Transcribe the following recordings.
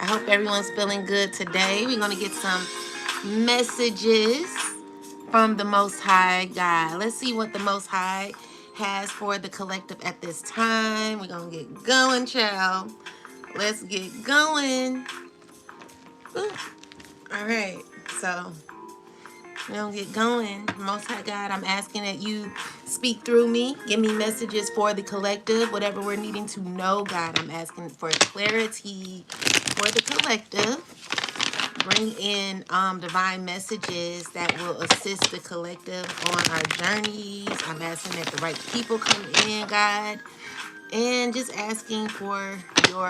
I hope everyone's feeling good today. We're going to get some messages from the Most High God. Let's see what the Most High has for the collective at this time. We're going to get going, child. Let's get going. Ooh. All right. So we're going to get going. Most High God, I'm asking that you speak through me. Give me messages for the collective. Whatever we're needing to know, God, I'm asking for clarity for the collective. Bring in divine messages that will assist the collective on our journeys. I'm asking that the right people come in, God. And just asking for your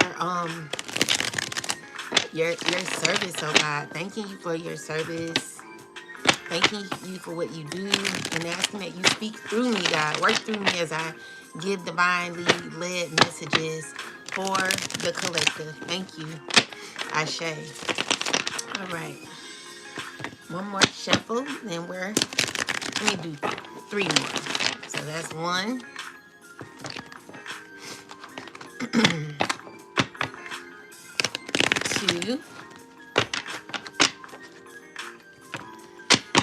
service, oh God. Thanking you for your service. Thanking you for what you do, and asking that you speak through me, God. Work through me as I give divinely led messages for the collective. Thank you. Ashe. All right. One more shuffle, then let me do 3 more. So that's 1, 2,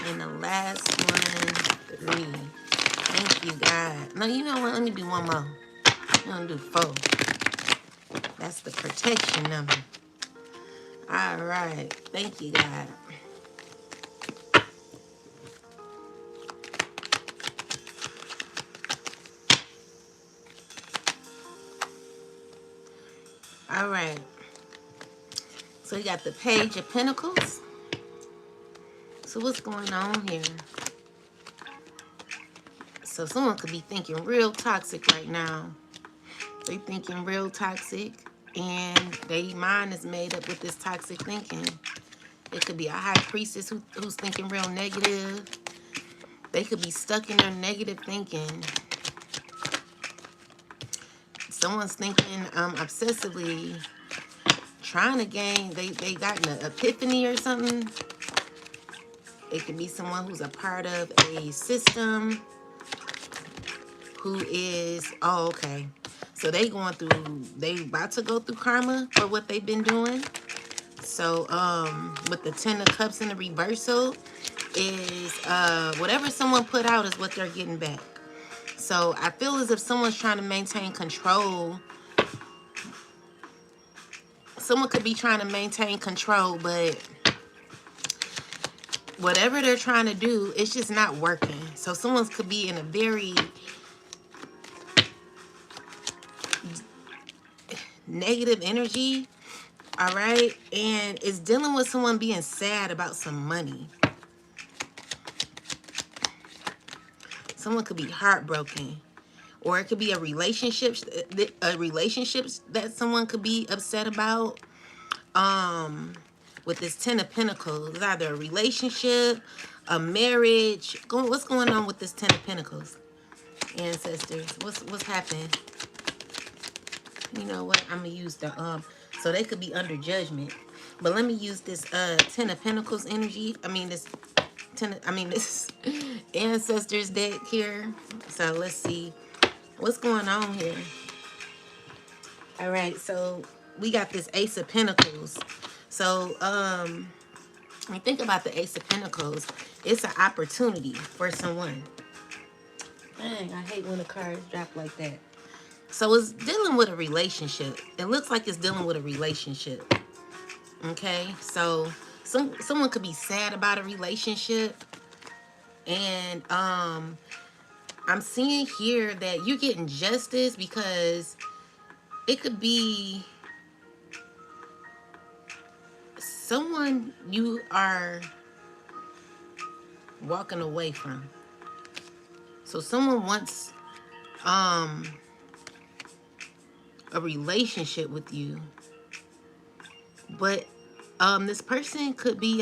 and the last one, 3. Thank you, God. No, you know what? Let me do one more. I'm gonna do 4. That's the protection number. All right. Thank you, God. All right. So we got the Page of Pentacles. So what's going on here? So someone could be thinking real toxic right now. They thinking real toxic, and their mind is made up with this toxic thinking. It could be a high priestess who's thinking real negative. They could be stuck in their negative thinking. Someone's thinking obsessively, trying to gain, they got an epiphany or something. It could be someone who's a part of a system who is, oh, okay. So they about to go through karma for what they've been doing. So with the 10 of Cups in the reversal is whatever someone put out is what they're getting back. So I feel as if someone's trying to maintain control. Someone could be trying to maintain control, but whatever they're trying to do, it's just not working. So someone could be in a very negative energy, all right? And it's dealing with someone being sad about some money. Someone could be heartbroken. Or it could be a relationship that someone could be upset about. With this 10 of Pentacles, it's either a relationship, a marriage. What's going on with this 10 of Pentacles, ancestors? What's happening? You know what? I'm gonna use the so they could be under judgment. But let me use this 10 of Pentacles energy. This ancestors deck here. So let's see what's going on here. All right, so we got this Ace of Pentacles. So when you think about the Ace of Pentacles, it's an opportunity for someone. Dang, I hate when the cards drop like that. So it's dealing with a relationship. It looks like it's dealing with a relationship. Okay, so someone could be sad about a relationship, and I'm seeing here that you're getting justice because it could be someone you are walking away from. So someone wants a relationship with you, but this person could be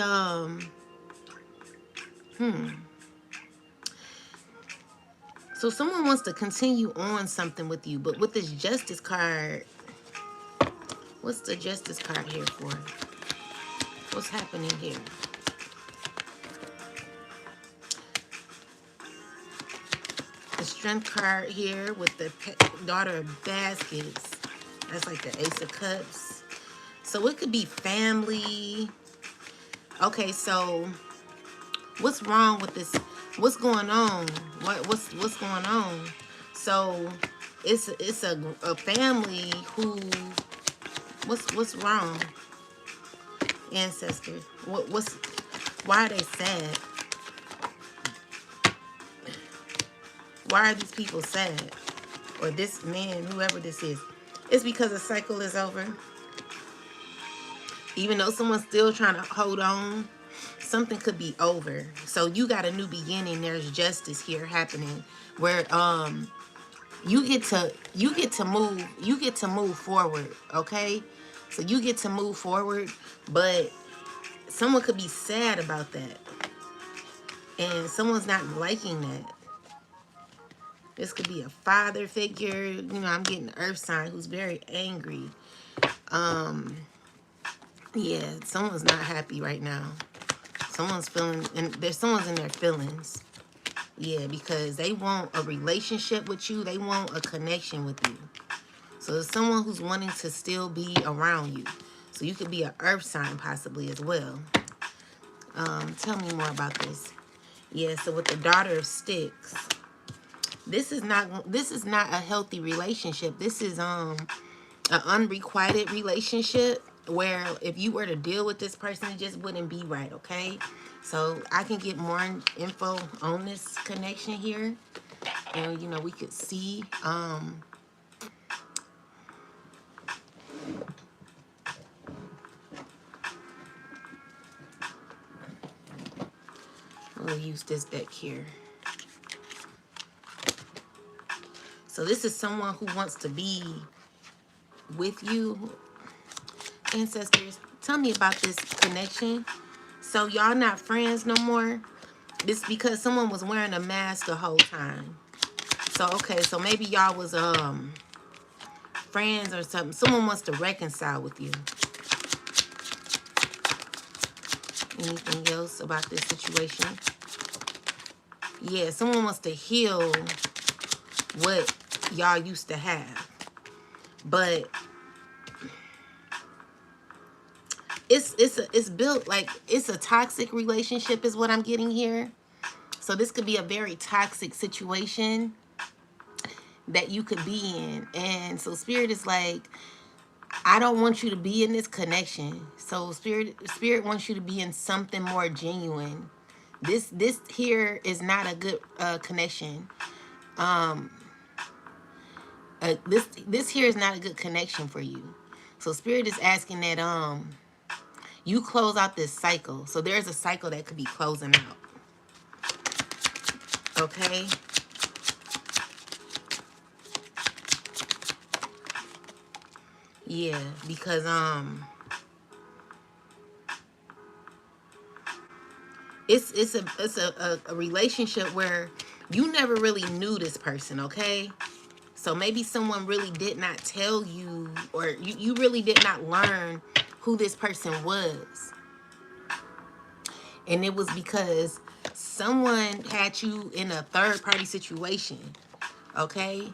so someone wants to continue on something with you, but with this Justice card, what's the Justice card here for? What's happening here? The Strength card here with the Daughter of Baskets. That's like the Ace of Cups. So it could be family. Okay, so what's wrong with this? What's going on? What's going on? So it's a family who what's wrong? Ancestors. What's why are they sad? Why are these people sad? Or this man, whoever this is. It's because the cycle is over. Even though someone's still trying to hold on, something could be over. So you got a new beginning. There's justice here happening where you get to move forward, okay? So you get to move forward, but someone could be sad about that. And someone's not liking that. This could be a father figure. You know, I'm getting earth sign who's very angry. Yeah, someone's not happy right now. Someone's feeling, and someone's in their feelings. Yeah, because they want a relationship with you. They want a connection with you. So there's someone who's wanting to still be around you. So you could be an earth sign possibly as well. Tell me more about this. Yeah, so with the daughter of sticks, this is not a healthy relationship. This is an unrequited relationship where if you were to deal with this person, it just wouldn't be right, okay? So I can get more info on this connection here. And, you know, we could see, we'll use this deck here. So this is someone who wants to be with you. Ancestors, tell me about this connection. So y'all not friends no more? This because someone was wearing a mask the whole time. So, okay, so maybe y'all was friends or something. Someone wants to reconcile with you. Anything else about this situation? Yeah, someone wants to heal what y'all used to have. But it's built like it's a toxic relationship is what I'm getting here. So this could be a very toxic situation that you could be in. And so spirit is like, I don't want you to be in this connection. So spirit wants you to be in something more genuine. This here is not a good connection. This here is not a good connection for you. So spirit is asking that you close out this cycle. So there's a cycle that could be closing out. Okay? Yeah, because it's a relationship where you never really knew this person, okay? So maybe someone really did not tell you, or you really did not learn who this person was. And it was because someone had you in a third party situation, okay?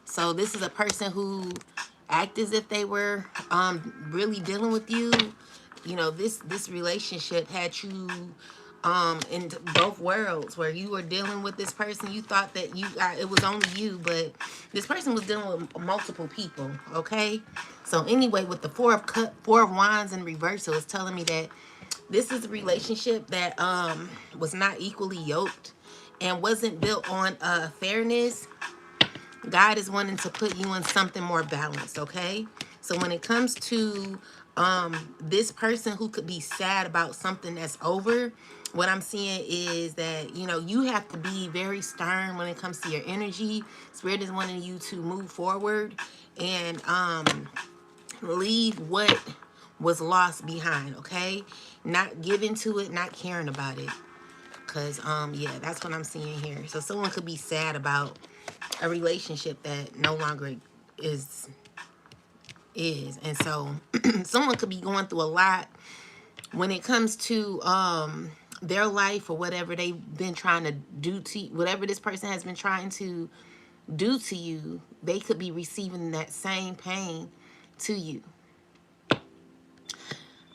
So this is a person who act as if they were really dealing with you. You know, this relationship had you in both worlds where you were dealing with this person. You thought that it was only you, but this person was dealing with multiple people, okay? So anyway, with the four of wands in reversal, it's telling me that this is a relationship that was not equally yoked and wasn't built on fairness. God is wanting to put you in something more balanced, okay? So when it comes to this person who could be sad about something that's over, what I'm seeing is that, you know, you have to be very stern when it comes to your energy. Spirit is wanting you to move forward and leave what was lost behind, okay? Not giving to it, not caring about it. Because, yeah, that's what I'm seeing here. So someone could be sad about a relationship that no longer is. And so someone could be going through a lot when it comes to their life or whatever they've been trying to do to you, whatever this person has been trying to do to you. They could be receiving that same pain to you.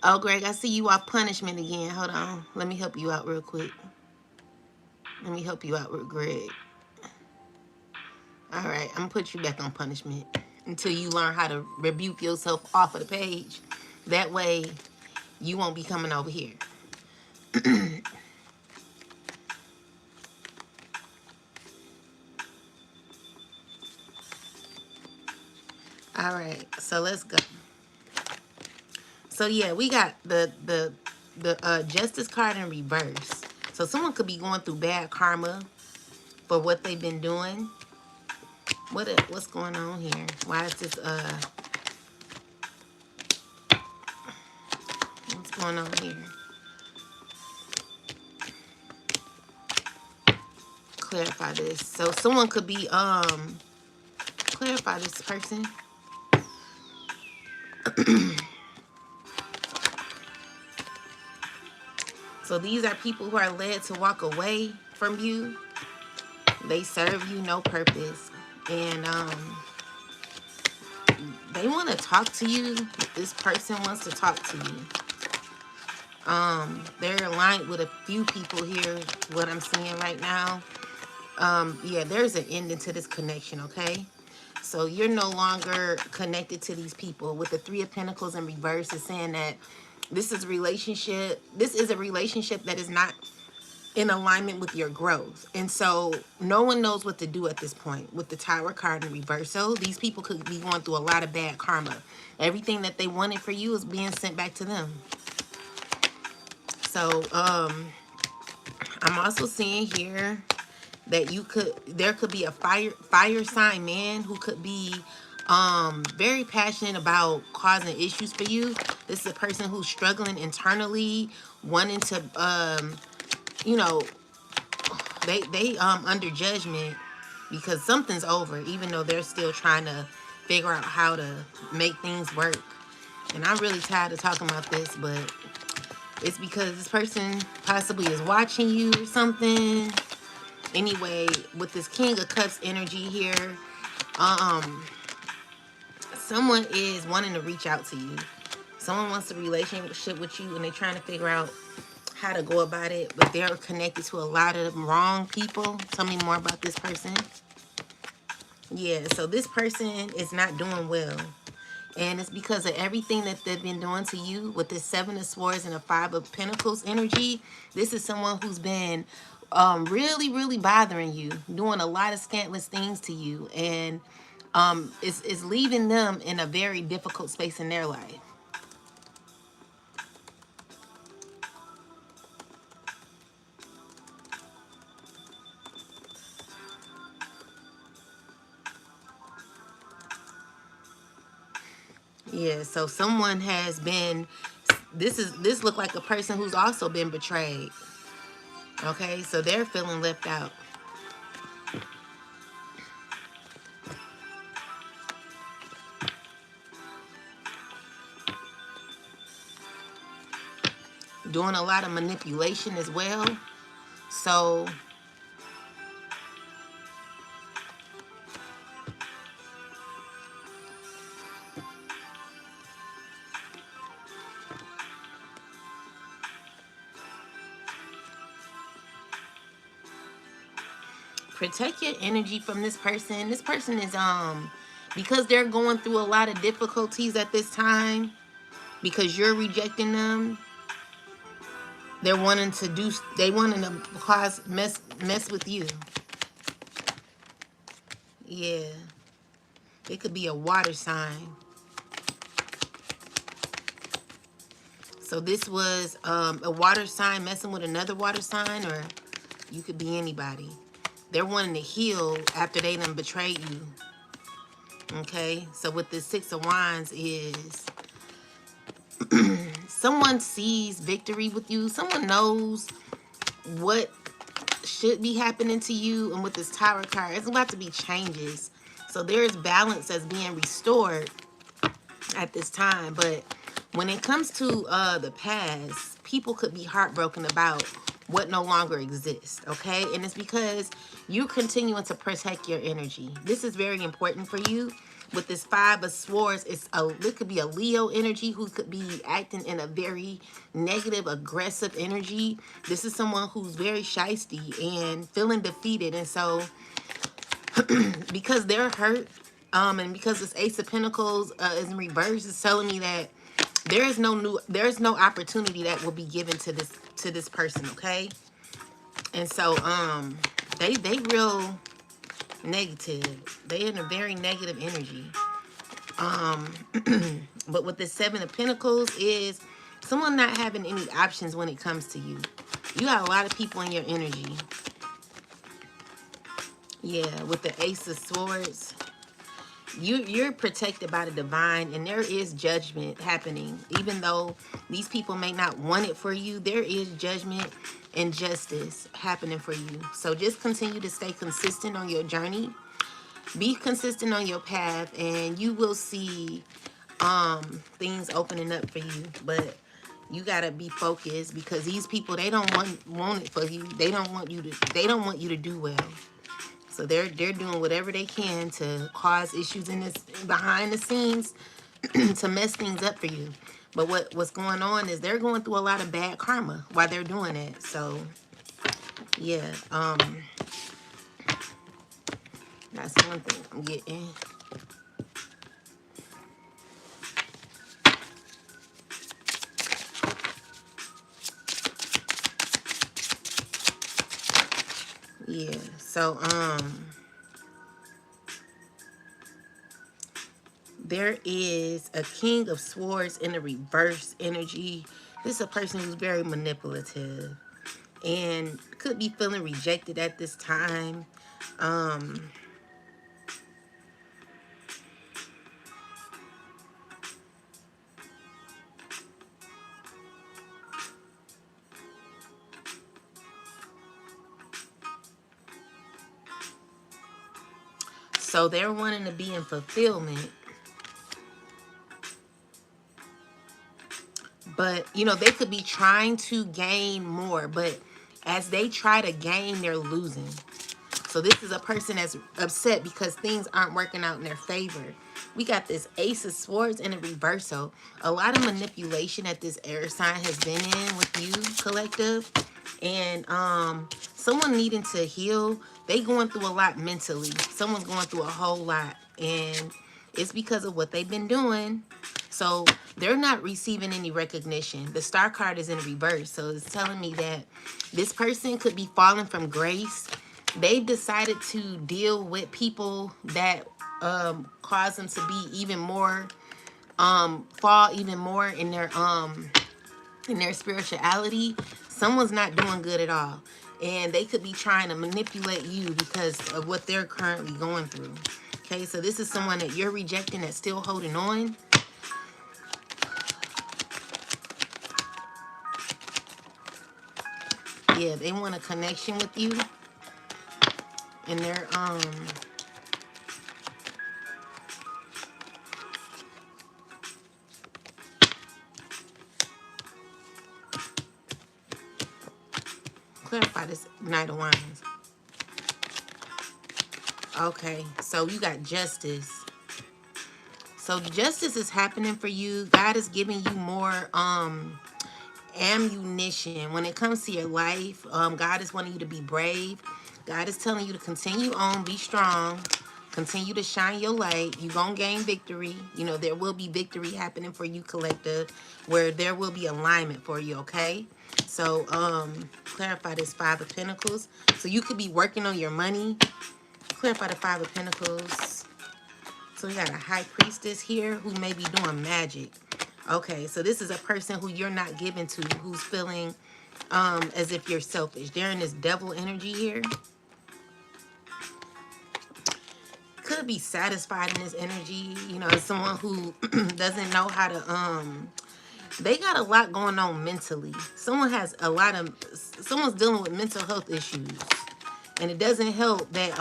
Oh, Greg, I see you off punishment again. Hold on. Let me help you out real quick. Let me help you out with Greg. All right, I'm going to put you back on punishment until you learn how to rebuke yourself off of the page. That way, you won't be coming over here. All right, so let's go. So yeah, we got the justice card in reverse. So someone could be going through bad karma for what they've been doing. What's going on here? Why is this what's going on here? Clarify this. So someone could be clarify this person. So these are people who are led to walk away from you. They serve you no purpose. And they want to talk to you. This person wants to talk to you. They're aligned with a few people here, what I'm seeing right now. Yeah, there's an ending to this connection, okay? So you're no longer connected to these people. With the Three of Pentacles in reverse, is saying that this is a relationship. This is a relationship that is not in alignment with your growth. And so no one knows what to do at this point with the Tower card in reverse. So these people could be going through a lot of bad karma. Everything that they wanted for you is being sent back to them. So I'm also seeing here that there could be a fire sign man who could be very passionate about causing issues for you. This is a person who's struggling internally, wanting to you know, they under judgment because something's over, even though they're still trying to figure out how to make things work. And I'm really tired of talking about this, but it's because this person possibly is watching you or something. Anyway, with this King of Cups energy here, someone is wanting to reach out to you. Someone wants a relationship with you and they're trying to figure out how to go about it, but they're connected to a lot of wrong people. Tell me more about this person. Yeah, so this person is not doing well. And it's because of everything that they've been doing to you with this Seven of Swords and the Five of Pentacles energy. This is someone who's been really, really bothering you, doing a lot of scantless things to you. And it's leaving them in a very difficult space in their life. Yeah, so someone has been, this look like a person who's also been betrayed. Okay, so they're feeling left out. Doing a lot of manipulation as well. So protect your energy from this person. This person is because they're going through a lot of difficulties at this time, because you're rejecting them. They wanting to cause mess with you. Yeah. It could be a water sign. So this was a water sign messing with another water sign, or you could be anybody. They're wanting to heal after they done betrayed you. Okay, so with the Six of Wands is someone sees victory with you. Someone knows what should be happening to you. And with this Tower card, it's about to be changes. So there's balance that's being restored at this time. But when it comes to the past, people could be heartbroken about what no longer exists, okay? And it's because you're continuing to protect your energy. This is very important for you with this Five of Swords, it could be a Leo energy who could be acting in a very negative, aggressive energy. This is someone who's very shisty and feeling defeated. And so because they're hurt, and because this Ace of Pentacles is in reverse, it's telling me that there's no opportunity that will be given to this person, okay? And so they real negative. They in a very negative energy. But with the Seven of Pentacles is someone not having any options when it comes to you. You got a lot of people in your energy. Yeah, with the Ace of Swords, you're protected by the divine, and there is judgment happening. Even though these people may not want it for you, there is judgment and justice happening for you. So just continue to stay consistent on your journey. Be consistent on your path, and you will see things opening up for you. But you gotta be focused, because these people, they don't want it for you. They don't want you to do well. So they're doing whatever they can to cause issues in this behind the scenes to mess things up for you. But what's going on is they're going through a lot of bad karma while they're doing it. So yeah, that's one thing I'm getting. Yeah, so there is a King of Swords in the reverse energy. This is a person who's very manipulative and could be feeling rejected at this time. So they're wanting to be in fulfillment. But, you know, they could be trying to gain more. But as they try to gain, they're losing. So this is a person that's upset because things aren't working out in their favor. We got this Ace of Swords in a reversal. A lot of manipulation that this air sign has been in with you, collective. And someone needing to heal. They going through a lot mentally. Someone's going through a whole lot. And it's because of what they've been doing. So they're not receiving any recognition. The Star card is in reverse. So it's telling me that this person could be falling from grace. They've decided to deal with people that cause them to be even more, fall even more in their spirituality. Someone's not doing good at all. And they could be trying to manipulate you because of what they're currently going through. Okay, so this is someone that you're rejecting that's still holding on. Yeah, they want a connection with you. And they're clarify this Knight of Wands. Okay, so you got justice. So justice is happening for you. God is giving you more ammunition when it comes to your life. God is wanting you to be brave. God is telling you to continue on, be strong, continue to shine your light. You're gonna gain victory. You know, there will be victory happening for you, collective, where there will be alignment for you. Okay, so clarify this Five of Pentacles. So you could be working on your money. Clarify the Five of Pentacles. So we got a High Priestess here who may be doing magic. Okay, so this is a person who you're not given to, who's feeling as if you're selfish. They're in this devil energy here. Could be satisfied in this energy. You know, someone who doesn't know how to they got a lot going on mentally. Someone's dealing with mental health issues. And it doesn't help that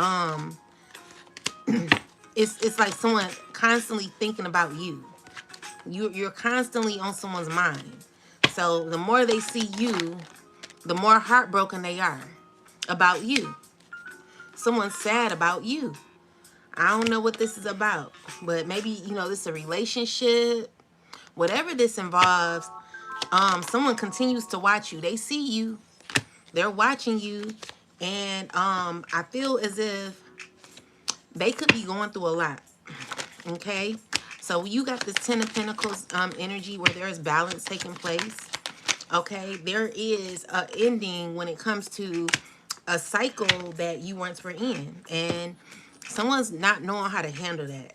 it's like someone constantly thinking about you. You're constantly on someone's mind. So the more they see you, the more heartbroken they are about you. Someone's sad about you. I don't know what this is about, but maybe, you know, this is a relationship. Whatever this involves, someone continues to watch you. They see you. They're watching you. And I feel as if they could be going through a lot. Okay? So you got this Ten of Pentacles energy where there is balance taking place. Okay? There is a ending when it comes to a cycle that you once were in. And someone's not knowing how to handle that.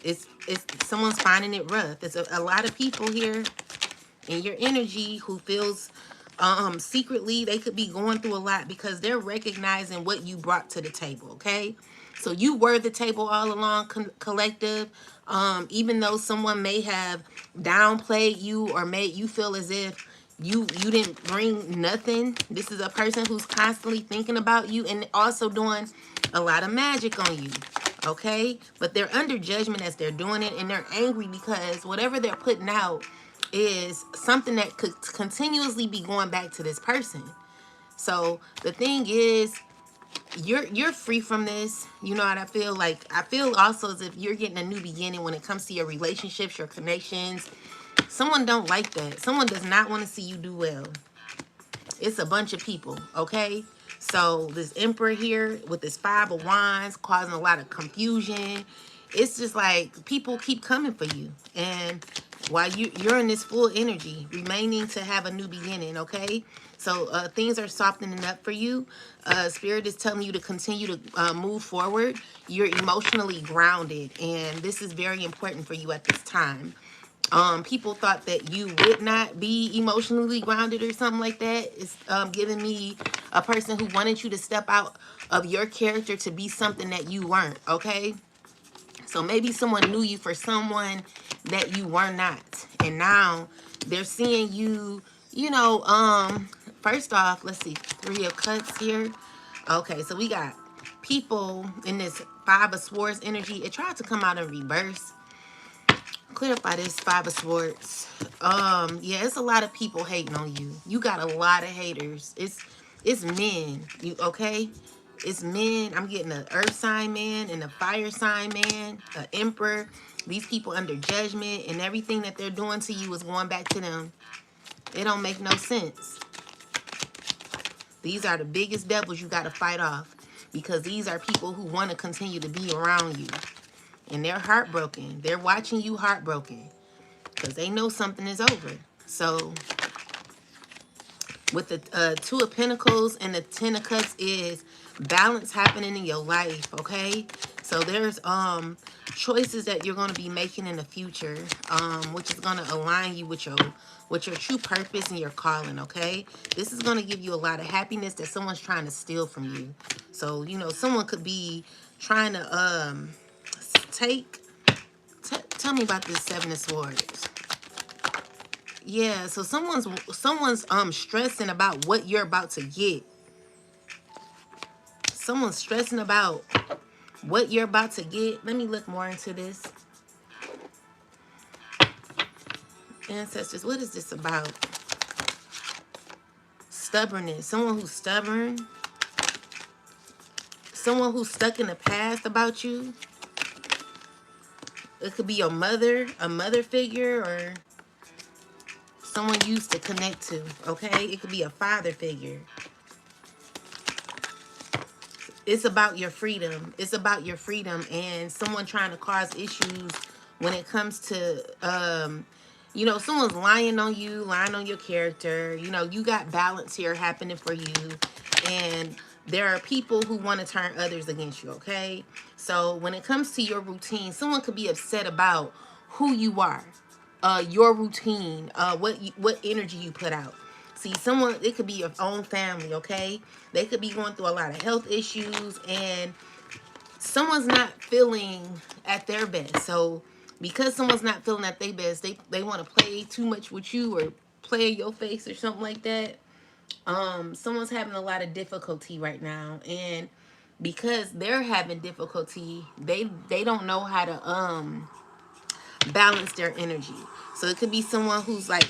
It's someone's finding it rough. There's a lot of people here in your energy who feels secretly they could be going through a lot because they're recognizing what you brought to the table. Okay, so you were the table all along, collective. Even though someone may have downplayed you or made you feel as if you didn't bring nothing, this is a person who's constantly thinking about you and also doing a lot of magic on you. Okay, but they're under judgment as they're doing it, and they're angry because whatever they're putting out is something that could continuously be going back to this person. So the thing is, you're free from this. You know what I feel like? I feel also as if you're getting a new beginning when it comes to your relationships, your connections. Someone don't like that. Someone does not want to see you do well. It's a bunch of people, okay? So this Emperor here with this Five of Wands causing a lot of confusion. It's just like people keep coming for you. And while you're in this full energy, remaining to have a new beginning, okay? So things are softening up for you. Spirit is telling you to continue to move forward. You're emotionally grounded, and this is very important for you at this time. People thought that you would not be emotionally grounded or something like that. It's giving me a person who wanted you to step out of your character to be something that you weren't, okay? So maybe someone knew you for someone that you were not. And now they're seeing you, you know, first off, let's see, Three of Cups here. Okay, so we got people in this Five of Swords energy. It tried to come out in reverse. Clarify this Five of Swords. Yeah, it's a lot of people hating on you. You got a lot of haters. It's men. You okay? It's men. I'm getting an earth sign man and a fire sign man, an emperor. These people under judgment, and everything that they're doing to you is going back to them. It don't make no sense. These are the biggest devils you got to fight off, because these are people who want to continue to be around you. And they're heartbroken. They're watching you heartbroken because they know something is over. So with the Two of Pentacles and the Ten of Cups is balance happening in your life, okay? So there's choices that you're going to be making in the future, which is going to align you with your true purpose and your calling, okay? This is going to give you a lot of happiness that someone's trying to steal from you. So, you know, someone could be trying to tell me about this Seven of Swords. Yeah, so someone's stressing about what you're about to get. Someone's stressing about what you're about to get. Let me look more into this. Ancestors, what is this about? Stubbornness. Someone who's stubborn. Someone who's stuck in the past about you. It could be your mother, a mother figure, or someone you used to connect to, okay? It could be a father figure. It's about your freedom. It's about your freedom, and someone trying to cause issues when it comes to, you know, someone's lying on you, lying on your character. You know, you got balance here happening for you, and there are people who want to turn others against you, okay? So when it comes to your routine, someone could be upset about who you are, your routine, what energy you put out. See, someone, it could be your own family, okay? They could be going through a lot of health issues, and someone's not feeling at their best. So because someone's not feeling at their best, they want to play too much with you or play in your face or something like that. Someone's having a lot of difficulty right now, and because they're having difficulty, they don't know how to balance their energy. So it could be someone who's like,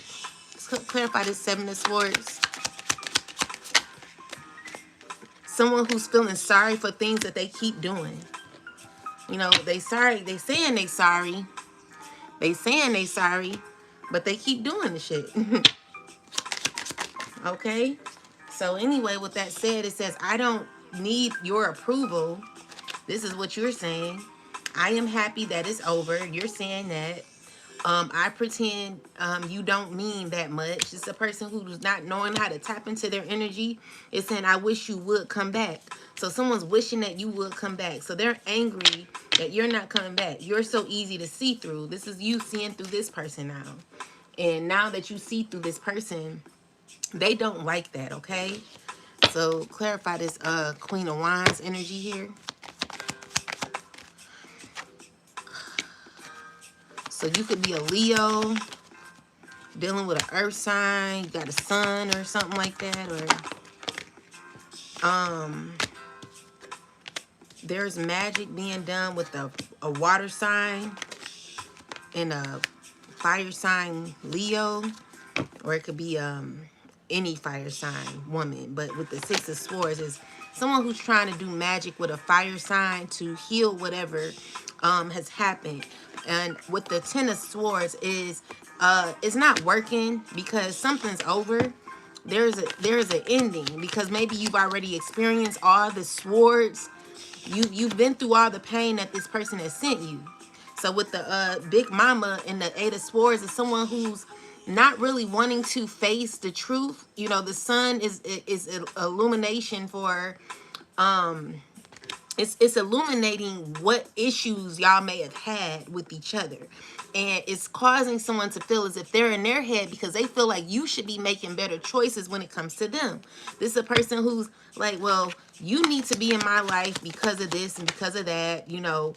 let's clarify this Seven of Swords. someone who's feeling sorry for things that they keep doing. You know, they sorry, they saying they sorry. They saying they sorry, but they keep doing the shit. Okay? So anyway, with that said, it says, I don't need your approval. This is what you're saying. I am happy that it's over. You're saying that. I pretend you don't mean that much. It's a person who's not knowing how to tap into their energy. It's saying, I wish you would come back. So someone's wishing that you would come back. So they're angry that you're not coming back. You're so easy to see through. This is you seeing through this person now. And now that you see through this person, they don't like that, okay? So clarify this Queen of Wands energy here. So you could be a Leo, dealing with an earth sign, you got a sun or something like that, or there's magic being done with a water sign and a fire sign Leo, or it could be any fire sign woman. But with the Six of Swords is someone who's trying to do magic with a fire sign to heal whatever has happened. And with the Ten of Swords is it's not working because something's over. There's an ending because maybe you've already experienced all the swords. You've been through all the pain that this person has sent you. So with the Big Mama and the Eight of Swords is someone who's not really wanting to face the truth. You know, the sun is illumination for it's illuminating what issues y'all may have had with each other, and it's causing someone to feel as if they're in their head because they feel like you should be making better choices when it comes to them. This is a person who's like, well, you need to be in my life because of this and because of that, you know.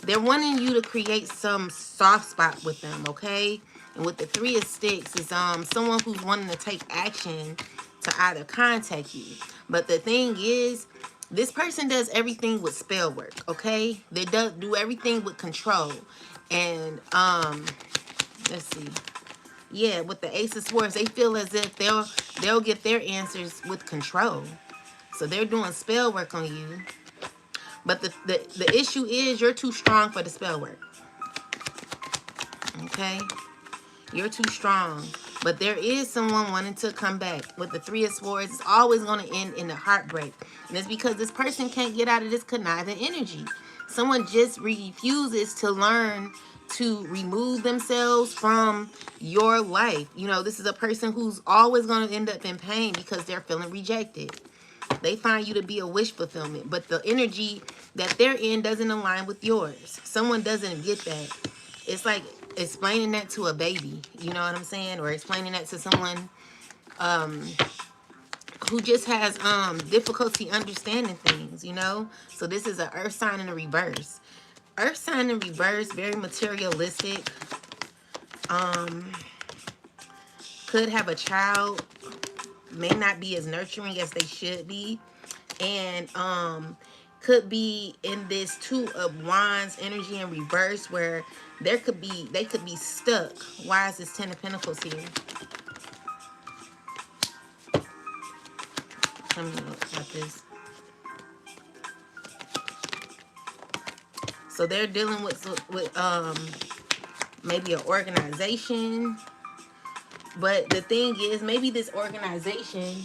They're wanting you to create some soft spot with them, okay? And with the Three of Sticks is someone who's wanting to take action to either contact you. But the thing is, this person does everything with spell work, okay? They do everything with control. And let's see. Yeah, with the Ace of Swords, they feel as if they'll get their answers with control. So they're doing spell work on you. But the issue is you're too strong for the spell work. Okay? You're too strong. But there is someone wanting to come back. With the Three of Swords, it's always going to end in a heartbreak. And it's because this person can't get out of this conniving energy. Someone just refuses to learn to remove themselves from your life. You know, this is a person who's always going to end up in pain because they're feeling rejected. They find you to be a wish fulfillment, but the energy that they're in doesn't align with yours. Someone doesn't get that. It's like explaining that to a baby, you know what I'm saying? Or explaining that to someone who just has difficulty understanding things, you know? So this is an earth sign in the reverse. Earth sign in reverse, very materialistic. Could have a child, may not be as nurturing as they should be, and could be in this Two of Wands energy in reverse where they could be stuck. Why is this Ten of Pentacles here? Tell me about this. So they're dealing with maybe an organization. But the thing is, maybe this organization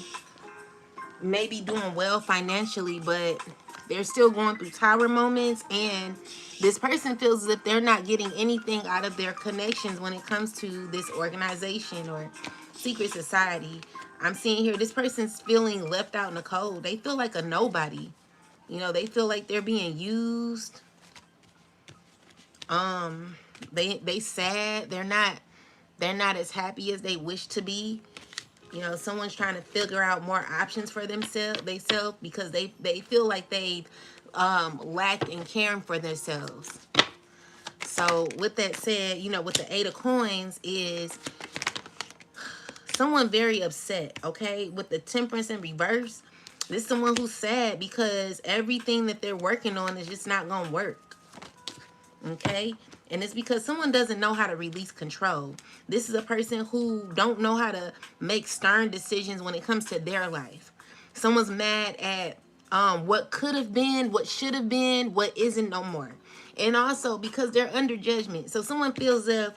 may be doing well financially, but they're still going through tower moments, and this person feels as if they're not getting anything out of their connections when it comes to this organization or secret society. I'm seeing here, this person's feeling left out in the cold. They feel like a nobody. You know, they feel like they're being used. They sad. They're not as happy as they wish to be. You know, someone's trying to figure out more options for themselves because they feel like they've lacked in caring for themselves. So with that said, you know, with the Eight of Coins is someone very upset, okay? With the Temperance in reverse, this is someone who's sad because everything that they're working on is just not going to work. Okay? And it's because someone doesn't know how to release control. This is a person who don't know how to make stern decisions when it comes to their life. Someone's mad at what could have been, what should have been, what isn't no more. And also because they're under judgment. So someone feels if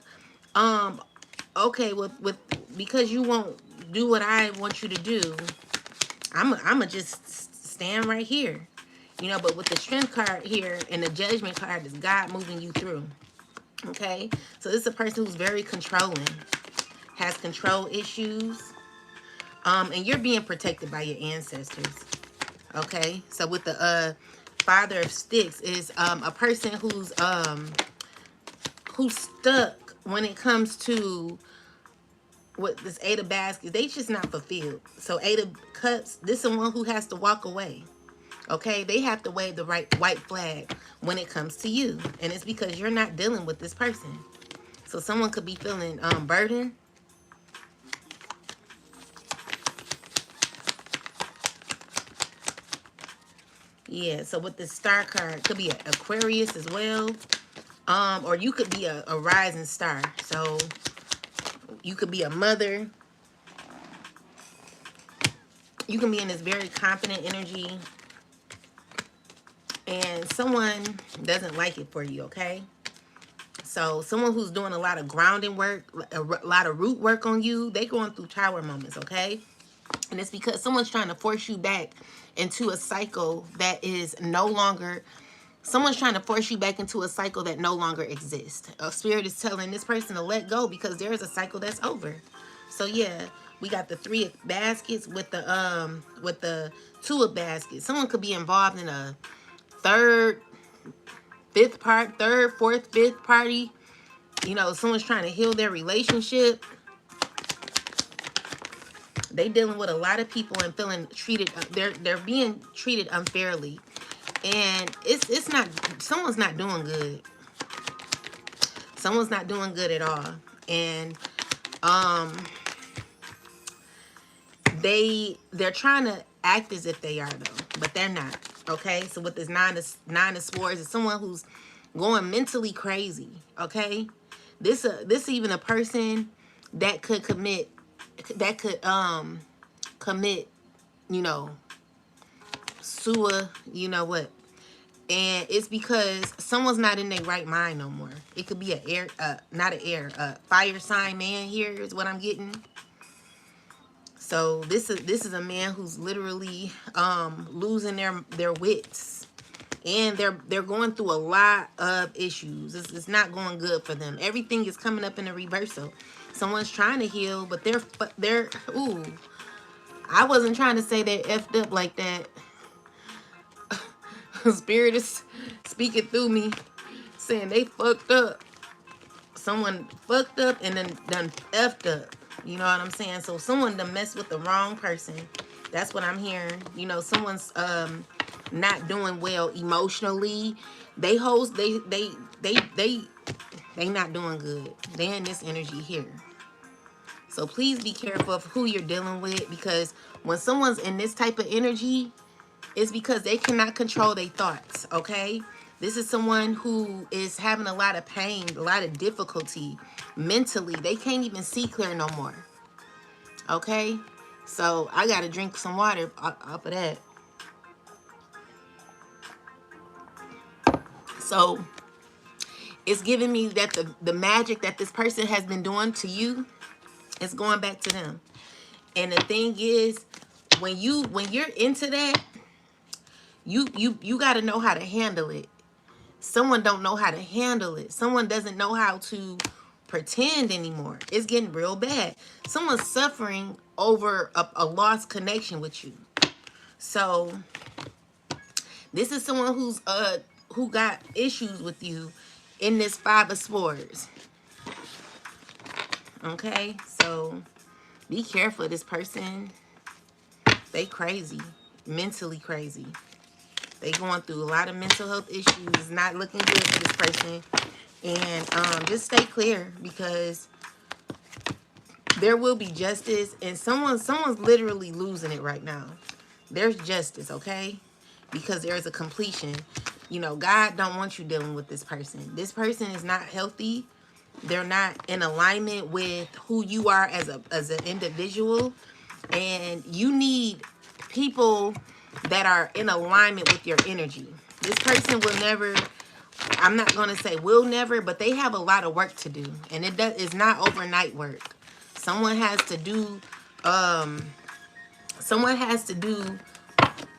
okay, with because you won't do what I want you to do, I'm just stand right here. You know, but with the strength card here and the judgment card is God moving you through. Okay? So this is a person who's very controlling, has control issues, and you're being protected by your ancestors. Okay? So with the Father of Sticks is a person who's stuck when it comes to what this Eight of Baskets. They just not fulfilled. So Eight of Cups, this is one who has to walk away. Okay, they have to wave the right white flag when it comes to you. And it's because you're not dealing with this person. So someone could be feeling burdened. Yeah, so with the star card, could be an Aquarius as well. Or you could be a rising star. So you could be a mother. You can be in this very confident energy. And someone doesn't like it for you, okay? So someone who's doing a lot of grounding work, a lot of root work on you, they going through tower moments, okay? And it's because someone's trying to force you back into a cycle that is no longer, someone's trying to force you back into a cycle that no longer exists. A spirit is telling this person to let go because there is a cycle that's over. So yeah, we got the Three of Baskets with the Two of Baskets. Someone could be involved in a third, fourth, fifth party. You know, someone's trying to heal their relationship. They dealing with a lot of people and feeling treated. They're being treated unfairly, and it's not. Someone's not doing good. Someone's not doing good at all, and they're trying to act as if they are though, but they're not. Okay, so with this nine of swords, it's someone who's going mentally crazy. Okay, this even a person that could commit, you know, you know what, and it's because someone's not in their right mind no more. It could be not an air, fire sign man here is what I'm getting. So this is a man who's literally losing their wits, and they're going through a lot of issues. It's not going good for them. Everything is coming up in a reversal. Someone's trying to heal, but they're ooh. I wasn't trying to say they're effed up like that. Spirit is speaking through me, saying they fucked up. Someone fucked up and then done effed up. You know what I'm saying? So someone done messed with the wrong person. That's what I'm hearing. You know, someone's not doing well emotionally. They not doing good. They in this energy here. So please be careful of who you're dealing with, because when someone's in this type of energy, it's because they cannot control their thoughts, okay? This is someone who is having a lot of pain, a lot of difficulty mentally. They can't even see clear no more, okay? So I got to drink some water off of that. So it's giving me that the magic that this person has been doing to you is going back to them. And the thing is, when you're into that, you got to know how to handle it. Someone don't know how to handle it. Someone doesn't know how to pretend anymore. It's getting real bad. Someone's suffering over a lost connection with you. So this is someone who got issues with you in this Five of Swords. Okay, so be careful of this person. They crazy, mentally crazy. They going through a lot of mental health issues. It's not looking good for this person. And just stay clear, because there will be justice. And someone's literally losing it right now. There's justice, okay? Because there's a completion. You know, God don't want you dealing with this person. This person is not healthy. They're not in alignment with who you are as an individual. And you need people that are in alignment with your energy. This person will never, I'm not going to say will never, but they have a lot of work to do. And it's not overnight work. Someone has to do, someone has to do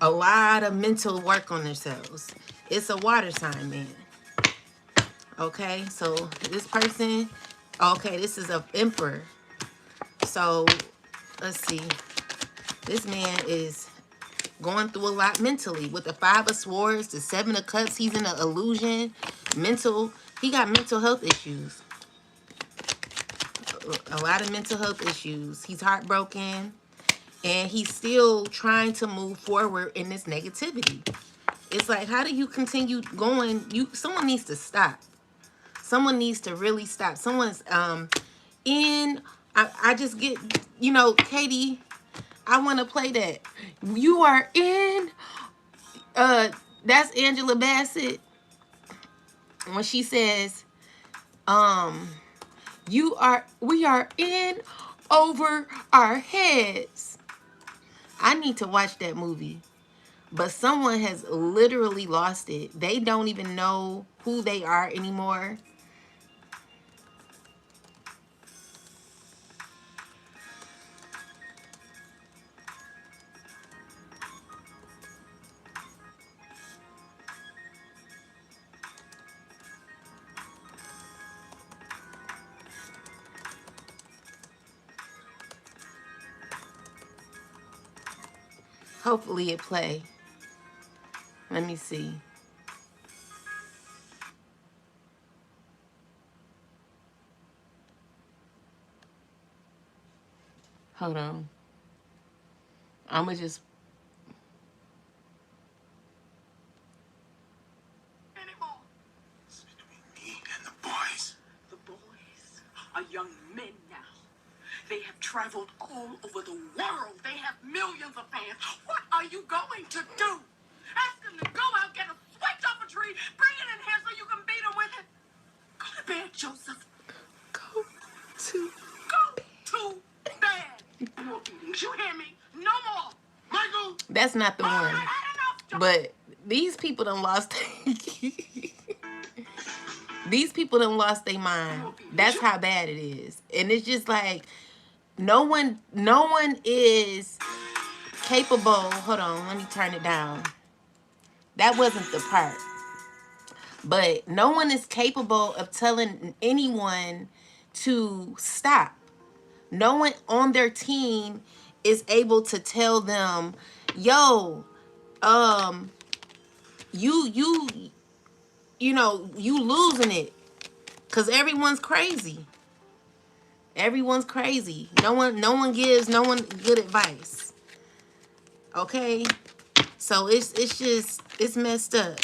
a lot of mental work on themselves. It's a water sign, man. Okay, so this person, okay, this is an emperor. So let's see. This man is going through a lot mentally with the 5 of Swords, the 7 of Cups. He's in an illusion, mental. He got mental health issues. A lot of mental health issues. He's heartbroken, and he's still trying to move forward in this negativity. It's like, how do you continue going? Someone needs to stop. Someone needs to really stop. Someone's I just get, you know, Katie, I want to play that. You are in, that's Angela Bassett. When she says, we are in over our heads. I need to watch that movie. But someone has literally lost it. They don't even know who they are anymore. Hopefully it play. Let me see. Hold on. I'ma just anymore. It's between me and the boys. The boys are young men now. They have traveled all over the world. They have millions of fans. What are you going to do? Ask them to go out, get a switch off a tree, bring it in here so you can beat them with it. Go to bed, Joseph. go to bed. No beatings. You hear me? No more. Michael. That's not the one. But these people done lost these people done lost their mind. That's how bad it is. And it's just like no one is capable. Hold on, let me turn it down. That wasn't the part. But no one is capable of telling anyone to stop. No one on their team is able to tell them, yo, you know, you losing it. Cause everyone's crazy. Everyone's crazy. No one gives no one good advice. Okay? So it's messed up.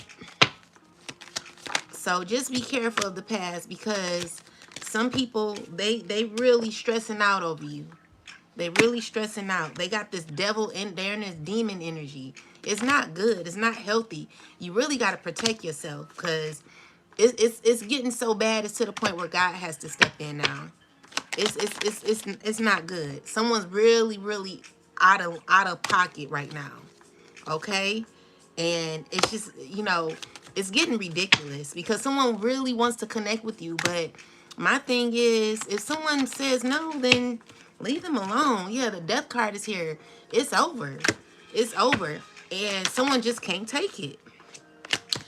So just be careful of the past, because some people, they really stressing out over you. They really stressing out. They got this devil in there and this demon energy. It's not good. It's not healthy. You really got to protect yourself, because it's getting so bad. It's to the point where God has to step in now. It's not good. Someone's really out of pocket right now. Okay? And it's just, you know, it's getting ridiculous, because someone really wants to connect with you. But my thing is, if someone says no, then leave them alone. Yeah, the death card is here. It's over. It's over. And someone just can't take it.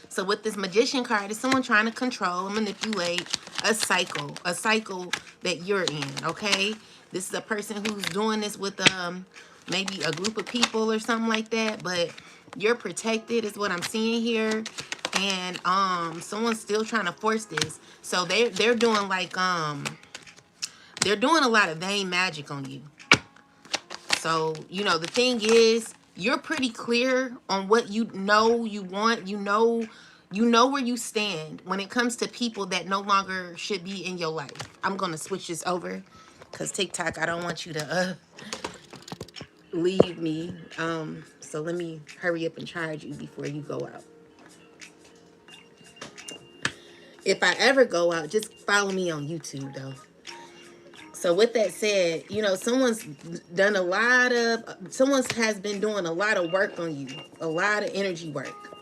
So with this magician card, is someone trying to control and manipulate a cycle that you're in, okay? This is a person who's doing this with maybe a group of people or something like that, but you're protected is what I'm seeing here. And someone's still trying to force this. So they're doing like they're doing a lot of vain magic on you. So, you know, the thing is, you're pretty clear on what you know you want. You know where you stand when it comes to people that no longer should be in your life. I'm going to switch this over, because TikTok, I don't want you to leave me. So let me hurry up and charge you before you go out. if I ever go out, just follow me on YouTube though. So with that said, you know, someone's someone has been doing a lot of work on you, a lot of energy work.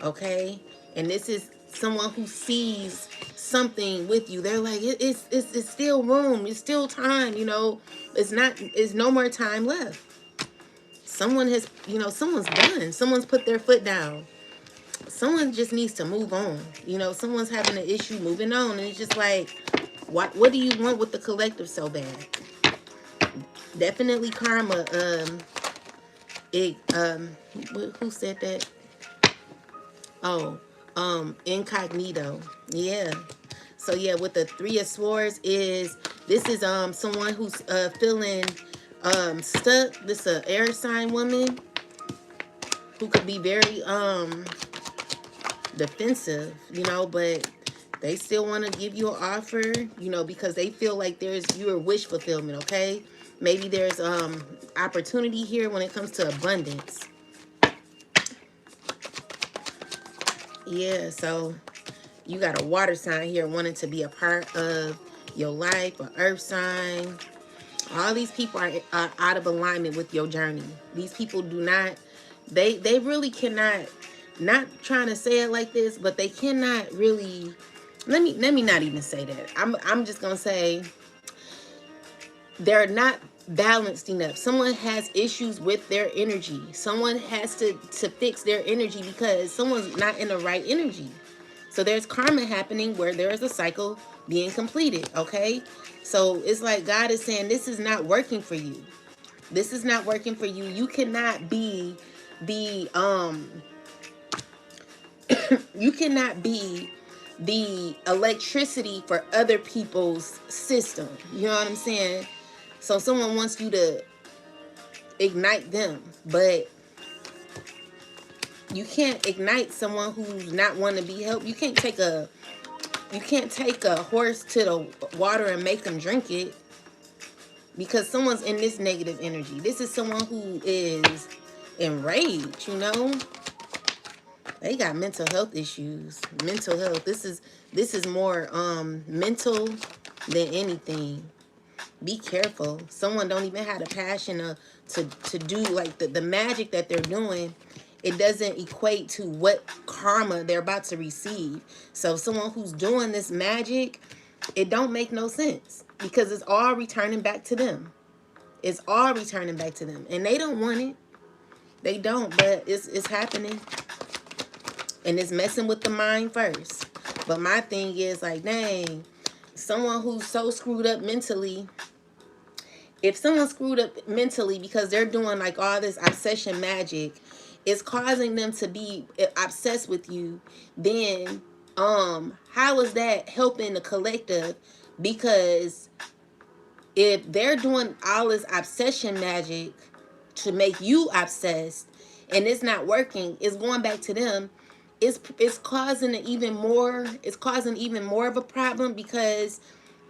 Okay, and this is someone who sees something with you. They're like, it's still room, it's still time. You know, it's no more time left. Someone has, you know, someone's done. Someone's put their foot down. Someone just needs to move on. You know, someone's having an issue moving on, and it's just like, what do you want with the collective so bad? Definitely karma. It who said that? Oh, incognito. Yeah. So yeah, with the Three of Swords this is someone who's feeling stuck. This a air sign woman who could be very defensive, you know, but they still want to give you an offer, you know, because they feel like there's your wish fulfillment, okay? Maybe there's opportunity here when it comes to abundance. Yeah, so you got a water sign here wanting to be a part of your life, an earth sign. All these people are out of alignment with your journey. These people do not, they really cannot, not trying to say it like this, but they cannot really, let me not even say that. I'm just gonna say they're not balanced enough. Someone has issues with their energy. Someone has to fix their energy because someone's not in the right energy. So there's karma happening where there is a cycle being completed, okay? So it's like God is saying, this is not working for you. This is not working for you. You cannot be the you cannot be the electricity for other people's system. You know what I'm saying? So someone wants you to ignite them, but you can't ignite someone who's not wanting to be helped. You can't take a horse to the water and make them drink it because someone's in this negative energy. This is someone who is enraged, you know? They got mental health issues. Mental health. This is more mental than anything. Be careful. Someone don't even have the passion to do like the magic that they're doing. It doesn't equate to what karma they're about to receive. So someone who's doing this magic, it don't make no sense because it's all returning back to them. It's all returning back to them, and they don't want it. They don't, but it's happening, and it's messing with the mind first. But my thing is like, dang, someone who's so screwed up mentally. If someone's screwed up mentally because they're doing like all this obsession magic, it's causing them to be obsessed with you, then how is that helping the collective? Because if they're doing all this obsession magic to make you obsessed and it's not working, it's going back to them. It's causing even more, it's causing even more of a problem because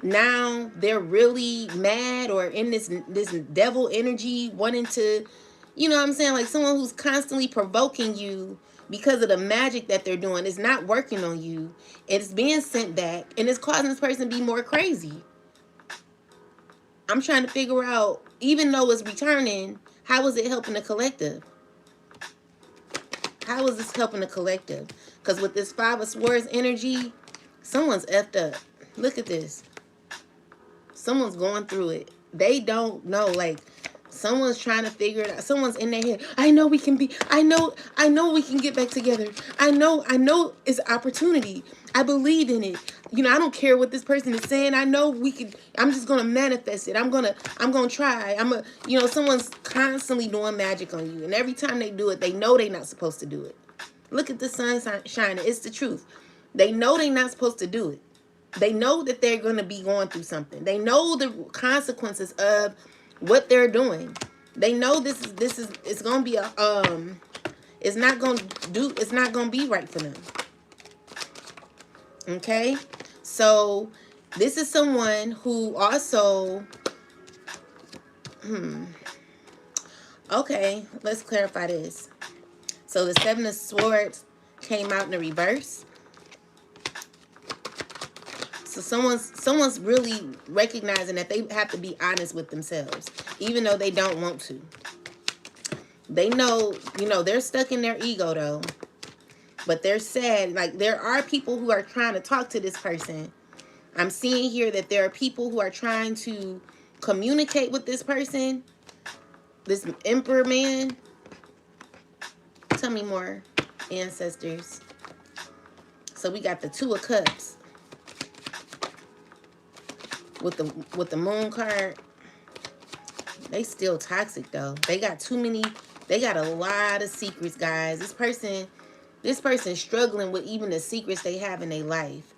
now they're really mad or in this devil energy wanting to, you know what I'm saying, like someone who's constantly provoking you because of the magic that they're doing is not working on you. It's being sent back and it's causing this person to be more crazy. I'm trying to figure out, even though it's returning, how is it helping the collective? How is this helping the collective? Because with this Five of Swords energy, someone's effed up. Look at this. Someone's going through it. They don't know. Like, someone's trying to figure it out. Someone's in their head. I know we can be. I know we can get back together. I know it's opportunity. I believe in it. You know, I don't care what this person is saying. I know we could. I'm just gonna manifest it. I'm gonna try. You know, someone's constantly doing magic on you, and every time they do it, they know they're not supposed to do it. Look at the sun shining. It's the truth. They know they're not supposed to do it. They know that they're going to be going through something. They know the consequences of what they're doing. They know this is it's going to be it's not going to be right for them. Okay? So this is someone who also okay, let's clarify this. So the Seven of Swords came out in the reverse. So someone's really recognizing that they have to be honest with themselves, even though they don't want to. They know, they're stuck in their ego though, but they're sad. Like, there are people who are trying to talk to this person. I'm seeing here that there are people who are trying to communicate with this person, this emperor man. Tell me more, ancestors. So we got the Two of Cups with the moon card. They still toxic though. They got a lot of secrets, guys. This person's struggling with even the secrets they have in their life.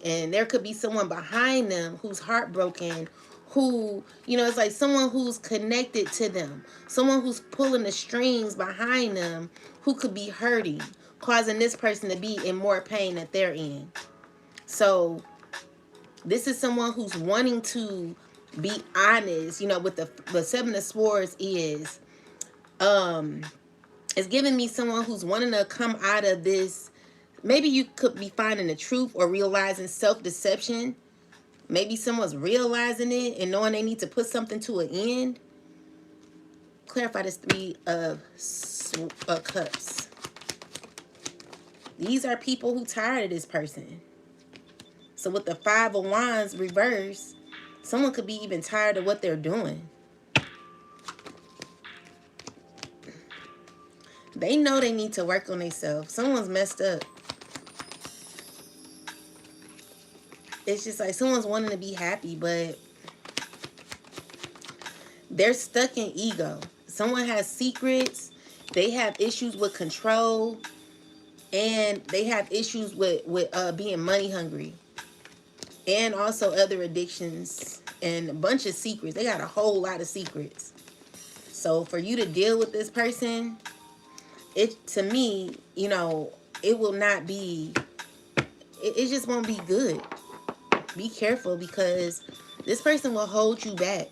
And there could be someone behind them who's heartbroken, who, it's like someone who's connected to them, someone who's pulling the strings behind them, who could be hurting, causing this person to be in more pain that they're in. So this is someone who's wanting to be honest, with the Seven of Swords is, it's giving me someone who's wanting to come out of this. Maybe you could be finding the truth or realizing self-deception. Maybe someone's realizing it and knowing they need to put something to an end. Clarify this Three of Cups. These are people who tired of this person. So with the Five of Wands reverse, someone could be even tired of what they're doing. They know they need to work on themselves. Someone's messed up. It's just like someone's wanting to be happy, but they're stuck in ego. Someone has secrets. They have issues with control. And they have issues with being money hungry. And also other addictions. And a bunch of secrets. They got a whole lot of secrets. So for you to deal with this person, to me, it will not be, it just won't be good. Be careful, because this person will hold you back,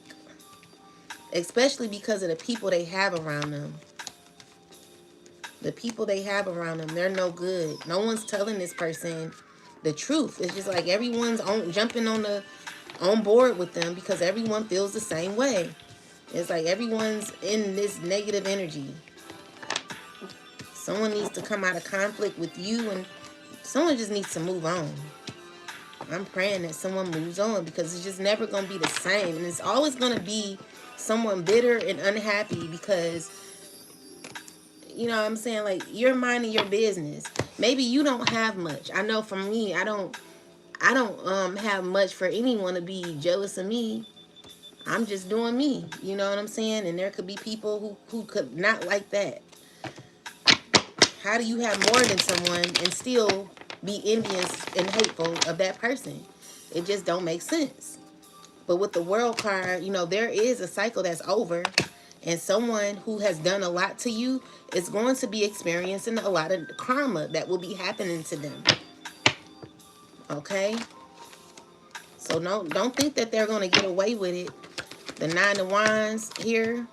especially because of the people they have around them. The people they have around them, they're no good. No one's telling this person the truth. It's just like everyone's jumping on board with them because everyone feels the same way. It's like everyone's in this negative energy. Someone needs to come out of conflict with you, and someone just needs to move on. I'm praying that someone moves on, because it's just never going to be the same. And it's always going to be someone bitter and unhappy because, what I'm saying? Like, you're minding your business. Maybe you don't have much. I know for me, I don't have much for anyone to be jealous of me. I'm just doing me. You know what I'm saying? And there could be people who could not like that. How do you have more than someone and still be envious and hateful of that person? It just don't make sense. But with the World card, there is a cycle that's over, and someone who has done a lot to you is going to be experiencing a lot of karma that will be happening to them. Okay? So don't think that they're going to get away with it. The Nine of Wands here.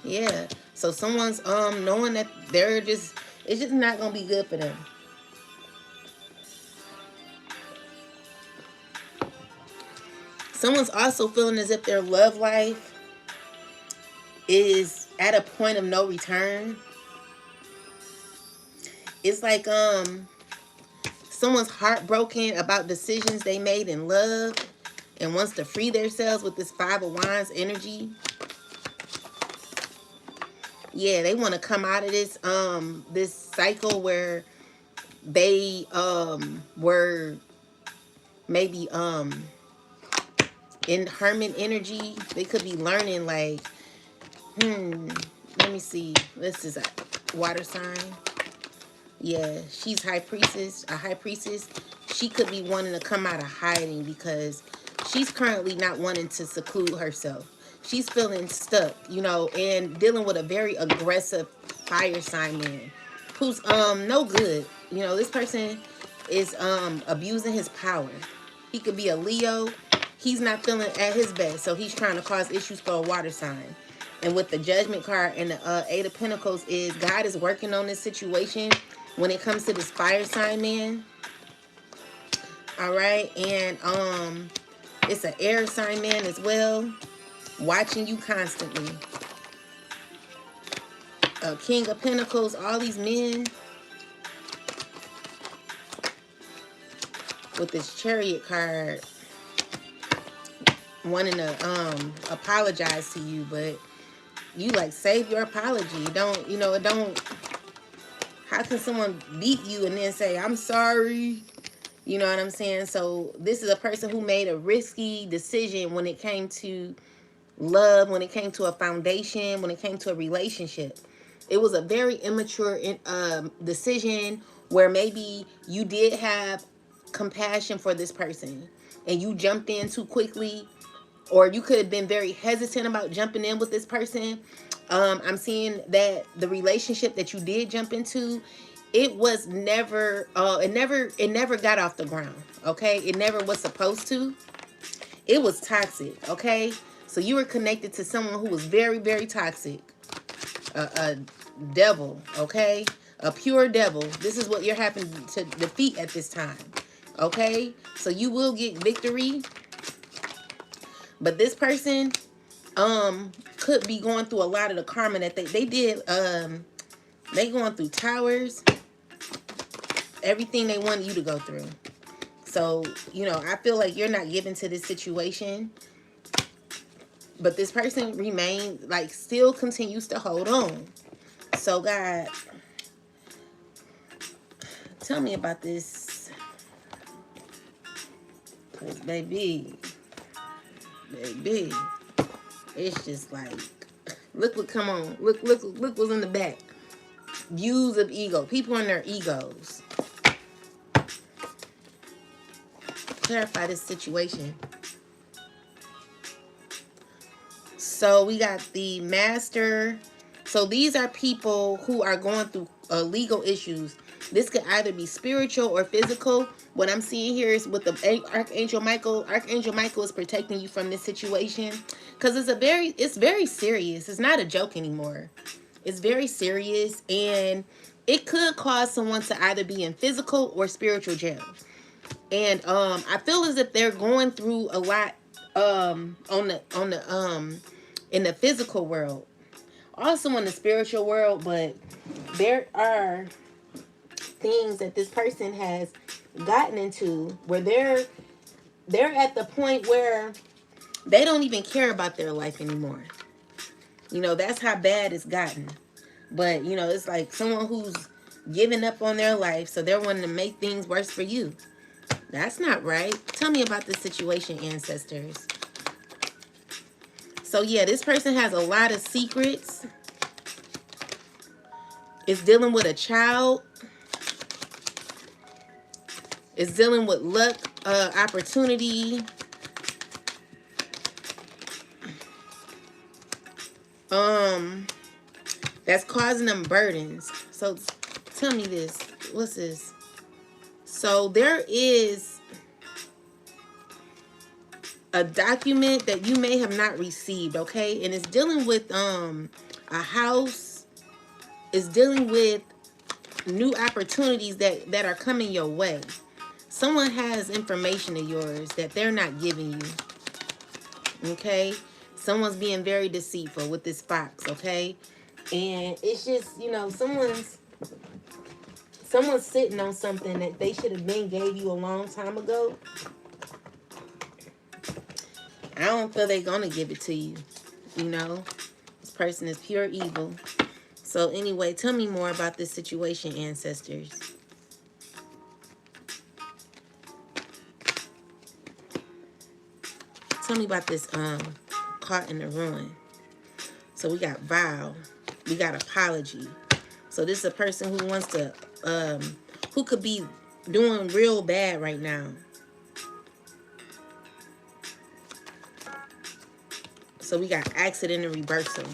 Yeah. So someone's knowing that it's just not gonna be good for them. Someone's also feeling as if their love life is at a point of no return. It's like someone's heartbroken about decisions they made in love and wants to free themselves with this Five of Wands energy. Yeah, they want to come out of this cycle where they were maybe in hermit energy. They could be learning like, let me see. This is a water sign. Yeah, she's a high priestess. She could be wanting to come out of hiding because she's currently not wanting to seclude herself. She's feeling stuck, and dealing with a very aggressive fire sign man who's no good. This person is abusing his power. He could be a Leo. He's not feeling at his best, so he's trying to cause issues for a water sign. And with the Judgment card and the Eight of Pentacles is God is working on this situation when it comes to this fire sign man. All right. And it's an air sign man as well, watching you constantly. King of Pentacles, all these men with this Chariot card wanting to apologize to you, but you like save your apology. Don't, you know, it don't. How can someone beat you and then say, I'm sorry? You know what I'm saying? So this is a person who made a risky decision when it came to love, when it came to a foundation, when it came to a relationship. It was a very immature decision where maybe you did have compassion for this person and you jumped in too quickly, or you could have been very hesitant about jumping in with this person. I'm seeing that the relationship that you did jump into, it was never, it never got off the ground. Okay, it never was supposed to. It was toxic. Okay, so you were connected to someone who was very, very toxic, a devil. Okay, a pure devil. This is what you're having to defeat at this time. Okay, so you will get victory, but this person could be going through a lot of the karma that they did. They going through towers, everything they wanted you to go through. So, you know, I feel like you're not given to this situation, but this person remains, like, still continues to hold on. So God, tell me about this. 'Cause baby, it's just like, look what, come on, look what's in the back. Views of ego, people in their egos. Clarify this situation. So we got the Master. So these are people who are going through legal issues. This could either be spiritual or physical. What I'm seeing here is with the Archangel Michael. Archangel Michael is protecting you from this situation because it's very serious. It's not a joke anymore. It's very serious, and it could cause someone to either be in physical or spiritual jail. And I feel as if they're going through a lot in the physical world, also in the spiritual world, but there are things that this person has gotten into where they're at the point where they don't even care about their life anymore. You know, that's how bad it's gotten. But, you know, it's like someone who's giving up on their life, so they're wanting to make things worse for you. That's not right. Tell me about this situation, ancestors. So, yeah, this person has a lot of secrets. It's dealing with a child. It's dealing with luck, opportunity. That's causing them burdens. So tell me this. What's this? So there is a document that you may have not received, okay? And it's dealing with a house. It's dealing with new opportunities that are coming your way. Someone has information of yours that they're not giving you, okay? Someone's being very deceitful with this fox, okay? And it's just, you know, someone's sitting on something that they should have been gave you a long time ago. I don't feel they're gonna give it to you. You know, this person is pure evil. So anyway, tell me more about this situation, ancestors. Tell me about this caught in the ruin. So we got vow. We got apology. So this is a person who wants to, who could be doing real bad right now. So we got accident and reversal.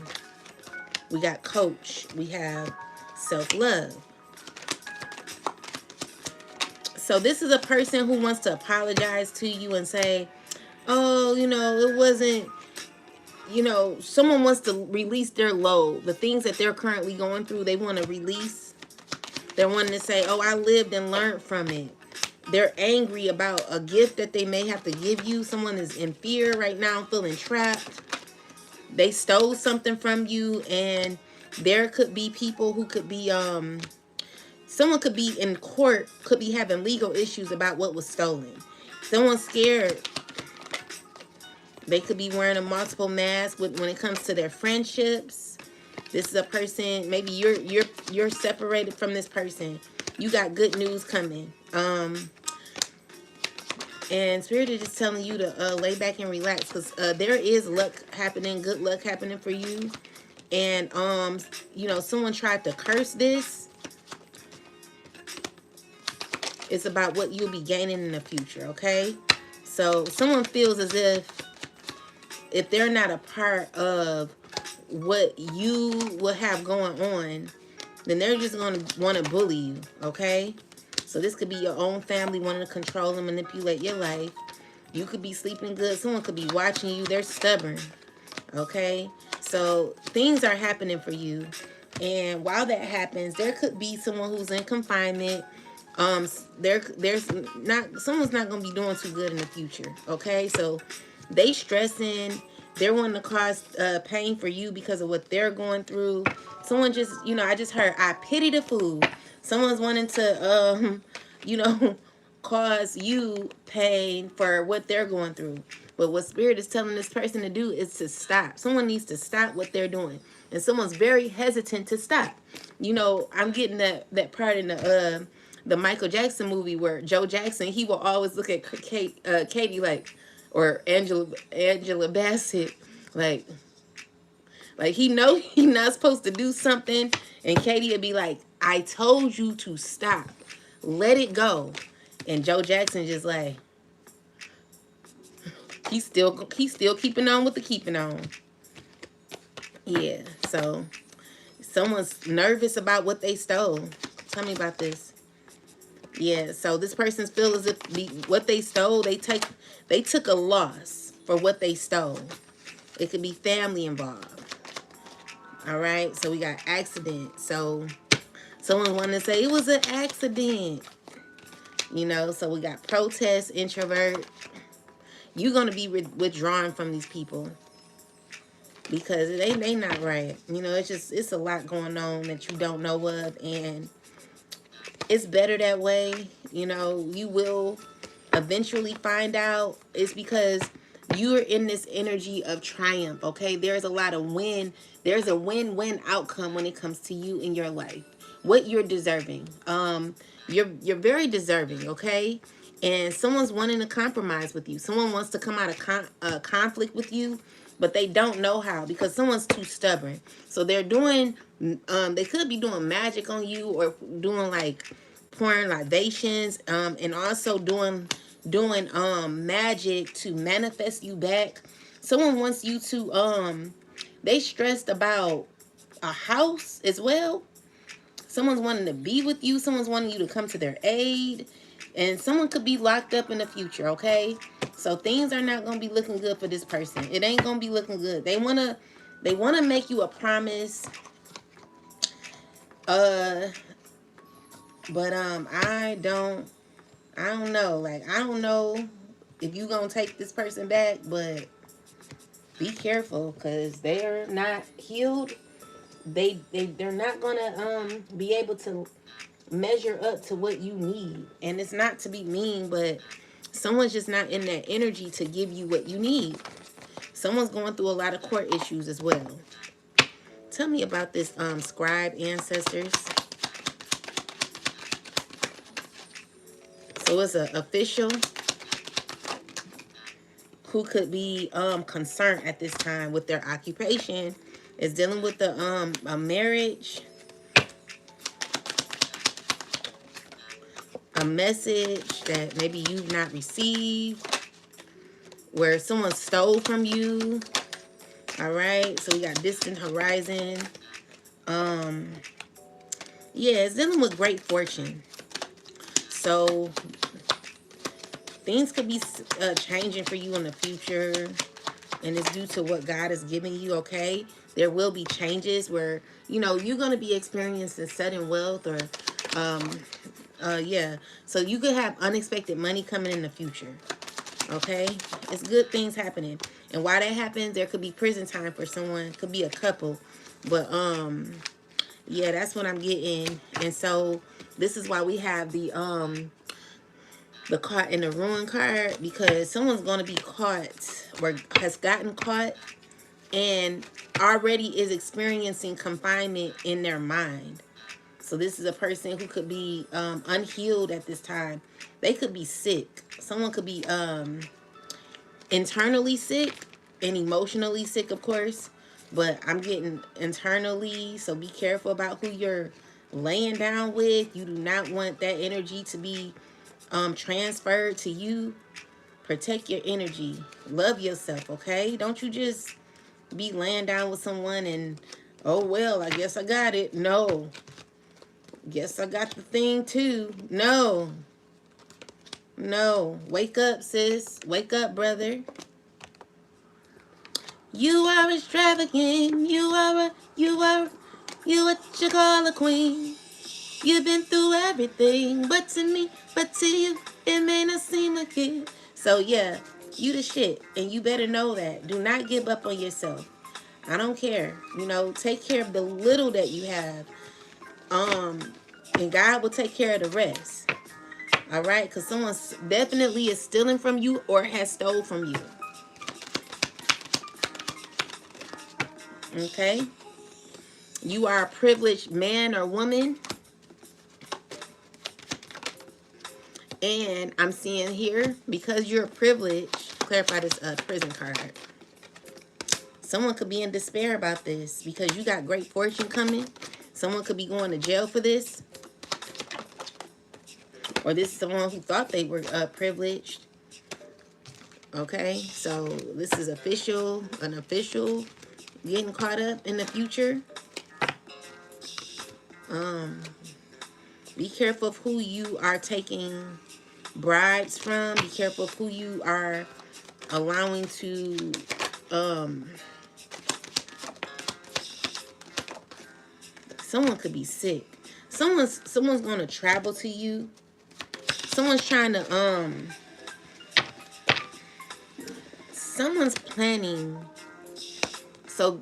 We got coach. We have self-love. So this is a person who wants to apologize to you and say, oh, you know, it wasn't, you know, someone wants to release their load. The things that they're currently going through, they want to release. They're wanting to say, oh, I lived and learned from it. They're angry about a gift that they may have to give you. Someone is in fear right now, feeling trapped. They stole something from you, and there could be people who could be someone could be in court, could be having legal issues about what was stolen. Someone's scared. They could be wearing a multiple mask when it comes to their friendships. This is a person, maybe you're separated from this person. You got good news coming. And Spirit is just telling you to lay back and relax, because there is luck happening, good luck happening for you. And you know, someone tried to curse this. It's about what you'll be gaining in the future, okay? So someone feels as if they're not a part of what you will have going on, then they're just going to want to bully you, okay? So this could be your own family wanting to control and manipulate your life. You could be sleeping good. Someone could be watching you. They're stubborn, okay? So things are happening for you. And while that happens, there could be someone who's in confinement. There's not, someone's not going to be doing too good in the future, okay? So they stressing. They're wanting to cause pain for you because of what they're going through. Someone just, you know, I just heard, I pity the fool. Someone's wanting to, you know, cause you pain for what they're going through. But what Spirit is telling this person to do is to stop. Someone needs to stop what they're doing. And someone's very hesitant to stop. You know, I'm getting that part in the Michael Jackson movie where Joe Jackson, he will always look at Katie like, or Angela Bassett, like he know he not supposed to do something, and Katie would be like, I told you to stop, let it go. And Joe Jackson just like, he's still keeping on with the keeping on. Yeah, so someone's nervous about what they stole. Tell me about this. Yeah, so this person's feel as if what they stole, they took a loss for what they stole. It could be family involved. All right, so we got accident. So someone wanted to say it was an accident. You know, so we got protest, introvert. You're going to be withdrawing from these people because they not right. You know, it's a lot going on that you don't know of, and it's better that way. You know, you will eventually find out. It's because you're in this energy of triumph, okay? There's a lot of win. There's a win-win outcome when it comes to you in your life. What you're deserving. You're very deserving, okay? And someone's wanting to compromise with you. Someone wants to come out of conflict with you, but they don't know how because someone's too stubborn. So they're doing, they could be doing magic on you, or doing like pouring libations, and also doing magic to manifest you back. Someone wants you to, they stressed about a house as well. Someone's wanting to be with you. Someone's wanting you to come to their aid. And someone could be locked up in the future, okay? So things are not going to be looking good for this person. It ain't going to be looking good. They want to make you a promise. But I don't know. Like, I don't know if you going to take this person back, but be careful because they're not healed. They're not going to be able to measure up to what you need. And it's not to be mean, but someone's just not in that energy to give you what you need. Someone's going through a lot of court issues as well. Tell me about this scribe ancestors. So it's an official who could be concerned at this time with their occupation. Is dealing with the a marriage, a message that maybe you've not received, where someone stole from you. All right, so we got distant horizon. Yeah, it's dealing with great fortune. So things could be changing for you in the future. and it's due to what God is giving you, okay? There will be changes where, you know, you're going to be experiencing sudden wealth or, yeah. So you could have unexpected money coming in the future, okay? It's good things happening. And while that happens, there could be prison time for someone. Could be a couple. But, yeah, that's what I'm getting. And so this is why we have the caught in the ruin card, because someone's going to be caught or has gotten caught and already is experiencing confinement in their mind. So this is a person who could be unhealed at this time. They could be sick. Someone could be internally sick and emotionally sick, of course. But I'm getting internally, so be careful about who you're laying down with. You do not want that energy to be transferred to you. Protect your energy. Love yourself, okay? Don't you just be laying down with someone and, oh, well, I guess I got it. No. Guess I got the thing too. No. No. Wake up, sis. Wake up, brother. You are extravagant. You what you call a queen. You've been through everything, but to you, it may not seem like it. So yeah, you the shit, and you better know that. Do not give up on yourself. I don't care. You know, take care of the little that you have. And God will take care of the rest. All right, because someone definitely is stealing from you or has stole from you. Okay, you are a privileged man or woman. And I'm seeing here, because you're privileged, clarify this prison card. Someone could be in despair about this because you got great fortune coming. Someone could be going to jail for this. Or this is someone who thought they were privileged. Okay, so this is official, an official getting caught up in the future. Be careful of who you are taking bribes from. Be careful of who you are allowing to someone could be sick. Someone's gonna travel to you. Someone's trying to someone's planning. So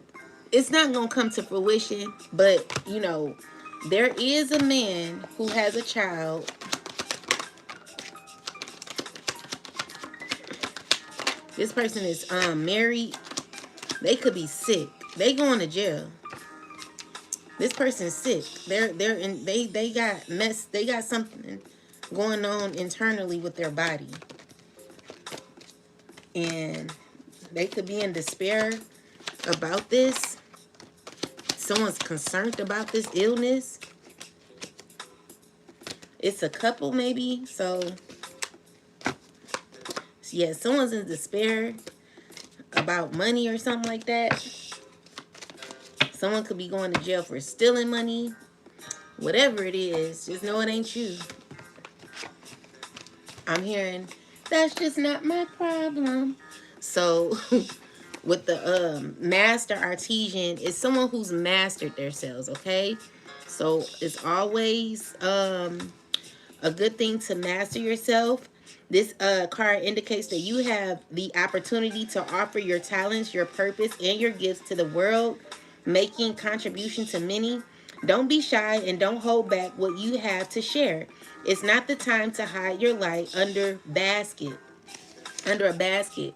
it's not gonna come to fruition, but you know, there is a man who has a child. This person is married. They could be sick. They going to jail. This person's sick. They got mess. They got something going on internally with their body, and they could be in despair about this. Someone's concerned about this illness. It's a couple maybe. So yeah, someone's in despair about money or something like that. Someone could be going to jail for stealing money. Whatever it is, just know it ain't you. I'm hearing, that's just not my problem. So with the master artesian, it's someone who's mastered themselves, okay? So it's always a good thing to master yourself. This card indicates that you have the opportunity to offer your talents, your purpose, and your gifts to the world, making contribution to many. Don't be shy and don't hold back what you have to share. It's not the time to hide your light under a basket.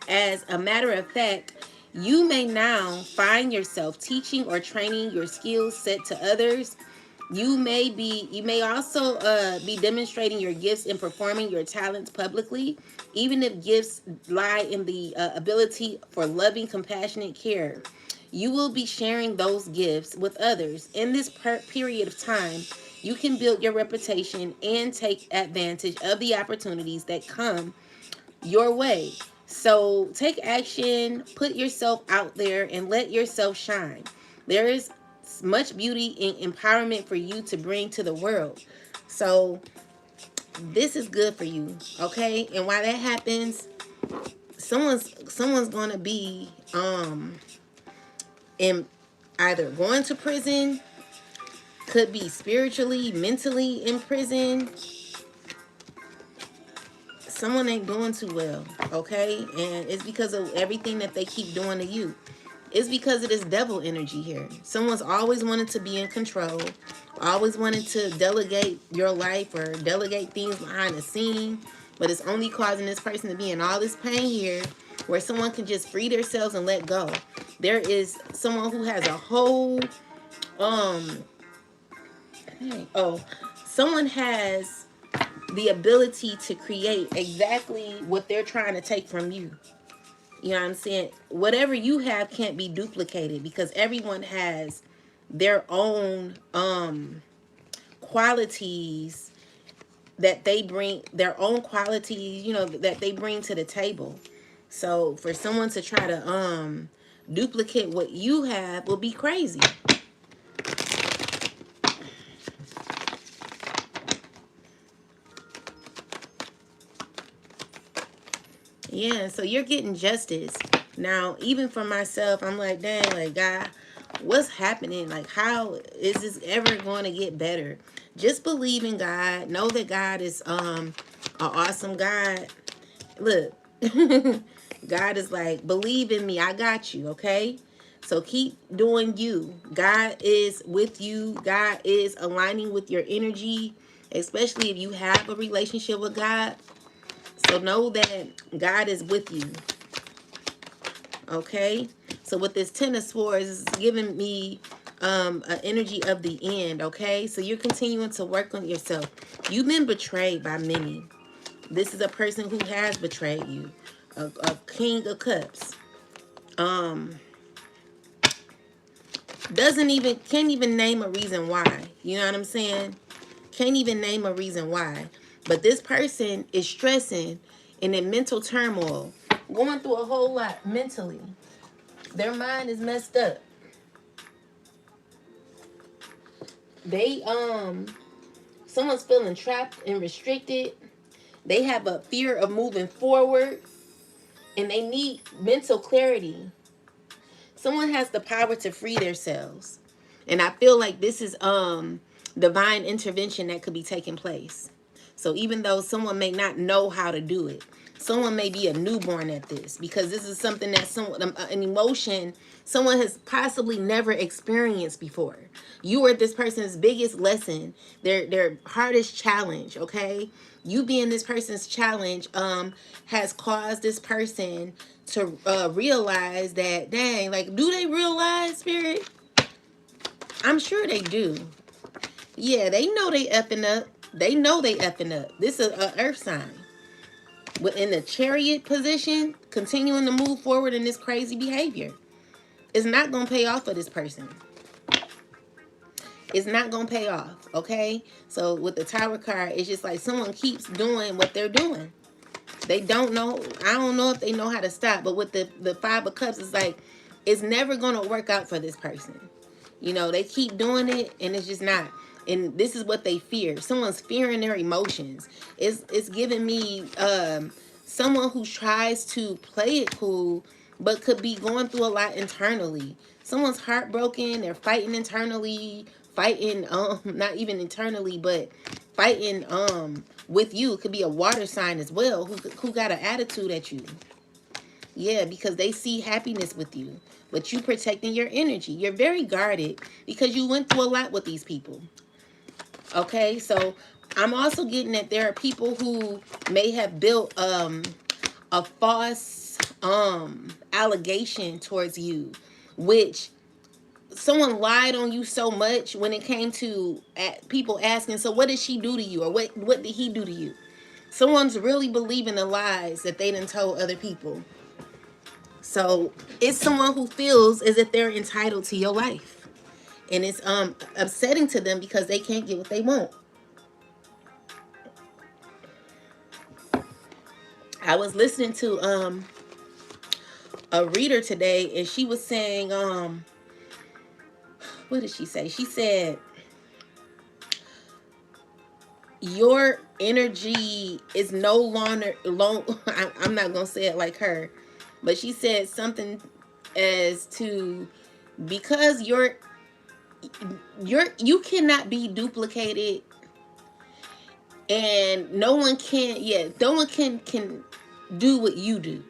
As a matter of fact, you may now find yourself teaching or training your skills set to others. You may also be demonstrating your gifts and performing your talents publicly, even if gifts lie in the ability for loving, compassionate care. You will be sharing those gifts with others. In this period of time, you can build your reputation and take advantage of the opportunities that come your way. So take action, put yourself out there, and let yourself shine. There is much beauty and empowerment for you to bring to the world. So this is good for you, okay? And while that happens, someone's gonna be in either going to prison, could be spiritually, mentally in prison. Someone ain't doing too well, okay? And it's because of everything that they keep doing to you. It's because of this devil energy here. Someone's always wanted to be in control, always wanted to delegate your life or delegate things behind the scene, but it's only causing this person to be in all this pain here where someone can just free themselves and let go. There is someone who has a whole someone has the ability to create exactly what they're trying to take from you. You know what I'm saying? Whatever you have can't be duplicated because everyone has their own qualities that they bring, their own qualities, that they bring to the table. So for someone to try to duplicate what you have will be crazy. Yeah, so you're getting justice. Now, even for myself, I'm like, dang, like, God, what's happening? Like, how is this ever going to get better? Just believe in God. Know that God is an awesome God. Look, God is like, believe in me. I got you, okay? So keep doing you. God is with you. God is aligning with your energy, especially if you have a relationship with God. So know that God is with you. Okay? So with this Ten of Swords, it's giving me an energy of the end. Okay? So you're continuing to work on yourself. You've been betrayed by many. This is a person who has betrayed you. A King of Cups. Can't even name a reason why. You know what I'm saying? Can't even name a reason why. But this person is stressing and in mental turmoil, going through a whole lot mentally. Their mind is messed up. They someone's feeling trapped and restricted. They have a fear of moving forward and they need mental clarity. Someone has the power to free themselves. And I feel like this is divine intervention that could be taking place. So even though someone may not know how to do it, someone may be a newborn at this because this is something that an emotion someone has possibly never experienced before. You are this person's biggest lesson, their hardest challenge, okay? You being this person's challenge has caused this person to realize that, dang, like, do they realize, Spirit? I'm sure they do. Yeah, they know they effing up. They know they effing up. This is an earth sign. In the chariot position, continuing to move forward in this crazy behavior. It's not going to pay off for this person. It's not going to pay off, okay? So with the Tower card, it's just like someone keeps doing what they're doing. They don't know. I don't know if they know how to stop. But with the Five of Cups, it's like it's never going to work out for this person. They keep doing it and it's just not. And this is what they fear. Someone's fearing their emotions. It's giving me someone who tries to play it cool but could be going through a lot internally. Someone's heartbroken. They're fighting internally. Fighting not even internally, but fighting with you. It could be a water sign as well who got an attitude at you. Yeah, because they see happiness with you. But you protecting your energy. You're very guarded because you went through a lot with these people. Okay, so I'm also getting that there are people who may have built a false allegation towards you, which someone lied on you so much when it came to people asking, so what did she do to you, or what did he do to you? Someone's really believing the lies that they done told other people. So it's someone who feels as if they're entitled to your life. And it's upsetting to them because they can't get what they want. I was listening to a reader today and she was saying, what did she say? She said, your energy is no longer long. I'm not gonna say it like her, but she said something as to, because you cannot be duplicated, and no one can, yeah, no one can do what you do.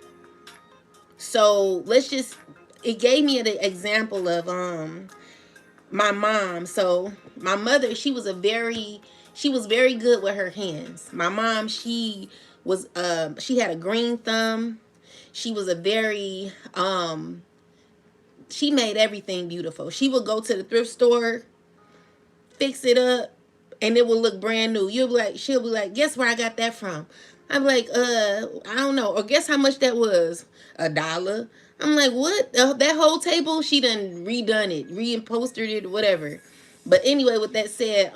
So let's just, it gave me an example of my mom. So my mother, she was very good with her hands. My mom, she had a green thumb. She was a very she made everything beautiful. She would go to the thrift store, fix it up, and it will look brand new. She'll be like, guess where I got that from? I'm like, I don't know. Or guess how much that was? $1. I'm like, what? That whole table? She done redone it, reupholstered it, whatever. But anyway, with that said,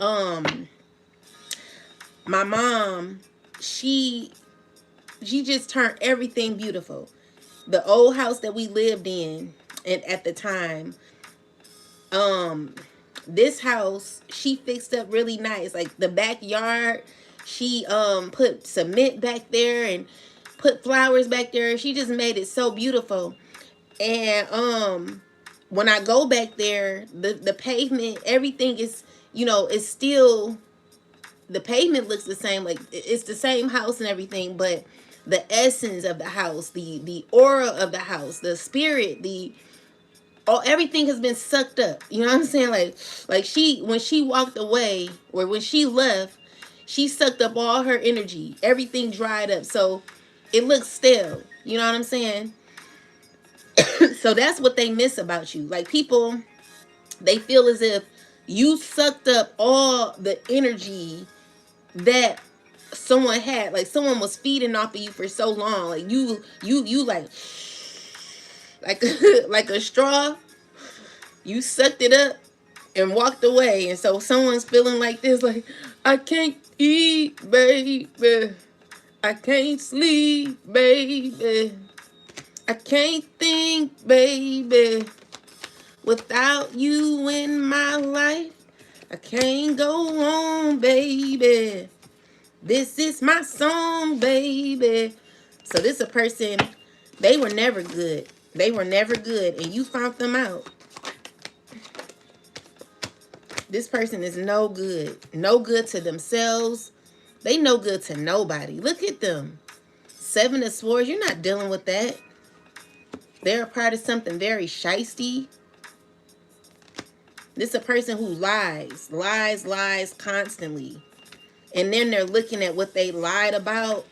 my mom, she just turned everything beautiful. The old house that we lived in, and at the time, um this house, she fixed up really nice. Like the backyard, she put cement back there and put flowers back there. She just made it so beautiful. And when I go back there, the pavement, everything is, it's still, the pavement looks the same. Like it's the same house and everything, but the essence of the house, the aura of the house, the spirit, the oh, everything has been sucked up. You know what I'm saying? Like she, when she walked away, or when she left, she sucked up all her energy. Everything dried up. So it looks stale. You know what I'm saying? So that's what they miss about you. Like people, they feel as if you sucked up all the energy that someone had. Like someone was feeding off of you for so long. Like you like like a straw. You sucked it up and walked away. And so someone's feeling like this, like, I can't eat, baby. I can't sleep, baby. I can't think, baby. Without you in my life, I can't go on, baby. This is my song, baby. So this is a person, they were never good. They were never good, and you found them out. This person is no good. No good to themselves. They no good to nobody. Look at them. 7 of Swords. You're not dealing with that. They're a part of something very shisty. This is a person who lies constantly. And then they're looking at what they lied about.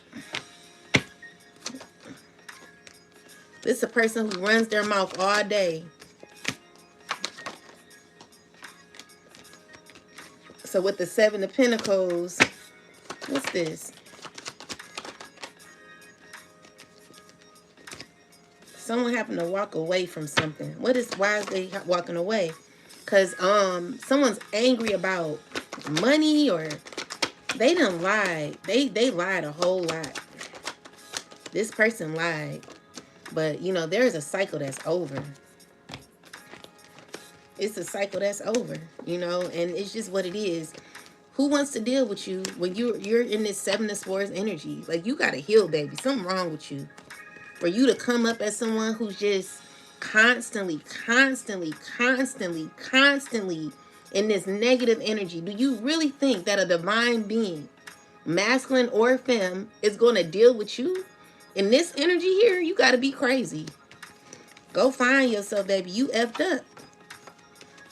This is a person who runs their mouth all day. So with the 7 of Pentacles, what's this? Someone happened to walk away from something. Why is they walking away? Because someone's angry about money, or they done lied. They lied a whole lot. This person lied. But there's a cycle that's over. It's a cycle that's over, and it's just what it is. Who wants to deal with you when you're in this 7 of Swords energy? Like, you gotta heal, baby. Something wrong with you. For you to come up as someone who's just constantly in this negative energy. Do you really think that a divine being, masculine or femme, is going to deal with you in this energy here? You gotta be crazy. Go find yourself, baby. You effed up.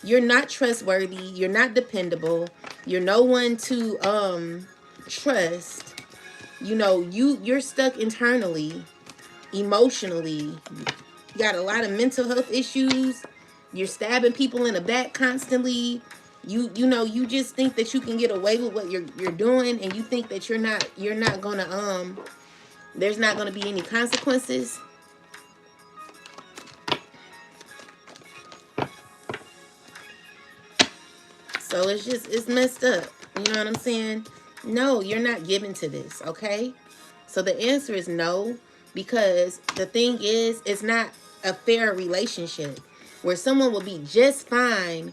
You're not trustworthy. You're not dependable. You're no one to trust. You're stuck internally, emotionally. You got a lot of mental health issues. You're stabbing people in the back constantly. You just think that you can get away with what you're doing, and you think that you're not gonna there's not gonna be any consequences. So it's messed up. You know what I'm saying? No, you're not given to this, okay? So the answer is no, because the thing is, it's not a fair relationship where someone will be just fine.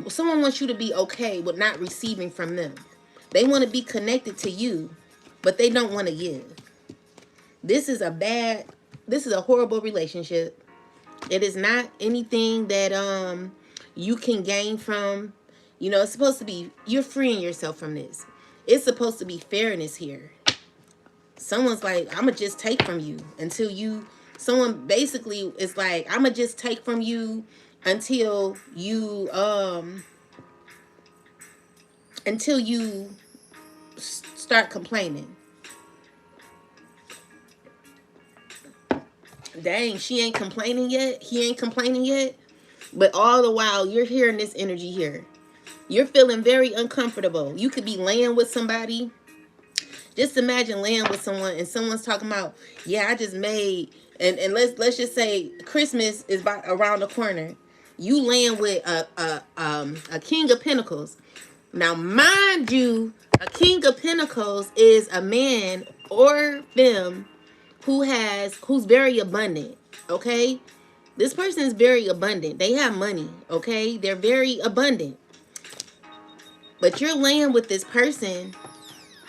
Someone wants you to be okay with not receiving from them. They want to be connected to you, but they don't want to give. This is a horrible relationship. It is not anything that you can gain from. It's supposed to be, you're freeing yourself from this. It's supposed to be fairness here. Someone's like, I'ma just take from you until you, someone basically is like, I'ma just take from you until you start complaining. Dang, she ain't complaining yet. He ain't complaining yet. But all the while, you're hearing this energy here. You're feeling very uncomfortable. You could be laying with somebody. Just imagine laying with someone and someone's talking about, yeah, I just made, and let's just say Christmas is around the corner. You laying with a King of Pentacles. Now, mind you, a King of Pentacles is a man or femme who's very abundant. Okay, this person is very abundant. They have money. Okay, they're very abundant. But you're laying with this person,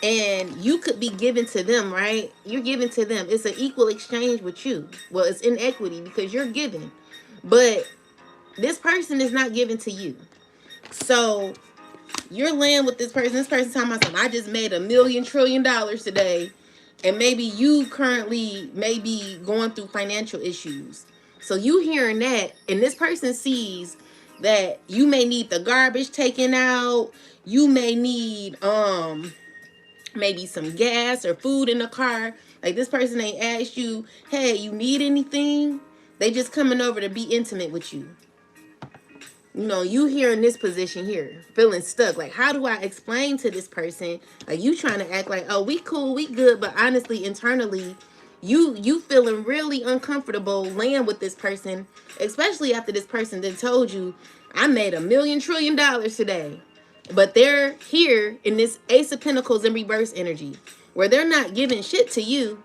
and you could be given to them, right? You're giving to them. It's an equal exchange with you. Well, it's inequity because you're giving, but this person is not giving to you. So you're laying with this person. This person's talking about something. I just made $1 million trillion today. And maybe you currently may be going through financial issues. So you hearing that, and this person sees that you may need the garbage taken out. You may need maybe some gas or food in the car. Like, this person ain't asked you, hey, you need anything? They just coming over to be intimate with you. You here in this position here, feeling stuck. Like, how do I explain to this person? Like, you trying to act like, oh, we cool, we good, but honestly, internally, you feeling really uncomfortable laying with this person, especially after this person then told you, I made $1 million trillion today. But they're here in this Ace of Pentacles in reverse energy, where they're not giving shit to you,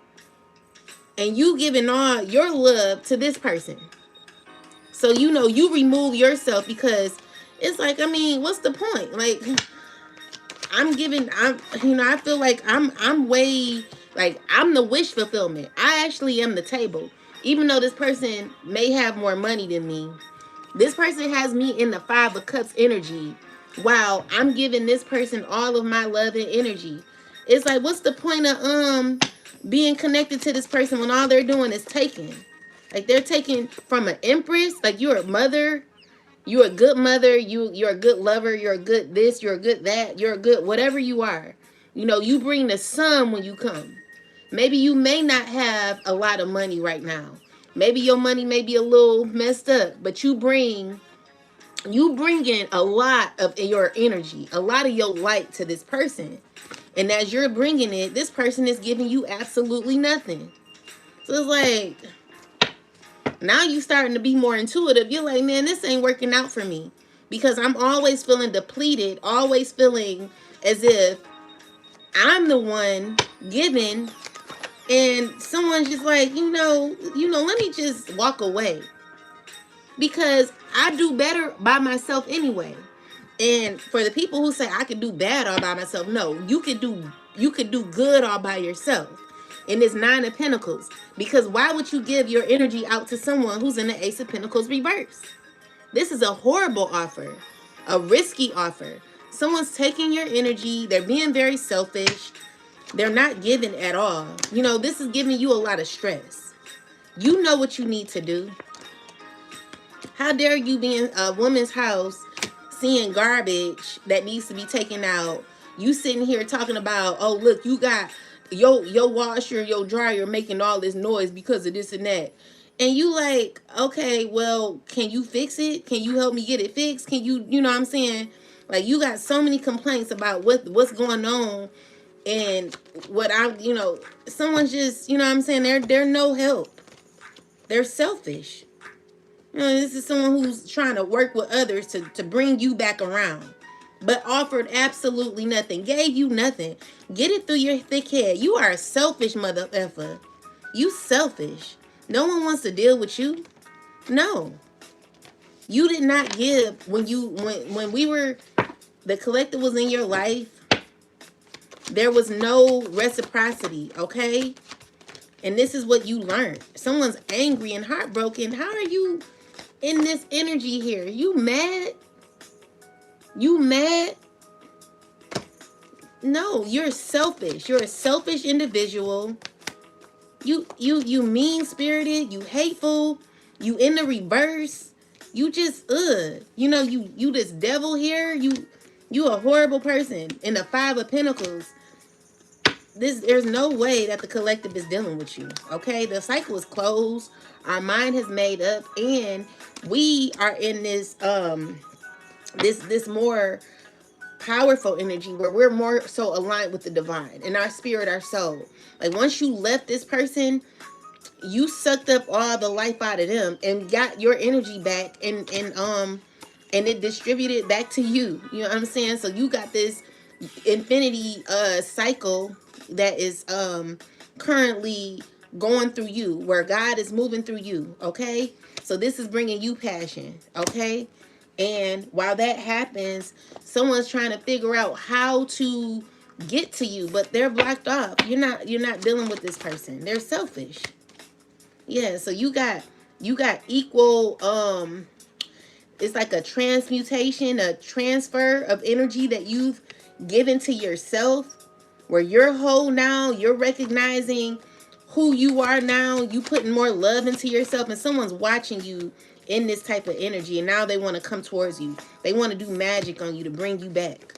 and you giving all your love to this person. So, you remove yourself because it's like, I mean, what's the point? Like, I feel like I'm way, like, I'm the wish fulfillment. I actually am the table. Even though this person may have more money than me, this person has me in the 5 of Cups energy, while I'm giving this person all of my love and energy. It's like, what's the point of being connected to this person when all they're doing is taking? Like, they're taking from an empress. Like, you're a mother. You're a good mother. You're a good lover. You're a good this. You're a good that. You're a good whatever you are. You bring the sun when you come. Maybe you may not have a lot of money right now. Maybe your money may be a little messed up, but you bring in a lot of your energy, a lot of your light to this person. And as you're bringing it, this person is giving you absolutely nothing. So it's like, now you starting to be more intuitive. You're like, man, this ain't working out for me, because I'm always feeling depleted, always feeling as if I'm the one giving, and someone's just like, let me just walk away, because I do better by myself anyway. And for the people who say I could do bad all by myself, no, you could do good all by yourself. And it's 9 of Pentacles. Because why would you give your energy out to someone who's in the Ace of Pentacles reverse? This is a horrible offer, a risky offer. Someone's taking your energy. They're being very selfish. They're not giving at all. This is giving you a lot of stress. You know what you need to do. How dare you be in a woman's house seeing garbage that needs to be taken out? You sitting here talking about, oh, look, you got your washer, your dryer making all this noise because of this and that. And you like, okay, well, can you fix it? Can you help me get it fixed? Can you know what I'm saying? Like, you got so many complaints about what's going on, and what someone's just, what I'm saying, they're no help. They're selfish. This is someone who's trying to work with others to bring you back around, but offered absolutely nothing, gave you nothing. Get it through your thick head. You are a selfish mother effer. You selfish. No one wants to deal with you. No. You did not give when we were, the collective was in your life. There was no reciprocity, okay? And this is what you learned. Someone's angry and heartbroken. How are you in this energy here? You mad? You mad? No, you're selfish. You're a selfish individual. You mean spirited. You hateful. You in the reverse. You just You know you this devil here. You a horrible person. In the Five of Pentacles. There's no way that the collective is dealing with you. Okay, the cycle is closed. Our mind has made up, and we are in this more powerful energy where we're more so aligned with the divine and our spirit, our soul. Like once you left this person, you sucked up all the life out of them and got your energy back, and it distributed back to you. You know what I'm saying? So you got this infinity cycle that is currently going through you, where God is moving through you. Okay, so this is bringing you passion. Okay, and while that happens, someone's trying to figure out how to get to you, but they're blocked off. You're not dealing with this person. They're selfish. Yeah, so you got equal it's like a transmutation, a transfer of energy that you've given to yourself, where you're whole now. You're recognizing who you are now. You putting more love into yourself, and someone's watching you in this type of energy, and now they want to come towards you. They want to do magic on you to bring you back.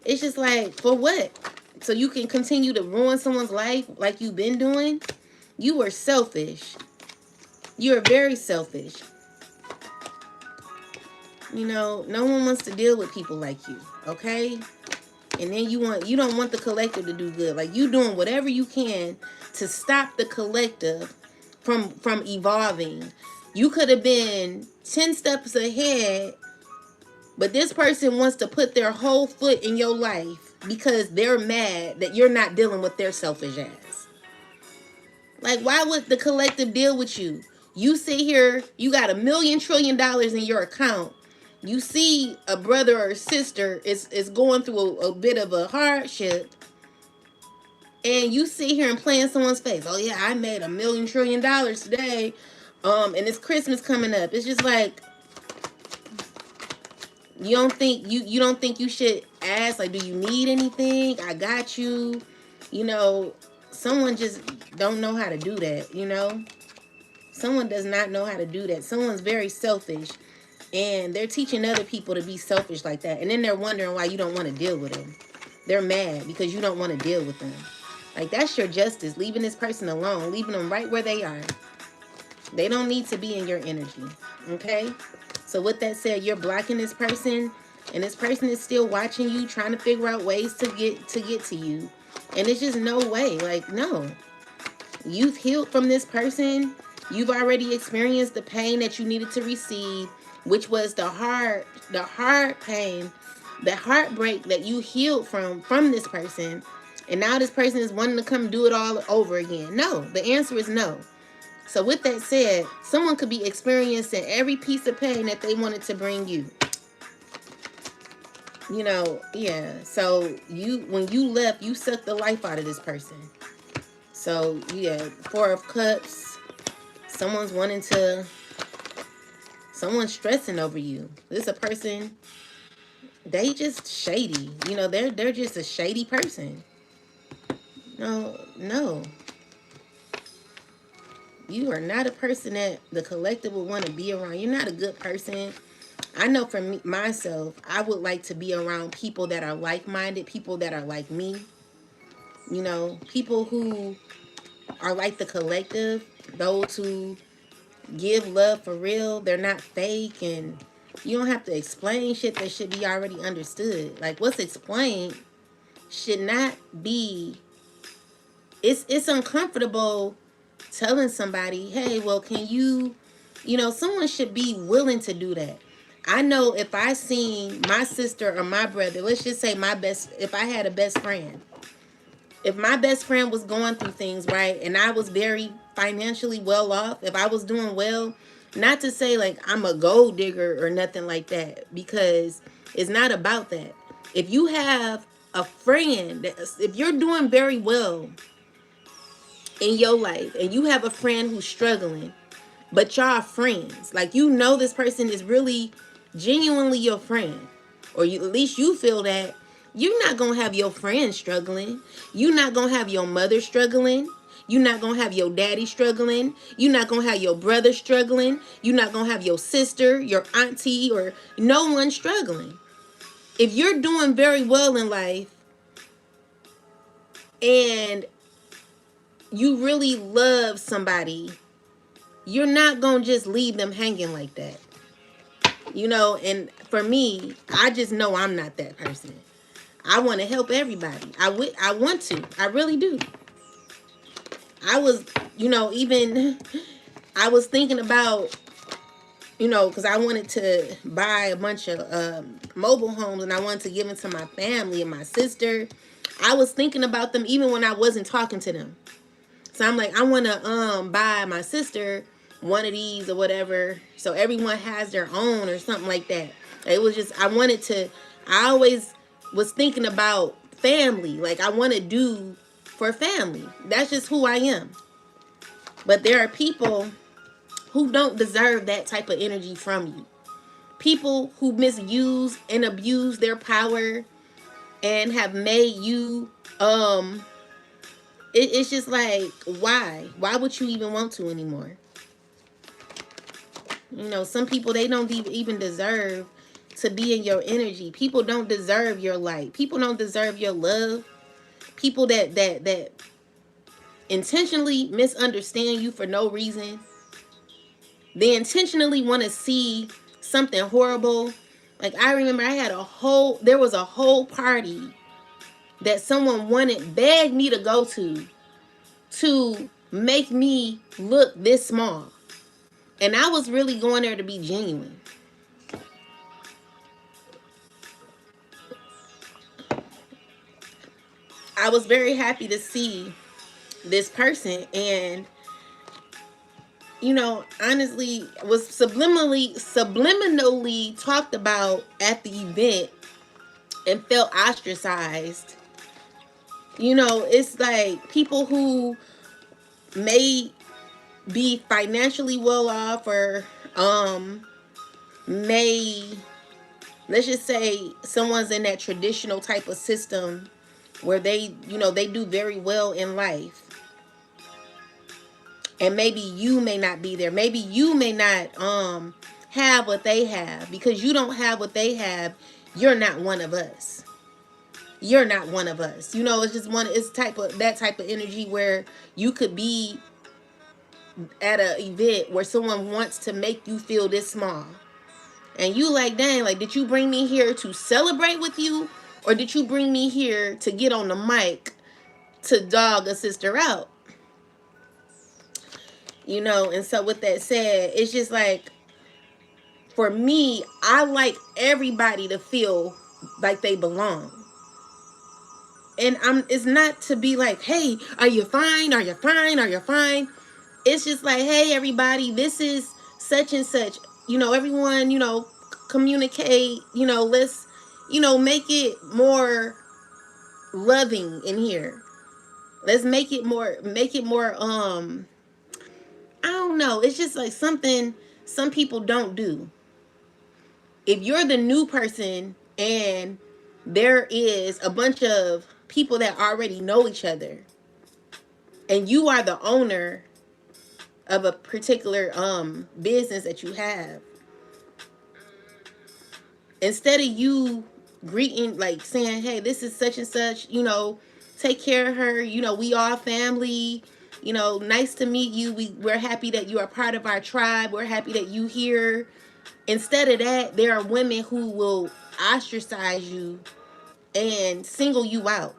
It's just like, for what? So you can continue to ruin someone's life like you've been doing? You are selfish. You're very selfish. You know, no one wants to deal with people like you, okay? And then you don't want the collective to do good. Like, you doing whatever you can to stop the collective from evolving. You could have been 10 steps ahead, but this person wants to put their whole foot in your life because they're mad that you're not dealing with their selfish ass. Like, why would the collective deal with you? You sit here, you got $1,000,000,000,000 in your account. You see a brother or sister is going through a bit of a hardship, and you sit here and play in someone's face. Oh yeah, I made $1,000,000,000,000 today, and it's Christmas coming up. It's just like, you don't think you should ask, like, do you need anything? I got you. You know, someone just don't know how to do that. You know, someone does not know how to do that. Someone's very selfish. And they're teaching other people to be selfish like that. And then they're wondering why you don't want to deal with them. They're mad because you don't want to deal with them. Like, that's your justice. Leaving this person alone. Leaving them right where they are. They don't need to be in your energy. Okay? So with that said, you're blocking this person. And this person is still watching you, trying to figure out ways to get to you. And it's just no way. Like, no. You've healed from this person. You've already experienced the pain that you needed to receive, which was the hard pain, the heartbreak that you healed from this person. And now this person is wanting to come do it all over again. No, the answer is no. So with that said, someone could be experiencing every piece of pain that they wanted to bring you. You know, yeah. So when you left, you sucked the life out of this person. So yeah, 4 of Cups. Someone's stressing over you. This is a person, they just shady. You know, they're just a shady person. No. You are not a person that the collective would want to be around. You're not a good person. I know for myself, I would like to be around people that are like-minded, people that are like me. You know, people who are like the collective, those who give love for real. They're not fake, and you don't have to explain shit that should be already understood. Like, what's explained should not be. It's uncomfortable telling somebody, hey, well, can you, someone should be willing to do that. I know if I seen my sister or my brother, let's just say if I had a best friend, if my best friend was going through things, right, and I was very financially well off, if I was doing well, not to say like I'm a gold digger or nothing like that, because it's not about that. If you have a friend, if you're doing very well in your life and you have a friend who's struggling, but y'all are friends, like, you know, this person is really genuinely your friend, or you, at least you feel that, you're not gonna have your friend struggling. You're not gonna have your mother struggling. You're not gonna have your daddy struggling. You're not gonna have your brother struggling. You're not gonna have your sister, your auntie, or no one struggling. If you're doing very well in life and you really love somebody, you're not gonna just leave them hanging like that. You know, and for me, I just know I'm not that person. I want to help everybody. I want to. I really do. I was, you know, even I was thinking about, you know, because I wanted to buy a bunch of mobile homes and I wanted to give them to my family and my sister. I was thinking about them even when I wasn't talking to them. So I'm like, I want to buy my sister one of these or whatever, so everyone has their own or something like that. It was just, I always was thinking about family. Like, I want to do for family. That's just who I am. But there are people who don't deserve that type of energy from you. People who misuse and abuse their power and have made you it's just like, why would you even want to anymore? You know, some people, they don't even deserve to be in your energy. People don't deserve your light. People don't deserve your love. People that intentionally misunderstand you for no reason. They intentionally want to see something horrible. Like, I remember there was a whole party that someone begged me to go to make me look this small. And I was really going there to be genuine. I was very happy to see this person, and, you know, honestly, was subliminally talked about at the event and felt ostracized. You know, it's like people who may be financially well off, or may, let's just say someone's in that traditional type of system where they, you know, they do very well in life. And maybe you may not be there. Maybe you may not have what they have. Because you don't have what they have, you're not one of us. You're not one of us. You know, it's just that type of energy where you could be at an event where someone wants to make you feel this small. And you like, dang, like, did you bring me here to celebrate with you? Or did you bring me here to get on the mic to dog a sister out? You know, and so with that said, it's just like, for me, I like everybody to feel like they belong. And it's not to be like, hey, are you fine? Are you fine? Are you fine? It's just like, hey, everybody, this is such and such. You know, everyone, you know, communicate, you know, let's, you know, make it more loving in here. Let's make it more, I don't know. It's just like something some people don't do. If you're the new person and there is a bunch of people that already know each other, and you are the owner of a particular business that you have, instead of you greeting, like, saying, hey, this is such and such, you know, take care of her, you know, we all family, you know, nice to meet you, we're happy that you are part of our tribe, we're happy that you here. Instead of that, there are women who will ostracize you and single you out.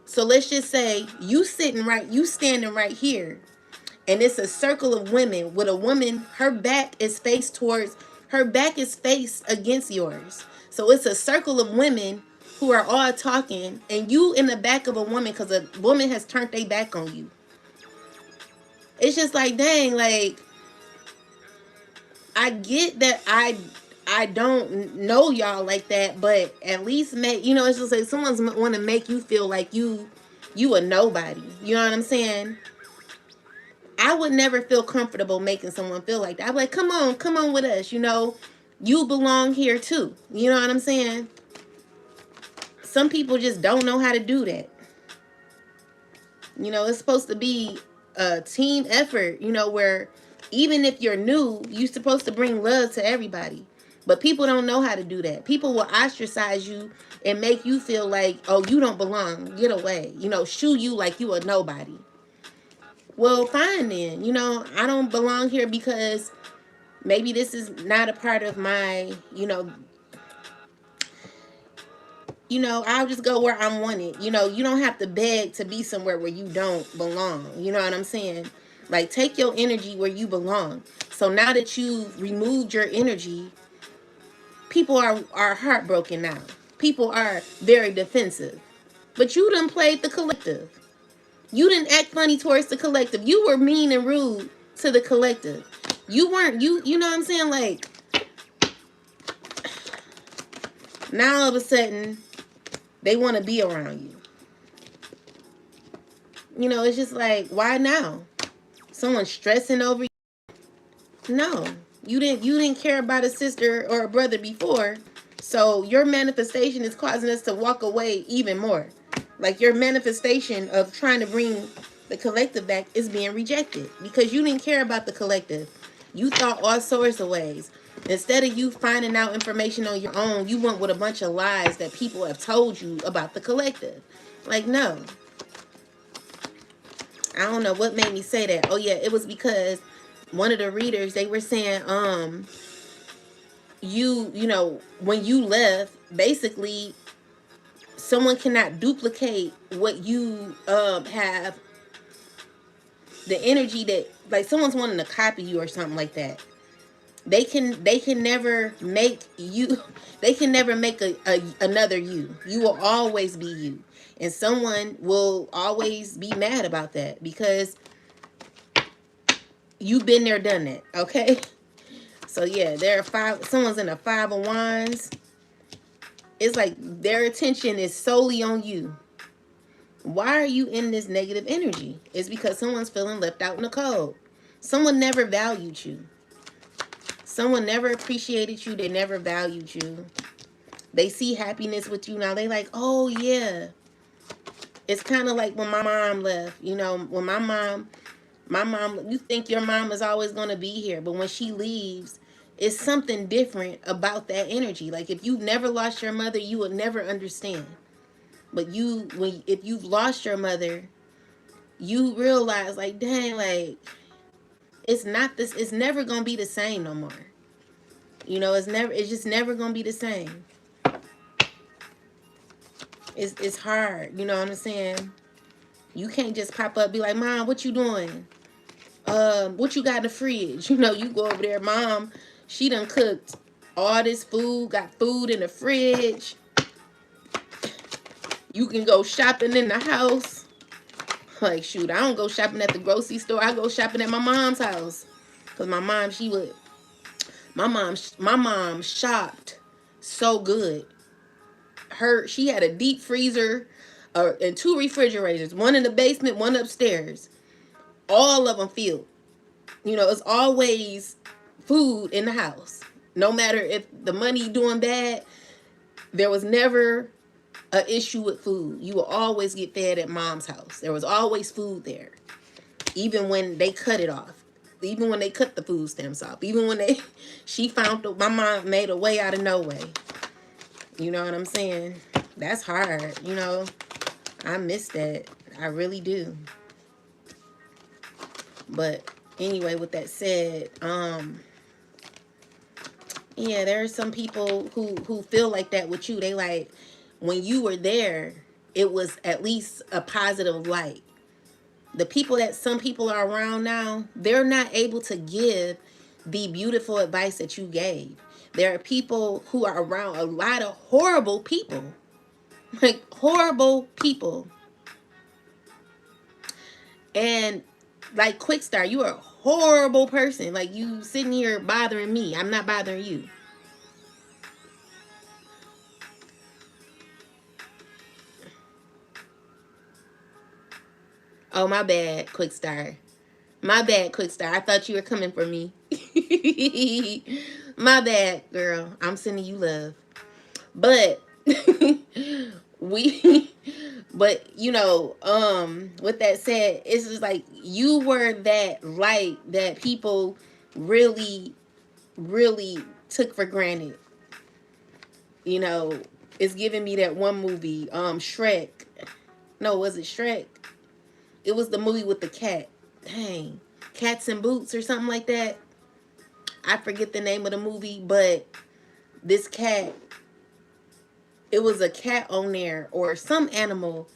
So let's just say you standing right here, and it's a circle of women with a woman, her back is faced against yours. So it's a circle of women who are all talking, and you in the back of a woman because a woman has turned their back on you. It's just like, dang, like, I get that I don't know y'all like that, but at least make, you know, it's just like someone's want to make you feel like you a nobody. You know what I'm saying? I would never feel comfortable making someone feel like that. I'm like, come on with us. You know, you belong here too. You know what I'm saying? Some people just don't know how to do that. You know, it's supposed to be a team effort, you know, where even if you're new, you're supposed to bring love to everybody. But people don't know how to do that. People will ostracize you and make you feel like, oh, you don't belong. Get away. You know, shoo you like you a nobody. Well, fine then. You know, I don't belong here because maybe this is not a part of my, I'll just go where I'm wanted. You know, you don't have to beg to be somewhere where you don't belong. You know what I'm saying? Like, take your energy where you belong. So now that you've removed your energy, people are heartbroken now. People are very defensive. But you done played the collective. You didn't act funny towards the collective. You were mean and rude to the collective. You weren't, you know what I'm saying? Like, now all of a sudden, they want to be around you. You know, it's just like, why now? Someone stressing over you? No. You didn't care about a sister or a brother before. So your manifestation is causing us to walk away even more. Like, your manifestation of trying to bring the collective back is being rejected because you didn't care about the collective. You thought all sorts of ways. Instead of you finding out information on your own, you went with a bunch of lies that people have told you about the collective. Like, no. I don't know what made me say that. Oh yeah, it was because one of the readers, they were saying, you know, when you left, basically someone cannot duplicate what you have, the energy that, like, someone's wanting to copy you or something like that. They can never make you, they can never make a another you. You will always be you. And someone will always be mad about that because you've been there, done that, okay? So yeah, there are five, someone's in a 5 of Wands. It's like their attention is solely on you. Why are you in this negative energy? It's because someone's feeling left out in the cold. Someone never valued you. Someone never appreciated you. They never valued you. They see happiness with you now. They like, oh yeah. It's kind of like when my mom left. You know, when my mom, you think your mom is always going to be here. But when she leaves, it's something different about that energy. Like, if you've never lost your mother, you would never understand. But if you've lost your mother, you realize, like, dang, like, it's not this, it's never gonna be the same no more. You know, it's just never gonna be the same. It's hard, you know what I'm saying? You can't just pop up, be like, Mom, what you doing? What you got in the fridge? You know, you go over there, Mom, she done cooked all this food, got food in the fridge. You can go shopping in the house. Like, shoot, I don't go shopping at the grocery store. I go shopping at my mom's house. Because my mom, my mom shopped so good. She had a deep freezer and 2 refrigerators. One in the basement, one upstairs. All of them filled. You know, it's always food in the house. No matter if the money doing bad, there was never an issue with food. You will always get fed at mom's house. There was always food there. Even when they cut it off. Even when they cut the food stamps off. Even when my mom made a way out of no way. You know what I'm saying? That's hard, you know. I miss that. I really do. But anyway, with that said, yeah, there are some people who feel like that with you. They like, when you were there, it was at least a positive light. The people that some people are around now, they're not able to give the beautiful advice that you gave. There are people who are around a lot of horrible people. Like, horrible people. And like, quick start, you are a horrible person. Like, you sitting here bothering me. I'm not bothering you. Oh, my bad, Quick Star. My bad, Quick Star. I thought you were coming for me. My bad, girl. I'm sending you love. But we but with that said, it's just like you were that light that people really, really took for granted. You know, it's giving me that one movie, Shrek. No, was it Shrek? It was the movie with the cat. Dang. Cats in Boots or something like that. I forget the name of the movie, but this cat, it was a cat on there or some animal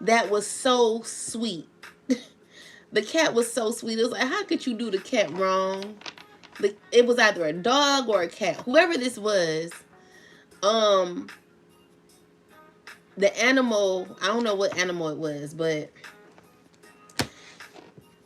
that was so sweet. The cat was so sweet. It was like, how could you do the cat wrong? It was either a dog or a cat. Whoever this was, um, the animal, I don't know what animal it was, but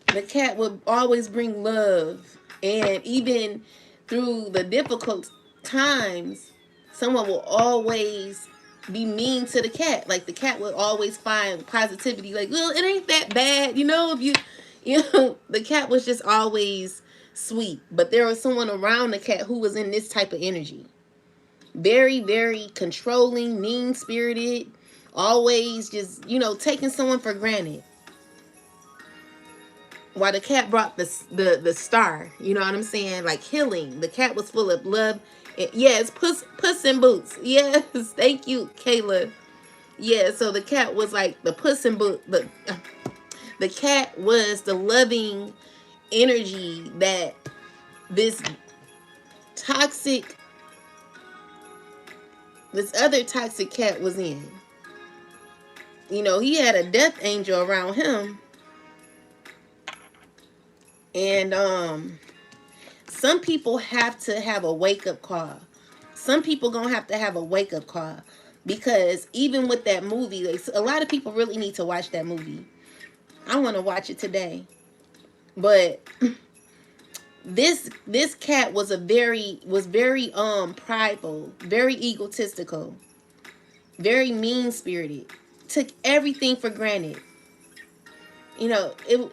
the cat would always bring love. And even through the difficult times, someone will always be mean to the cat. Like the cat would always find positivity. Like, well, it ain't that bad, if the cat was just always sweet. But there was someone around the cat who was in this type of energy. Very, very controlling, mean spirited, always just, taking someone for granted. While the cat brought the star, you know what I'm saying? Like healing. The cat was full of love. Yes, Puss in Boots. Yes, thank you, Kayla. Yeah, so the cat was like the Puss in Boots. The cat was the loving energy that this toxic, this other toxic cat was in. He had a death angel around him. And some people have to have a wake-up call. Some people gonna have to have a wake-up call. Because even with that movie, like, a lot of people really need to watch that movie. I want to watch it today. But this cat was very prideful, very egotistical, very mean-spirited. Took everything for granted.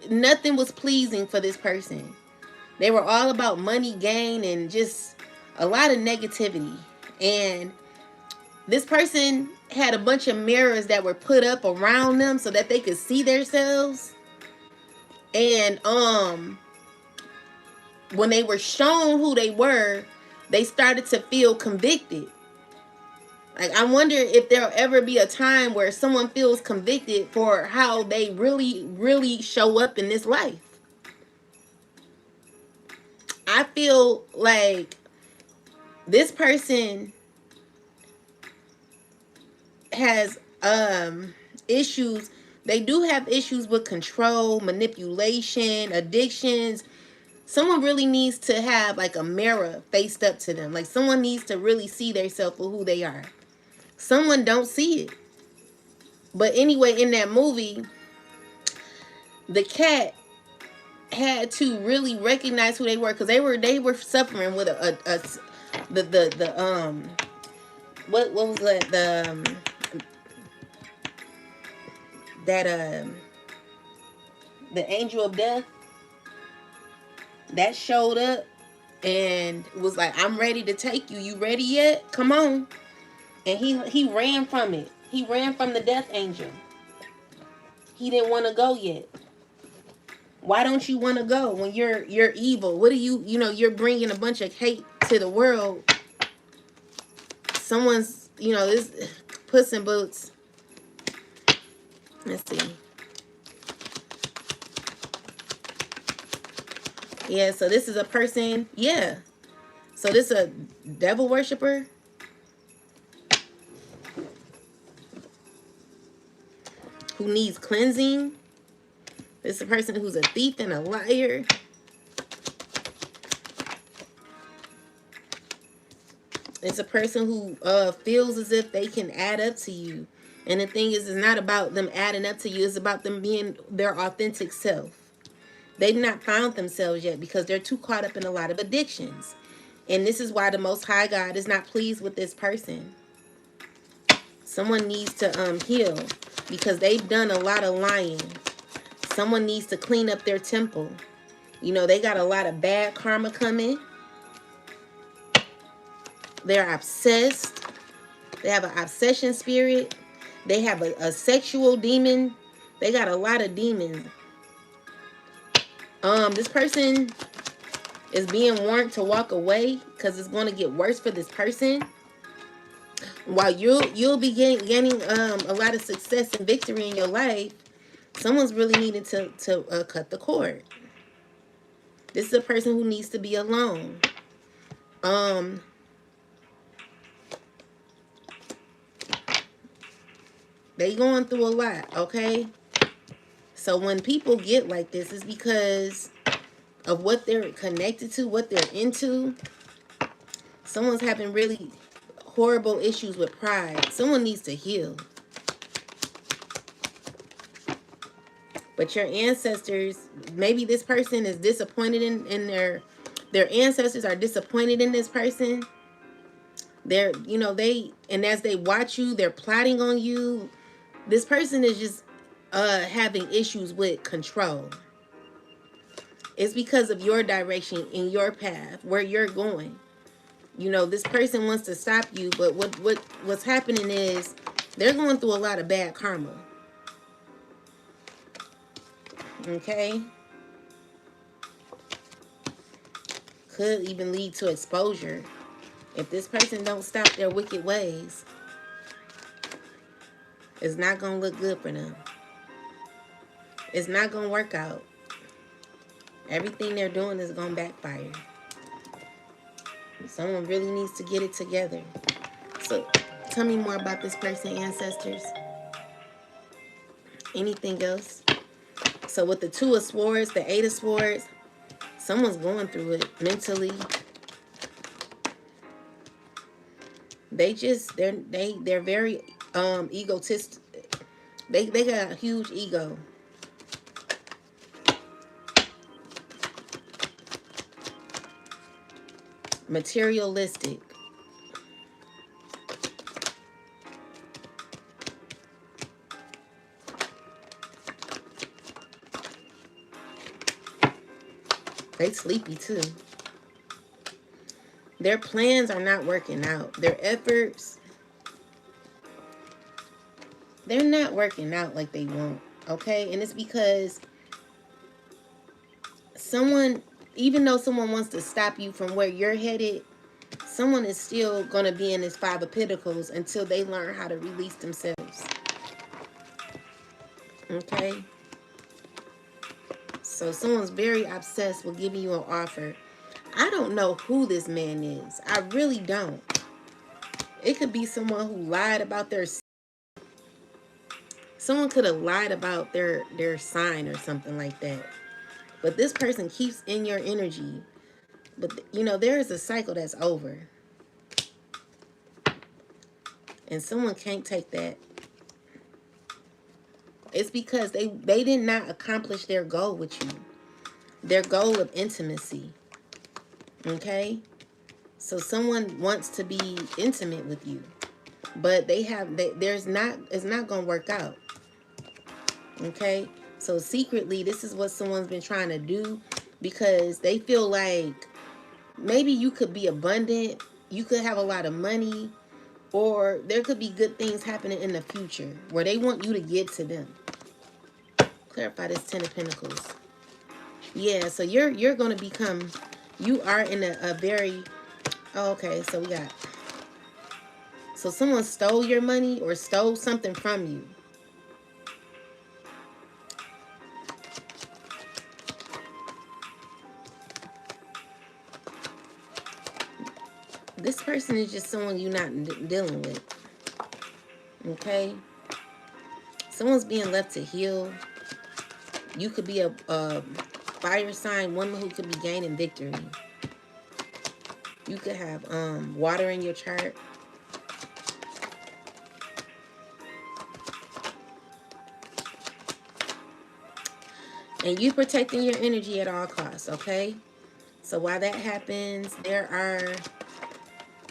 Nothing was pleasing for this person. They were all about money gain and just a lot of negativity. And this person had a bunch of mirrors that were put up around them so that they could see themselves. And when they were shown who they were, they started to feel convicted. Like, I wonder if there'll ever be a time where someone feels convicted for how they really, really show up in this life. I feel like this person has issues. They do have issues with control, manipulation, addictions. Someone really needs to have like a mirror faced up to them. Like someone needs to really see themselves for who they are. Someone don't see it. But anyway, in that movie, the cat had to really recognize who they were, because they were suffering with what was that, the angel of death that showed up and was like, I'm ready to take you. You ready yet? Come on. And he ran from it. He ran from the death angel. He didn't want to go yet. Why don't you want to go when you're evil? What are you're bringing a bunch of hate to the world. Someone's, this Puss in Boots. Let's see. Yeah, so this is a person. Yeah. So this is a devil worshiper. Who needs cleansing. This is a person who's a thief and a liar. It's a person who feels as if they can add up to you. And the thing is, it's not about them adding up to you. It's about them being their authentic self. They've not found themselves yet because they're too caught up in a lot of addictions. And this is why the Most High God is not pleased with this person. Someone needs to heal because they've done a lot of lying. Someone needs to clean up their temple. You know, they got a lot of bad karma coming. They're obsessed. They have an obsession spirit. They have a sexual demon. They got a lot of demons. This person is being warned to walk away because it's going to get worse for this person. While you'll be gaining a lot of success and victory in your life, someone's really needing to cut the cord. This is a person who needs to be alone. They going through a lot, okay? So when people get like this, it's because of what they're connected to, what they're into. Someone's having really horrible issues with pride. Someone needs to heal. But your ancestors, maybe this person is disappointed in their ancestors are disappointed in this person. They're, you know, and as they watch you, they're plotting on you. This person is just having issues with control. It's because of your direction in your path, where you're going. You know, this person wants to stop you, but what's happening is they're going through a lot of bad karma. Okay? Could even lead to exposure. If this person don't stop their wicked ways, it's not going to look good for them. It's not going to work out. Everything they're doing is going to backfire. Someone really needs to get it together. So, tell me more about this person, ancestors. Anything else? So, with the Two of Swords, the Eight of Swords, someone's going through it mentally. They're very egotistic. They got a huge ego. Materialistic. They sleepy too. Their plans are not working out. Their efforts, they're not working out like they want. Okay? And it's because someone, even though someone wants to stop you from where you're headed, someone is still going to be in this Five of Pentacles until they learn how to release themselves. Okay? So someone's very obsessed with giving you an offer. I don't know who this man is. I really don't. It could be someone who lied about their... Someone could have lied about their sign or something like that. But this person keeps in your energy. But, you know, there is a cycle that's over. And someone can't take that. It's because they did not accomplish their goal with you. Their goal of intimacy. Okay? So someone wants to be intimate with you. But it's not going to work out. Okay? So secretly, this is what someone's been trying to do, because they feel like maybe you could be abundant, you could have a lot of money, or there could be good things happening in the future where they want you to give to them. Clarify this Ten of Pentacles. Yeah, so you're going to become, you are in a very, oh, okay, so we got, so someone stole your money or stole something from you. This person is just someone you're not dealing with. Okay? Someone's being left to heal. You could be a fire sign woman who could be gaining victory. You could have water in your chart. And you protecting your energy at all costs, okay? So while that happens, there are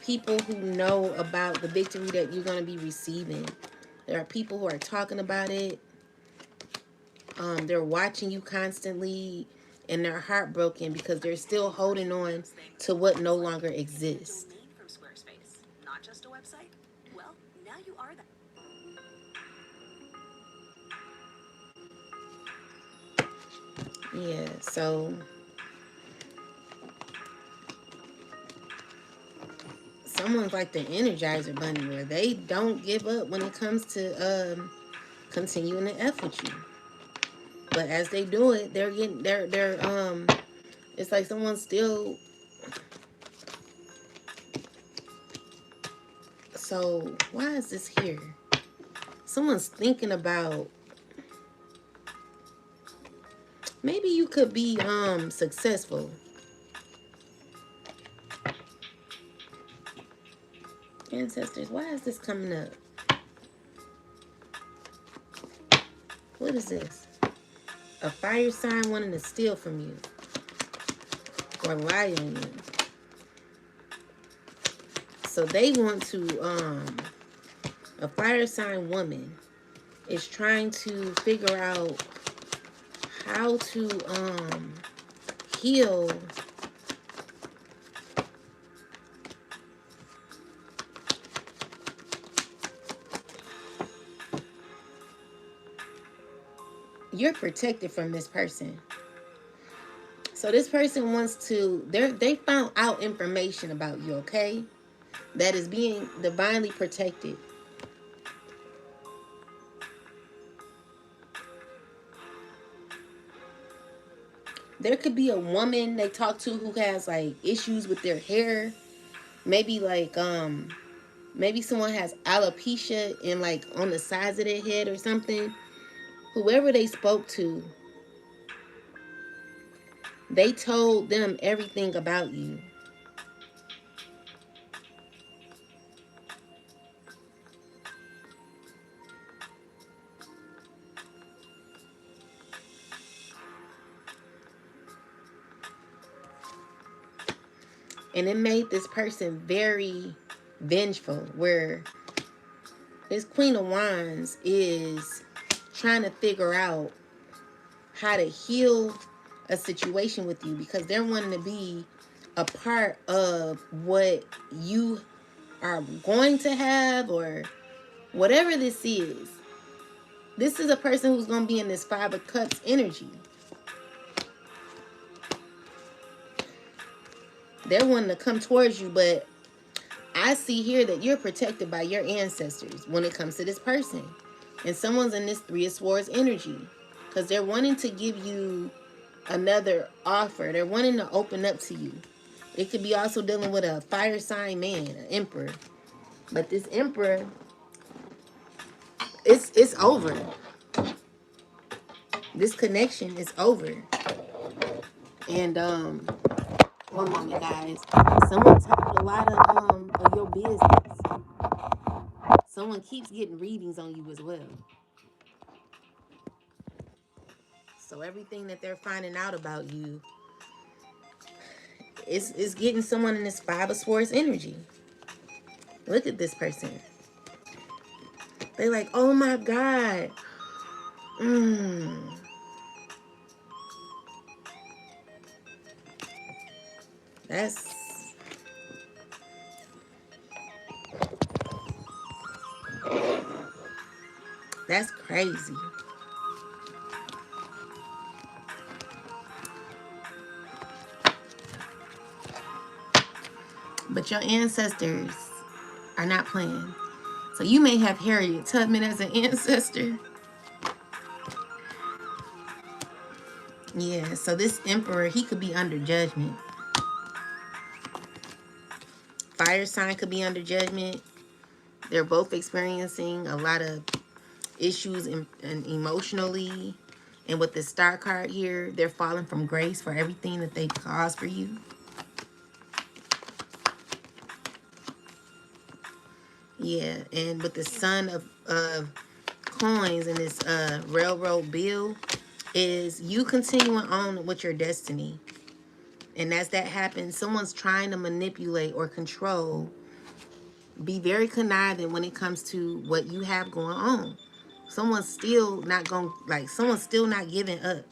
people who know about the victory that you're going to be receiving. There are people who are talking about it. They're watching you constantly, and they're heartbroken because they're still holding on to what no longer exists. Domain from Squarespace, not just a website. Well, now you are that. Yeah, so someone's like the Energizer Bunny, where they don't give up when it comes to continuing to F with you. But as they do it, they're getting they're it's like someone's still. So why is this here? Someone's thinking about, maybe you could be successful. Ancestors, why is this coming up? What is this? A fire sign wanting to steal from you or lie on you. So they want to a fire sign woman is trying to figure out how to heal you're protected from this person. So this person wants to, they found out information about you, okay? That is being divinely protected. There could be a woman they talk to who has like issues with their hair. Maybe like maybe someone has alopecia and like on the sides of their head or something. Whoever they spoke to, they told them everything about you. And it made this person very vengeful, where this Queen of Wands is trying to figure out how to heal a situation with you, because they're wanting to be a part of what you are going to have, or whatever this is. This is a person who's going to be in this Five of Cups energy. They're wanting to come towards you, but I see here that you're protected by your ancestors when it comes to this person. And someone's in this Three of Swords energy, because they're wanting to give you another offer. They're wanting to open up to you. It could be also dealing with a fire sign man, an emperor. But this emperor, it's over. This connection is over. And one moment, guys. Someone told a lot of your business. Someone keeps getting readings on you as well. So everything that they're finding out about you is getting someone in this Five of Swords energy. Look at this person. They're like, oh my God. That's that's crazy. But your ancestors are not playing. So you may have Harriet Tubman as an ancestor. Yeah, so this emperor, he could be under judgment. Fire sign could be under judgment. They're both experiencing a lot of issues and emotionally. And with the star card here, they're falling from grace for everything that they've caused for you. Yeah, and with the son of coins and this railroad bill, is you continuing on with your destiny. And as that happens, someone's trying to manipulate or control. Be very conniving when it comes to what you have going on. Someone's still not going, like, someone's still not giving up.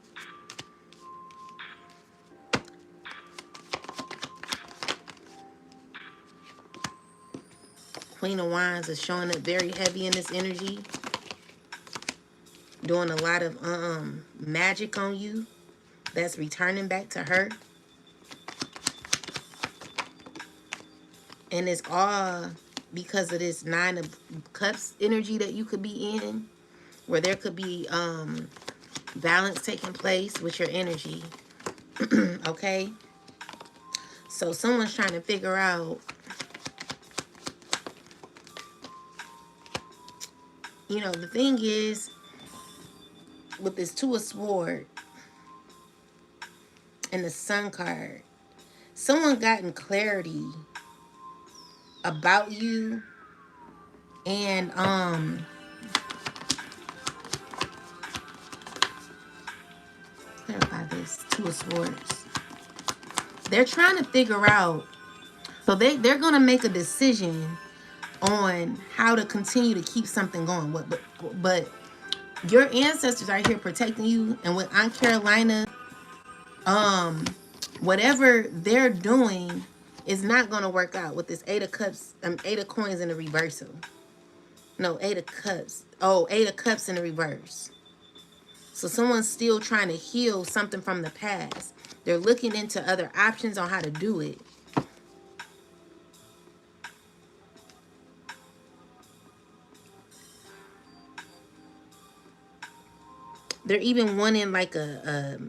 Queen of Wands is showing up very heavy in this energy. Doing a lot of magic on you. That's returning back to her. And it's all because of this Nine of Cups energy that you could be in. Where there could be balance taking place with your energy. Okay? So someone's trying to figure out, you know, the thing is, with this Two of Swords and the Sun card, someone gotten clarity about you, and clarify this. Two of Swords. They're trying to figure out, so they're gonna make a decision on how to continue to keep something going. But your ancestors are here protecting you, and with Aunt Carolina, whatever they're doing is not gonna work out with this Eight of Cups, Eight of Coins in the reversal. No, Eight of Cups. Oh, Eight of Cups in the reverse. So someone's still trying to heal something from the past. They're looking into other options on how to do it. They're even wanting like a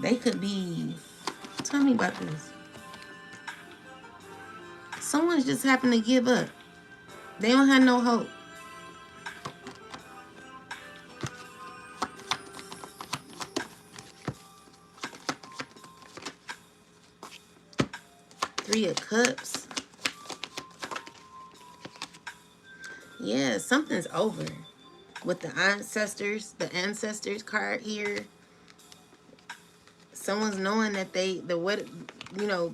they could be, tell me about this. Someone's just happened to give up. They don't have no hope. Three of Cups. Yeah, something's over. With the ancestors card here. Someone's knowing that you know,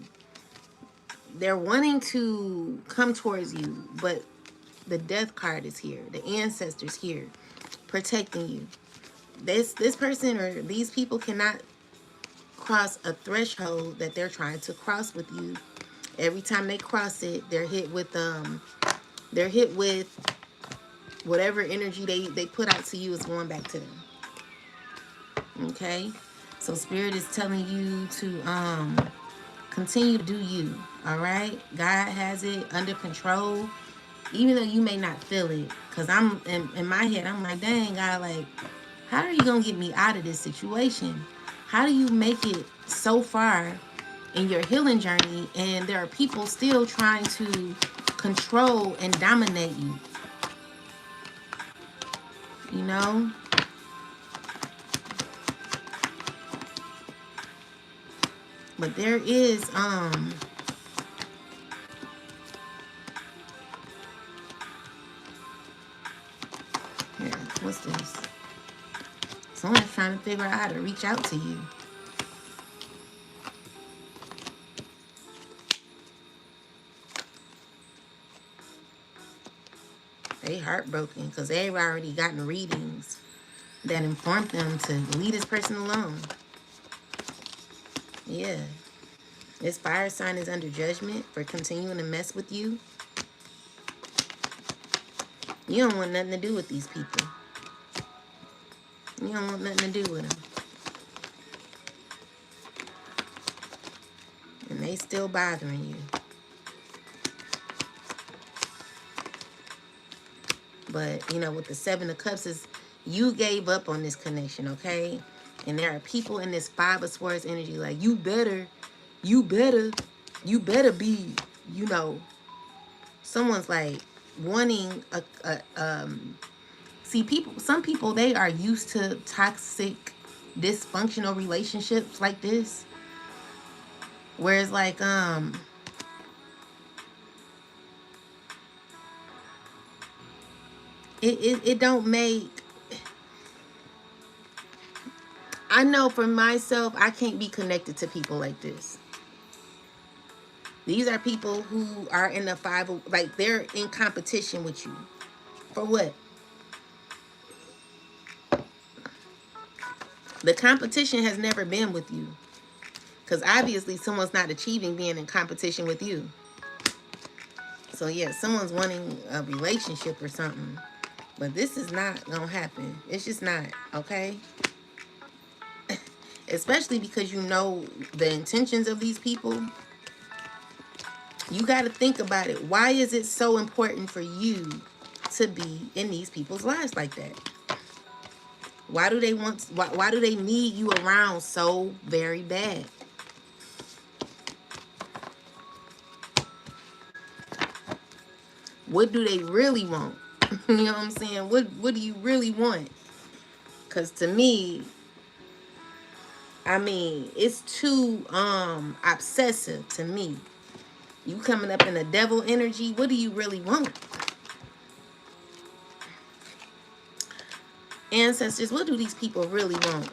they're wanting to come towards you, but the Death card is here. The ancestors here protecting you. This person or these people cannot cross a threshold that they're trying to cross with you. Every time they cross it, they're hit with whatever energy they put out to you is going back to them. Okay? So Spirit is telling you to continue to do you. All right? God has it under control. Even though you may not feel it. Because I'm in my head, I'm like, dang, God, like, how are you going to get me out of this situation? How do you make it so far in your healing journey and there are people still trying to control and dominate you? You know? But there is, here, what's this? Someone's trying to figure out how to reach out to you. They heartbroken because they've already gotten readings that informed them to leave this person alone. Yeah. This fire sign is under judgment for continuing to mess with you. You don't want nothing to do with these people. You don't want nothing to do with them. And they still bothering you. But, you know, with the Seven of Cups, is you gave up on this connection, okay? And there are people in this Five of Swords energy like, you better be, you know, someone's like wanting see, some people, they are used to toxic dysfunctional relationships like this, where it's like it don't make, I know for myself, I can't be connected to people like this. These are people who are in the like they're in competition with you. For what? The competition has never been with you. Because obviously someone's not achieving being in competition with you. So yeah, someone's wanting a relationship or something. But this is not going to happen. It's just not, okay? Especially because you know the intentions of these people. You got to think about it. Why is it so important for you to be in these people's lives like that? Why do they want, why do they need you around so very bad? What do they really want? You know what I'm saying? What do you really want? Because to me, I mean, it's too obsessive to me. You coming up in the devil energy, what do you really want? Ancestors, what do these people really want?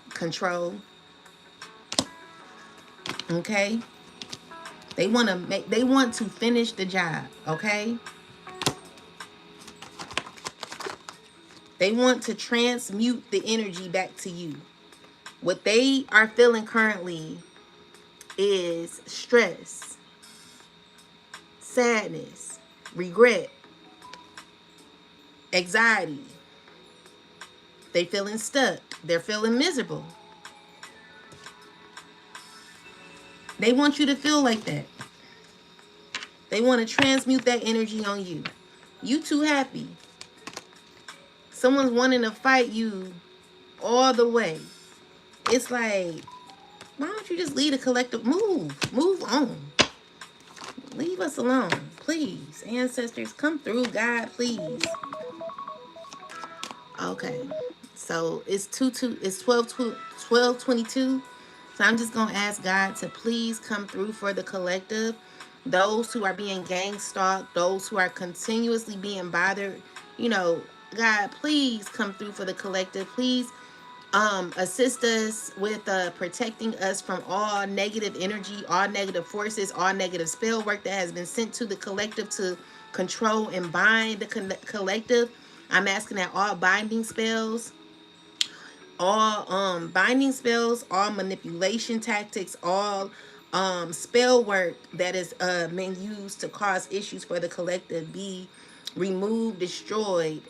Control. Okay? They want to finish the job, okay? They want to transmute the energy back to you. What they are feeling currently is stress, sadness, regret, anxiety. They feeling stuck. They're feeling miserable. They want you to feel like that. They want to transmute that energy on you. You too happy. Someone's wanting to fight you all the way. It's like, why don't you just leave the collective? Move on. Leave us alone, please. Ancestors, come through, God, please. Okay, so it's 12:22. So I'm just gonna ask God to please come through for the collective. Those who are being gang stalked, those who are continuously being bothered, you know, God, please come through for the collective. Please assist us with protecting us from all negative energy, all negative forces, all negative spell work that has been sent to the collective to control and bind the collective. I'm asking that all binding spells, all manipulation tactics, all spell work that is been used to cause issues for the collective be removed, destroyed,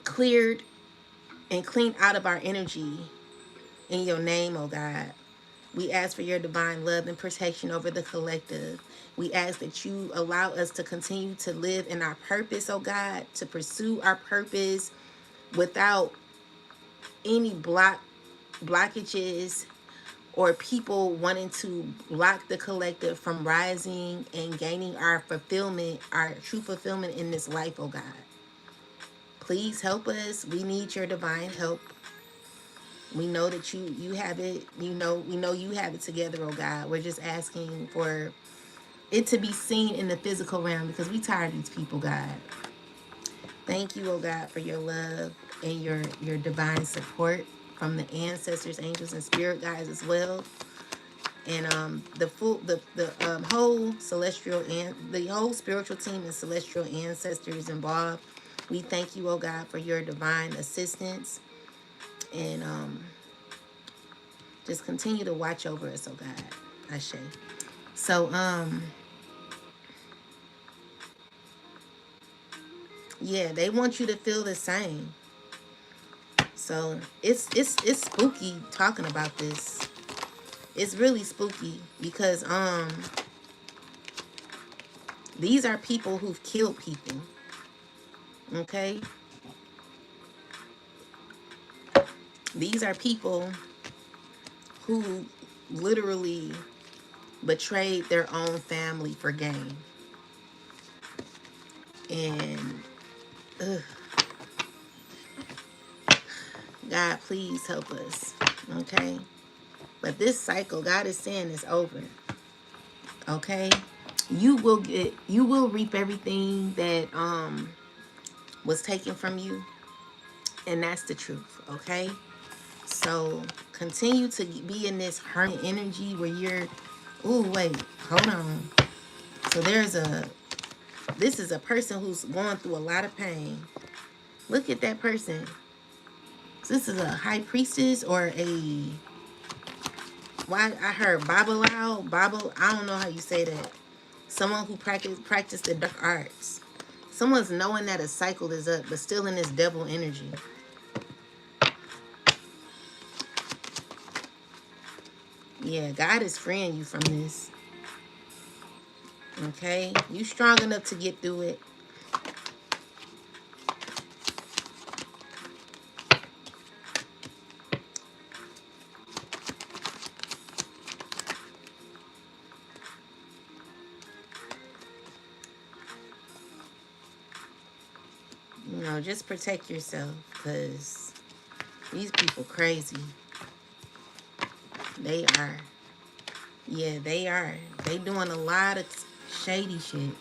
cleared, and cleaned out of our energy in your name, oh God. We ask for your divine love and protection over the collective. We ask that you allow us to continue to live in our purpose, oh God, to pursue our purpose without any blockages or people wanting to block the collective from rising and gaining our fulfillment, our true fulfillment in this life, oh God. Please help us. We need your divine help. We know that you have it. We know you have it together, oh God. We're just asking for it to be seen in the physical realm because we tired of these people, God. Thank you, oh God, for your love and your divine support from the ancestors, angels, and spirit guides as well. And the whole celestial and the whole spiritual team and celestial ancestors involved. We thank you, oh God, for your divine assistance. And just continue to watch over us, oh God. Ashe. So, yeah, they want you to feel the same. So it's spooky talking about this. It's really spooky because these are people who've killed people. Okay? These are people who literally betrayed their own family for gain. And ugh, God, please help us. Okay? But this cycle, God is saying, is over. Okay? You will reap everything that was taken from you. And that's the truth. Okay? So continue to be in this hermit energy where you're, oh, wait, hold on. So this is a person who's going through a lot of pain. Look at that person. This is a high priestess or a, why I heard Bible, I don't know how you say that. Someone who practice the dark arts. Someone's knowing that a cycle is up, but still in this devil energy. Yeah, God is freeing you from this. Okay? You strong enough to get through it. You know, just protect yourself, because these people crazy. They are. Yeah, they are. They doing a lot of shady shit.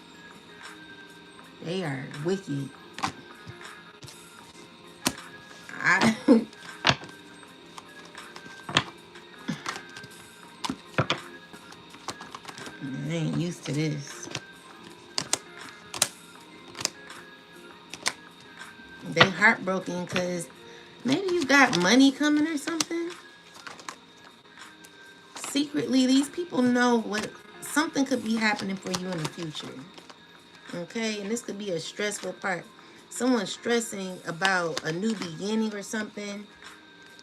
They are wicked. I I ain't used to this. They heartbroken because maybe you got money coming or something. Secretly, these people know what something could be happening for you in the future. Okay, and this could be a stressful part. Someone stressing about a new beginning or something.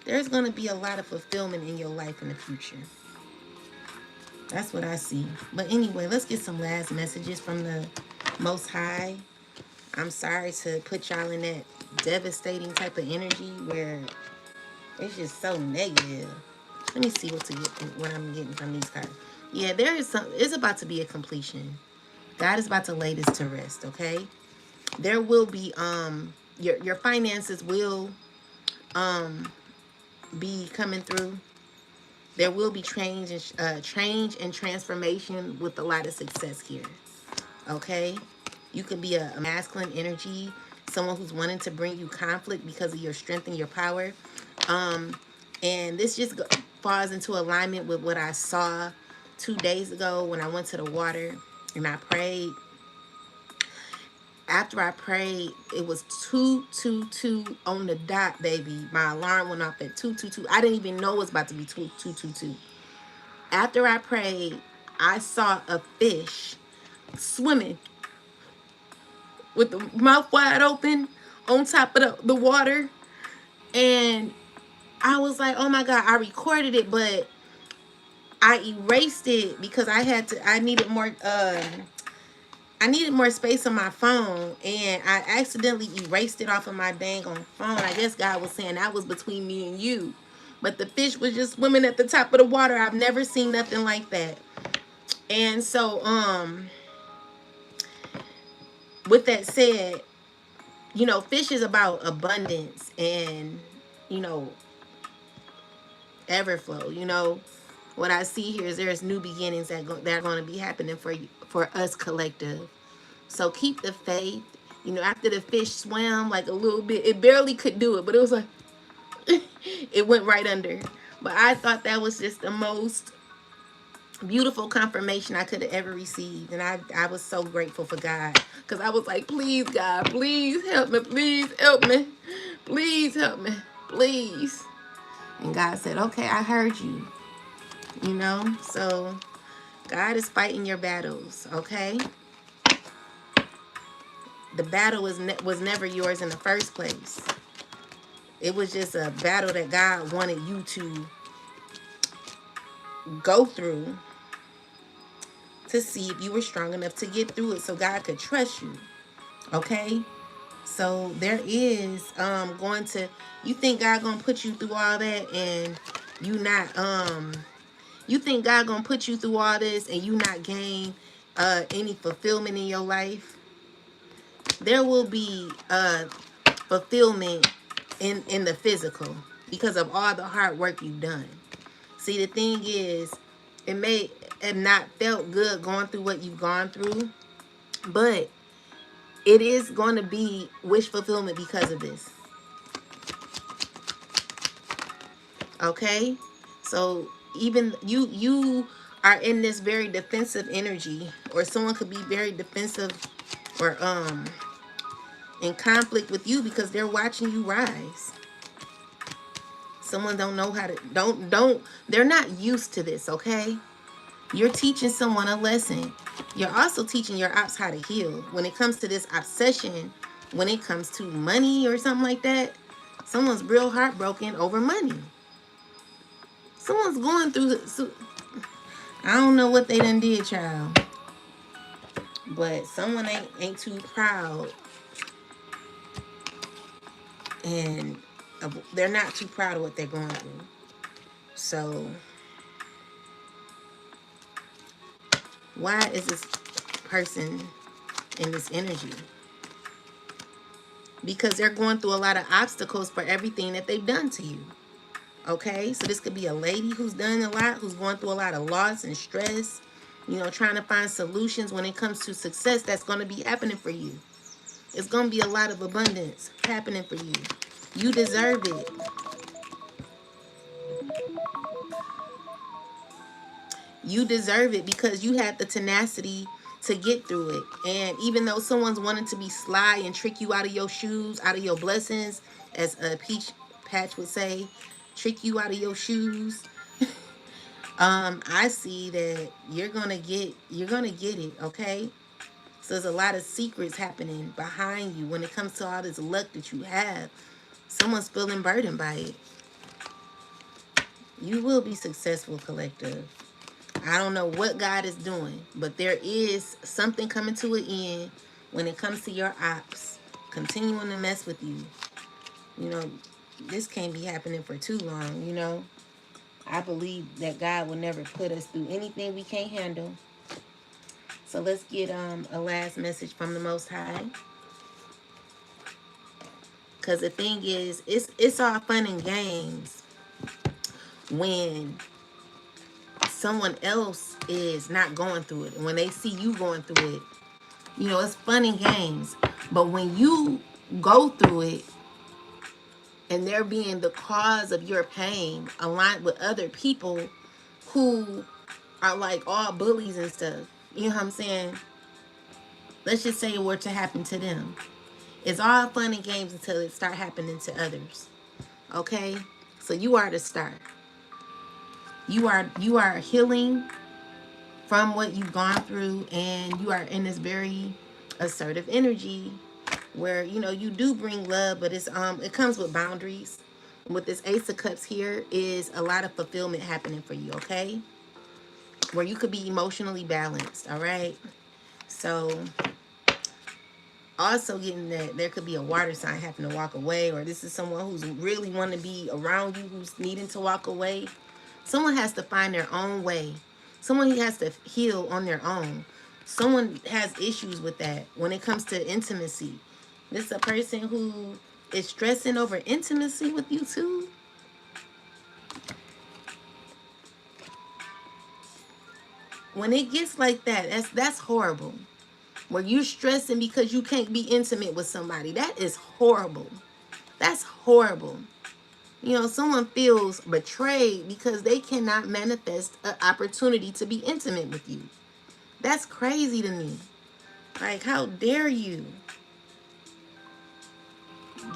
There's going to be a lot of fulfillment in your life in the future. That's what I see. But anyway, let's get some last messages from the Most High. I'm sorry to put y'all in that devastating type of energy where it's just so negative. Let me see what I'm getting from these cards. Yeah, there is some. It's about to be a completion. God is about to lay this to rest. Okay, there will be your finances will be coming through. There will be change and transformation with a lot of success here. Okay, you could be a masculine energy, someone who's wanting to bring you conflict because of your strength and your power. And this just falls into alignment with what I saw 2 days ago when I went to the water and I prayed. After I prayed, it was 222 on the dot, baby. My alarm went off at 222. I didn't even know it was about to be 222. After I prayed, I saw a fish swimming with the mouth wide open on top of the water. And I was like, oh my God, I recorded it, but I erased it because I needed more space on my phone, and I accidentally erased it off of my dang on phone. I guess God was saying that was between me and you. But the fish was just swimming at the top of the water. I've never seen nothing like that. And so, with that said, fish is about abundance and, you know, everflow. What I see here is there's new beginnings that are going to be happening for us collective. So keep the faith. After the fish swam like a little bit, it barely could do it, but it was like it went right under. But I thought that was just the most beautiful confirmation I could have ever received, and I was so grateful for God, because I was like, please God, please help me, please help me, please help me, please. And God said, okay, I heard you. So God is fighting your battles. Okay, the battle was never yours in the first place. It was just a battle that God wanted you to go through to see if you were strong enough to get through it, so God could trust you. Okay, so there is going to, you think God gonna put you through all that and you not you think God gonna put you through all this and you not gain any fulfillment in your life? There will be fulfillment in the physical. because of all the hard work you've done. See, the thing is, it may have not felt good going through what you've gone through, but it is going to be wish fulfillment because of this. Okay? So even you are in this very defensive energy, or someone could be very defensive or in conflict with you because they're watching you rise. Someone don't know how to don't they're not used to this, okay? You're teaching someone a lesson. You're also teaching your ops how to heal. When it comes to this obsession, when it comes to money or something like that, someone's real heartbroken over money. Someone's going through, I don't know what they done did, child. But someone ain't too proud, and they're not too proud of what they're going through. So why is this person in this energy? Because they're going through a lot of obstacles for everything that they've done to you. Okay, so this could be a lady who's done a lot, who's going through a lot of loss and stress, trying to find solutions when it comes to success that's going to be happening for you. It's going to be a lot of abundance happening for you. You deserve it. You deserve it because you had the tenacity to get through it. And even though someone's wanting to be sly and trick you out of your shoes, out of your blessings, as Peach Patch would say, trick you out of your shoes. I see that you're gonna get it, okay? So there's a lot of secrets happening behind you when it comes to all this luck that you have. Someone's feeling burdened by it. You will be successful, collective. I don't know what God is doing, but there is something coming to an end when it comes to your ops continuing to mess with you. You know, this can't be happening for too long. I believe that God will never put us through anything we can't handle. So let's get a last message from the Most High. Because the thing is, it's all fun and games when someone else is not going through it. And when they see you going through it, it's fun and games. But when you go through it and they're being the cause of your pain, aligned with other people who are like all bullies and stuff, you know what I'm saying? Let's just say it were to happen to them. It's all fun and games until it start happening to others. Okay? So you are the start. You are healing from what you've gone through, and you are in this very assertive energy where you do bring love, but it comes with boundaries. With this Ace of Cups here is a lot of fulfillment happening for you, okay? Where you could be emotionally balanced, all right? So also getting that there could be a water sign having to walk away, or this is someone who's really want to be around you, who's needing to walk away. Someone has to find their own way. Someone who has to heal on their own. Someone has issues with that when it comes to intimacy. This is a person who is stressing over intimacy with you too. When it gets like that, that's horrible. Where you're stressing because you can't be intimate with somebody. That is horrible. That's horrible. Someone feels betrayed because they cannot manifest an opportunity to be intimate with you. That's crazy to me. Like, how dare you?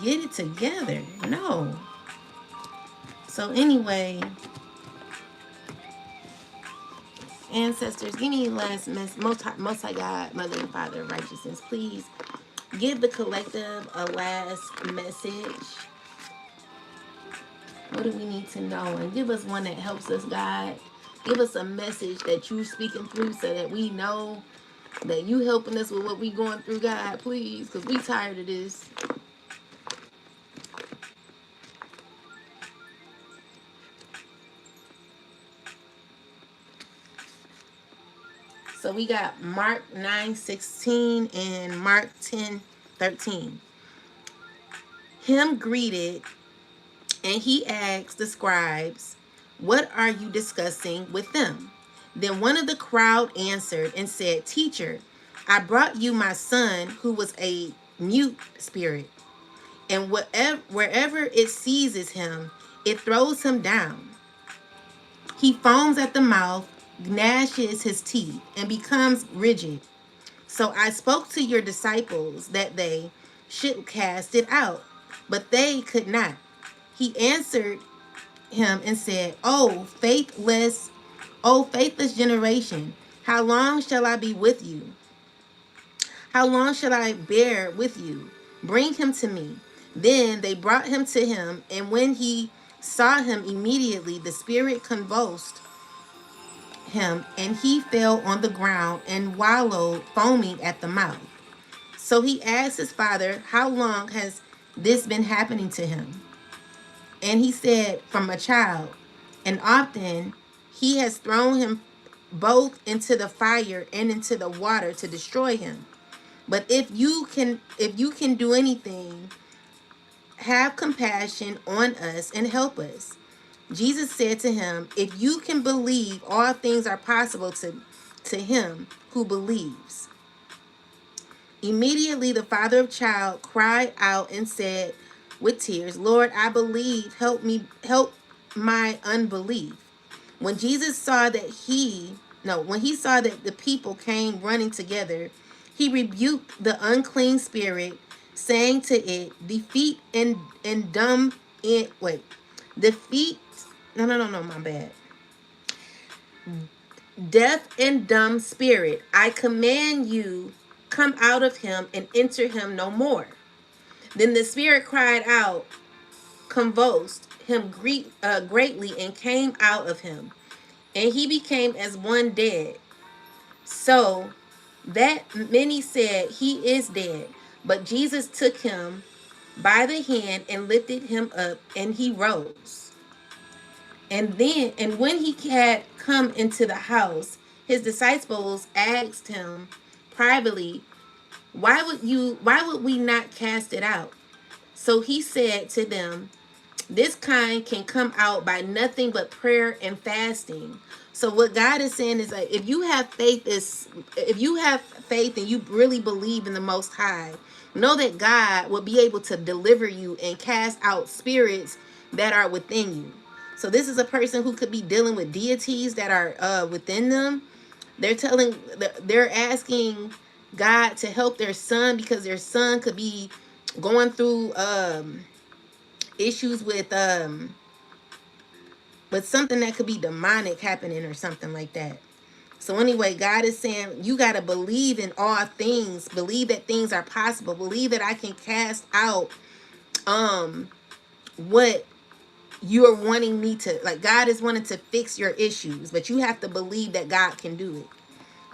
Get it together. No. So anyway, ancestors, give me last most high God, Mother and Father of righteousness. Please give the collective a last message. What do we need to know? And give us one that helps us, God. Give us a message that you're speaking through so that we know that you helping us with what we going through, God, please, because we tired of this. So we got Mark 9:16 and Mark 10:13. Him greeted And he asked the scribes, "What are you discussing with them?" Then one of the crowd answered and said, "Teacher, I brought you my son who was a mute spirit, and wherever it seizes him, it throws him down. He foams at the mouth, gnashes his teeth, and becomes rigid. So I spoke to your disciples that they should cast it out, but they could not." He answered him and said, "Oh faithless generation, how long shall I be with you? How long shall I bear with you? Bring him to me." Then they brought him to him, and when he saw him, immediately the spirit convulsed him, and he fell on the ground and wallowed, foaming at the mouth. So he asked his father, "How long has this been happening to him?" And he said, "From a child, and often he has thrown him both into the fire and into the water to destroy him. But if you can do anything, have compassion on us and help us." Jesus said to him, "If you can believe, all things are possible to him who believes." Immediately the father of child cried out and said with tears, "Lord, I believe, help me, help my unbelief." When Jesus saw that when he saw that the people came running together, he rebuked the unclean spirit, saying to it, "Defeat and dumb it wait. Defeat no, my bad. Deaf and dumb spirit, I command you, come out of him and enter him no more." Then the spirit cried out, convulsed him greatly, and came out of him, and he became as one dead, so that many said, "He is dead." But Jesus took him by the hand and lifted him up, and he rose. And when he had come into the house, his disciples asked him privately, why would we not cast it out?" So he said to them, "This kind can come out by nothing but prayer and fasting." So what God is saying is that if you have faith and you really believe in the Most High, know that God will be able to deliver you and cast out spirits that are within you. So this is a person who could be dealing with deities that are within them. They're asking God to help their son because their son could be going through issues with something that could be demonic happening or something like that. So anyway, God is saying you got to believe in all things. Believe that things are possible. Believe that I can cast out what you're wanting me to, like, God is wanting to fix your issues, but you have to believe that God can do it.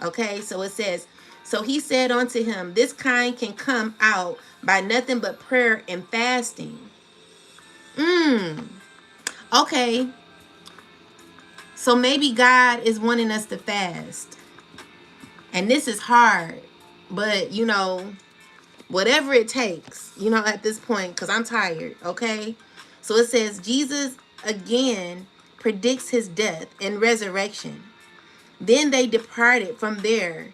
Okay? So it says, so he said unto him, "This kind can come out by nothing but prayer and fasting." Okay. So maybe God is wanting us to fast. And this is hard, but whatever it takes, at this point, because I'm tired, okay? So it says, Jesus again predicts his death and resurrection. Then they departed from there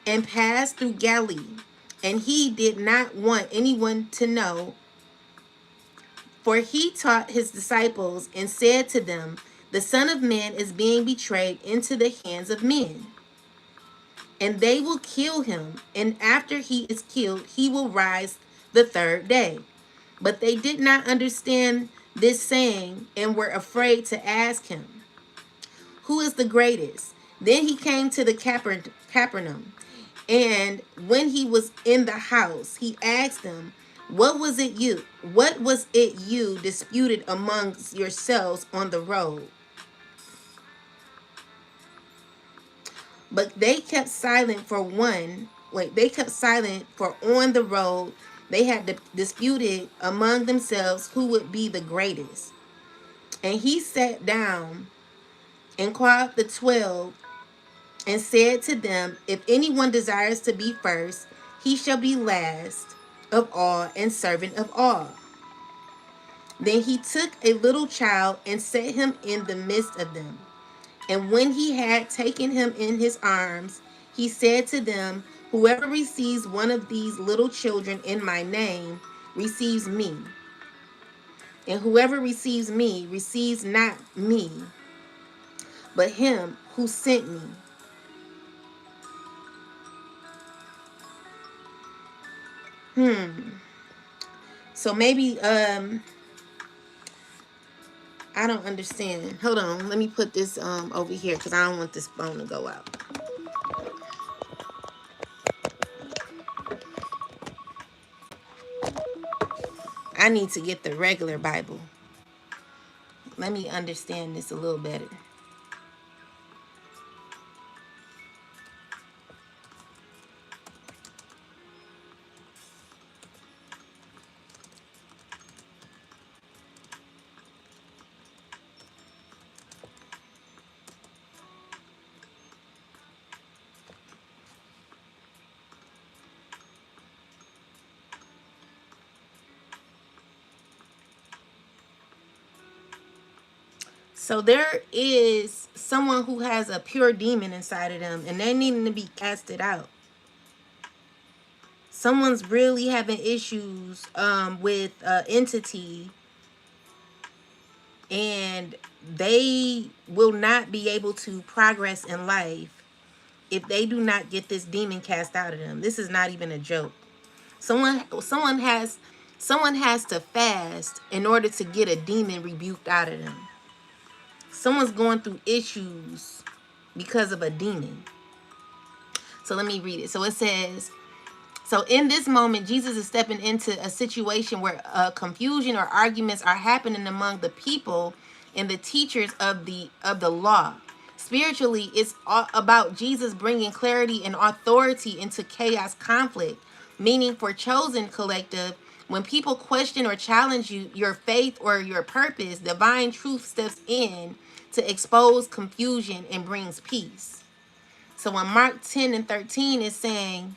and passed through Galilee. And he did not want anyone to know, for he taught his disciples and said to them, "The Son of Man is being betrayed into the hands of men, and they will kill him, and after he is killed, he will rise the third day." But they did not understand this saying and were afraid to ask him, "Who is the greatest?" Then he came to the Capernaum, and when he was in the house, he asked them, What was it you disputed amongst yourselves on the road?" But they kept silent for on the road they had disputed among themselves who would be the greatest. And he sat down and called the 12 and said to them, "If anyone desires to be first, he shall be last of all and servant of all." Then he took a little child and set him in the midst of them. And when he had taken him in his arms, he said to them, whoever receives one of these little children in my name receives me. And whoever receives me receives not me, but him who sent me. So maybe I don't understand. Hold on, let me put this over here because I don't want this phone to go out. I need to get the regular Bible. Let me understand this a little better. So there is someone who has a pure demon inside of them and they're needing to be casted out. Someone's really having issues with entity, and they will not be able to progress in life if they do not get this demon cast out of them. This is not even a joke. Someone has to fast in order to get a demon rebuked out of them. Someone's going through issues because of a demon. So let me read it. So it says, so in this moment, Jesus is stepping into a situation where confusion or arguments are happening among the people and the teachers of the law. Spiritually, it's all about Jesus bringing clarity and authority into chaos conflict, meaning for Chosen Collective, when people question or challenge your faith or your purpose, divine truth steps in to expose confusion and brings peace. So in Mark 10 and 13 is saying,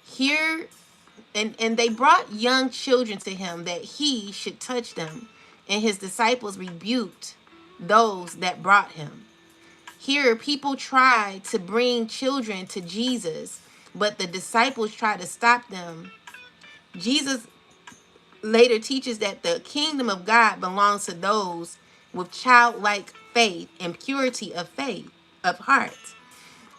here, and they brought young children to him that he should touch them, and his disciples rebuked those that brought him. Here, people try to bring children to Jesus, but the disciples try to stop them. Jesus later teaches that the kingdom of God belongs to those with childlike faith and purity of faith, of heart.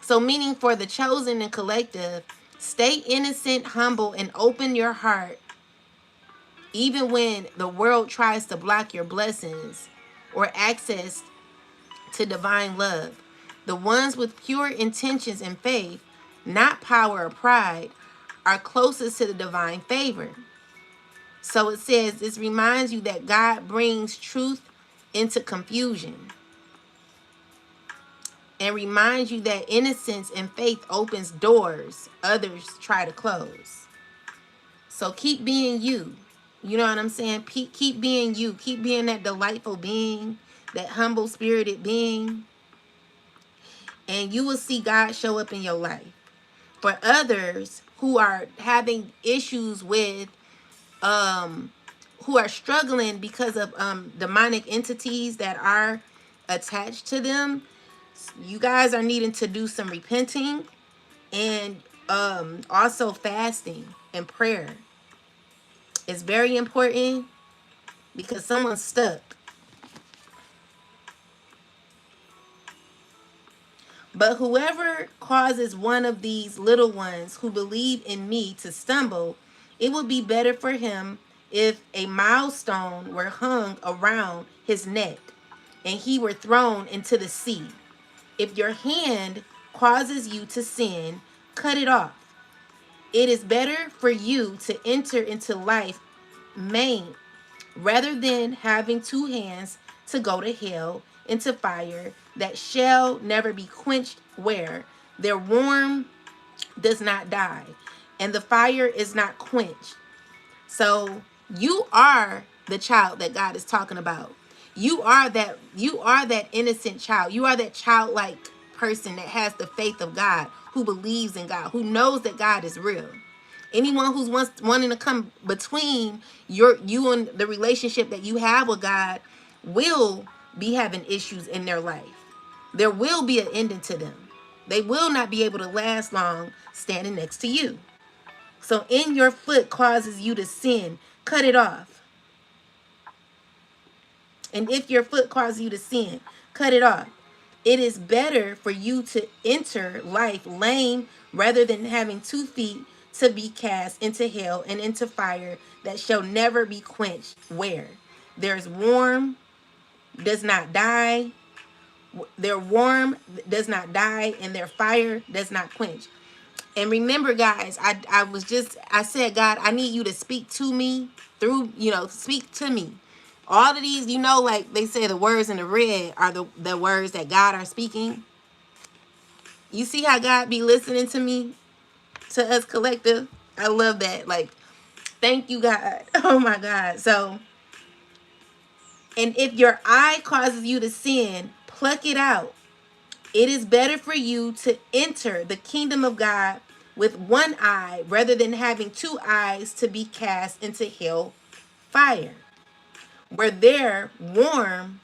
So meaning for the Chosen and Collective, stay innocent, humble, and open your heart even when the world tries to block your blessings or access to divine love. The ones with pure intentions and faith, not power or pride, are closest to the divine favor. So it says, this reminds you that God brings truth into confusion and reminds you that innocence and faith opens doors others try to close. So keep being you. You know what I'm saying? Keep being you. Keep being that delightful being, that humble spirited being. And you will see God show up in your life. For others who are having issues with, who are struggling because of demonic entities that are attached to them, you guys are needing to do some repenting and also fasting and prayer. It's very important because someone's stuck. But whoever causes one of these little ones who believe in me to stumble, it would be better for him if a milestone were hung around his neck and he were thrown into the sea. If your hand causes you to sin, cut it off. It is better for you to enter into life maimed rather than having two hands to go to hell, into fire that shall never be quenched, where their warmth does not die and the fire is not quenched. So you are the child that God is talking about. You are that innocent child. You are that childlike person that has the faith of God, who believes in God, who knows that God is real. Anyone who's wanting to come between you and the relationship that you have with God will be having issues in their life. There will be an ending to them. They will not be able to last long standing next to you. So in your foot causes you to sin, cut it off. And if your foot causes you to sin, cut it off. It is better for you to enter life lame rather than having 2 feet to be cast into hell and into fire that shall never be quenched. Where there's warm does not die, their warm does not die, and their fire does not quench. And remember, guys, I said, God, I need you to speak to me through, speak to me. All of these, like they say, the words in the red are the words that God are speaking. You see how God be listening to me, to us collective? I love that. Like, thank you, God. Oh my God. So, and if your eye causes you to sin, pluck it out. It is better for you to enter the kingdom of God with one eye rather than having 2 eyes to be cast into hell fire, where their warm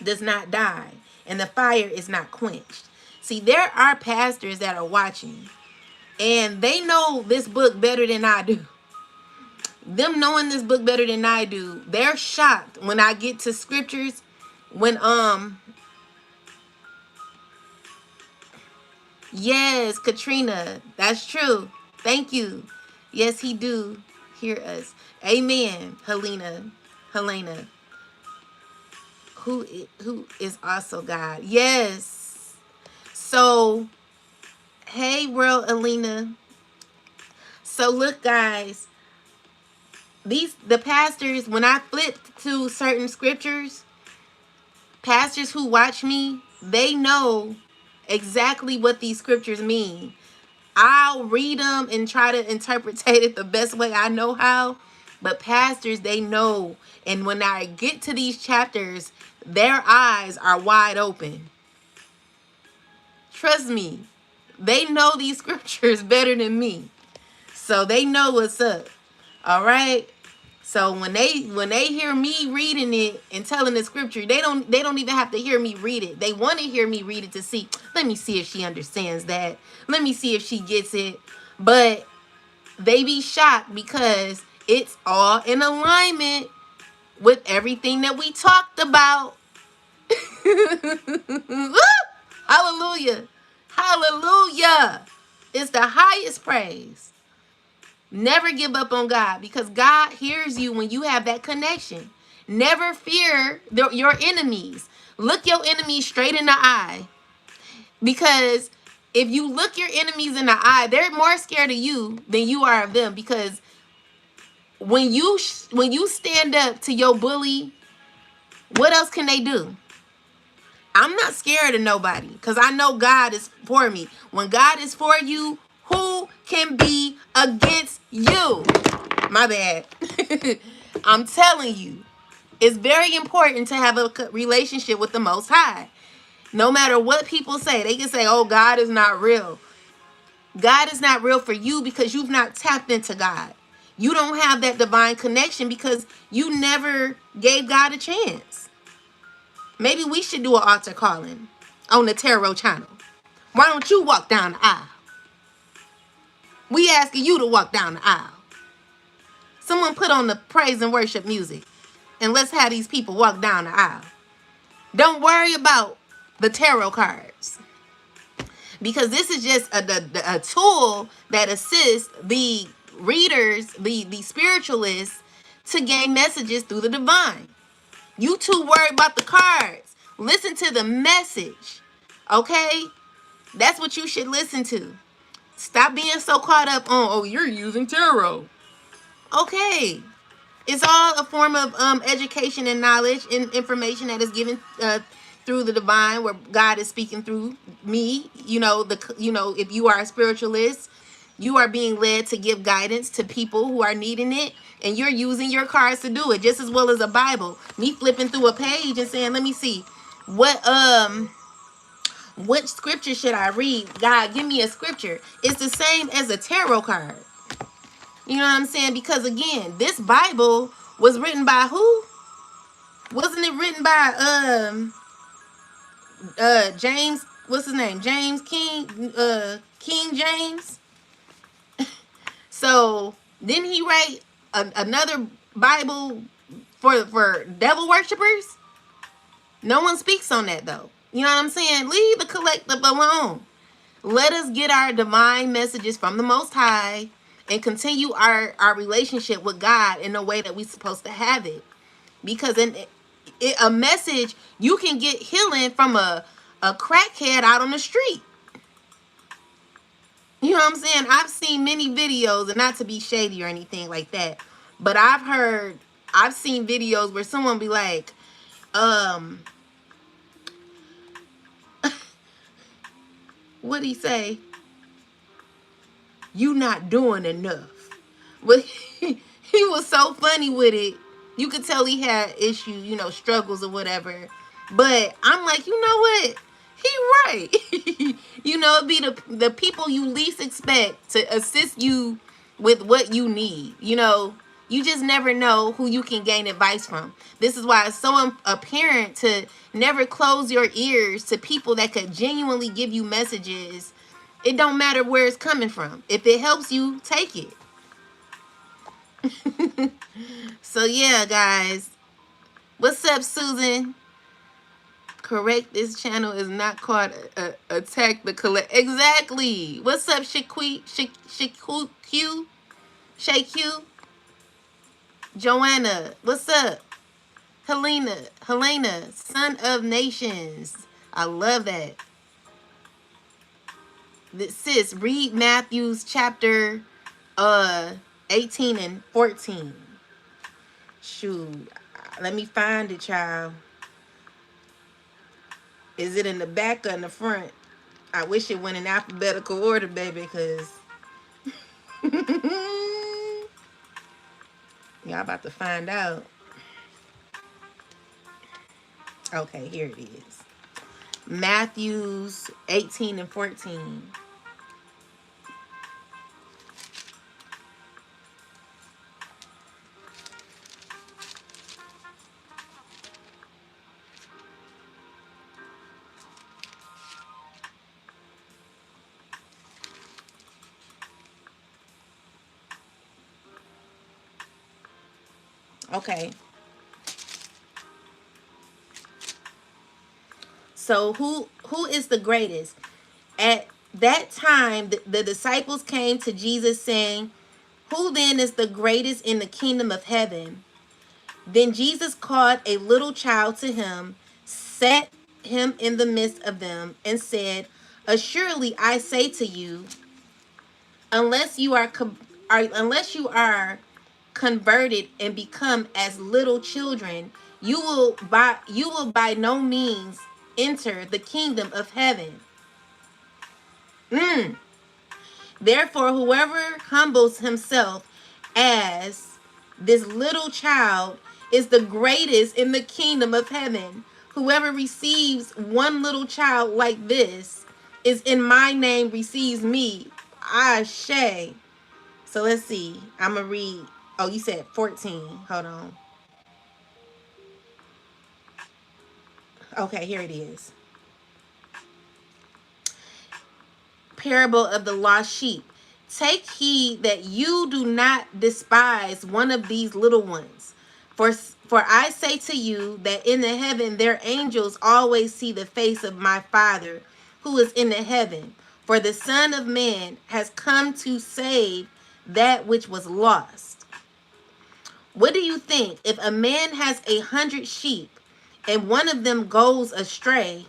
does not die and the fire is not quenched. See, there are pastors that are watching and they know this book better than I do. Them knowing this book better than I do, they're shocked when I get to scriptures when yes, Katrina, that's true. Thank you. Yes, he do hear us. Amen. Helena, who is also God. Yes. So, hey, world, Alina. So look, guys, the pastors, when I flip to certain scriptures, pastors who watch me, they know exactly what these scriptures mean. I'll read them and try to interpret it the best way I know how. But pastors, they know. And when I get to these chapters, their eyes are wide open. Trust me. They know these scriptures better than me. So they know what's up. All right? So when they hear me reading it and telling the scripture, they don't even have to hear me read it. They want to hear me read it to see, let me see if she understands that. Let me see if she gets it. But they be shocked because it's all in alignment with everything that we talked about. Hallelujah. Hallelujah. It's the highest praise. Never give up on God because God hears you when you have that connection. Never fear your enemies. Look your enemies straight in the eye, because if you look your enemies in the eye, they're more scared of you than you are of them. Because when you stand up to your bully, what else can they do? I'm not scared of nobody because I know God is for me. When God is for you, who can be against you? My bad. I'm telling you, it's very important to have a relationship with the Most High. No matter what people say, they can say, oh, God is not real. God is not real for you because you've not tapped into God. You don't have that divine connection because you never gave God a chance. Maybe we should do an altar calling on the Tarot channel. Why don't you walk down the aisle? We asking you to walk down the aisle. Someone put on the praise and worship music and let's have these people walk down the aisle. Don't worry about the tarot cards, because this is just a tool that assists the readers, the spiritualists, to gain messages through the divine. You too worried about the cards. Listen to the message, okay? That's what you should listen to. Stop being so caught up on, oh, you're using tarot. Okay. It's all a form of education and knowledge and information that is given through the divine, where God is speaking through me. If you are a spiritualist, you are being led to give guidance to people who are needing it, and you're using your cards to do it just as well as a Bible. Me flipping through a page and saying, let me see what scripture should I read? God, give me a scripture. It's the same as a tarot card. You know what I'm saying? Because again, this Bible was written by who? Wasn't it written by James, what's his name? James King, King James. So didn't he write another Bible for devil worshippers? No one speaks on that though. You know what I'm saying? Leave the collective alone. Let us get our divine messages from the Most High and continue our relationship with God in the way that we're supposed to have it. Because a message, you can get healing from a crackhead out on the street. You know what I'm saying? I've seen many videos, and not to be shady or anything like that, but I've seen videos where someone be like, what'd he say? You not doing enough. But he was so funny with it. You could tell he had issues, you know, struggles or whatever. But I'm like, you know what? He right. You know, it'd be the people you least expect to assist you with what you need. You know, you just never know who you can gain advice from. This is why it's so apparent to never close your ears to people that could genuinely give you messages. It don't matter where it's coming from. If it helps you, take it. So yeah, guys. What's up, Susan? Correct, this channel is not called Attack the Collect. Exactly. What's up, Shaku? Joanna. What's up? Helena, Son of Nations. I love that. Sis, read Matthew's chapter 18 and 14. Shoot. Let me find it, child. Is it in the back or in the front? I wish it went in alphabetical order, baby, because y'all about to find out. Okay, here it is. Matthew's 18 and 14. Okay. So who is the greatest? At that time, the disciples came to Jesus saying, "Who then is the greatest in the kingdom of heaven?" Then Jesus called a little child to him, set him in the midst of them, and said, "Assuredly I say to you, unless you are converted and become as little children, you will by no means enter the kingdom of heaven. Therefore, whoever humbles himself as this little child is the greatest in the kingdom of heaven. Whoever receives one little child like this is in my name receives me." Ashe. So let's see. I'm going to read. Oh, you said 14. Hold on. Okay, here it is. Parable of the lost sheep. Take heed that you do not despise one of these little ones. For I say to you that in the heaven their angels always see the face of my Father who is in the heaven. For the Son of Man has come to save that which was lost. What do you think? If a man has 100 sheep and one of them goes astray,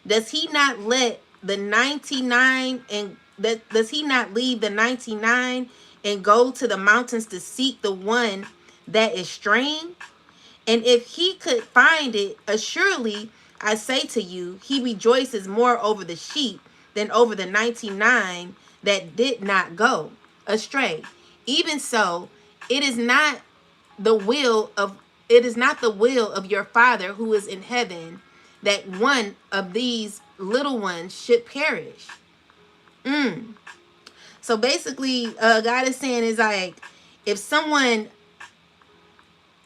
does he not let the 99 and does he not leave the 99 and go to the mountains to seek the one that is straying? And if he could find it, assuredly I say to you, he rejoices more over the sheep than over the 99 that did not go astray. Even so, it is not the will of your Father who is in heaven that one of these little ones should perish. So basically, God is saying is like, if someone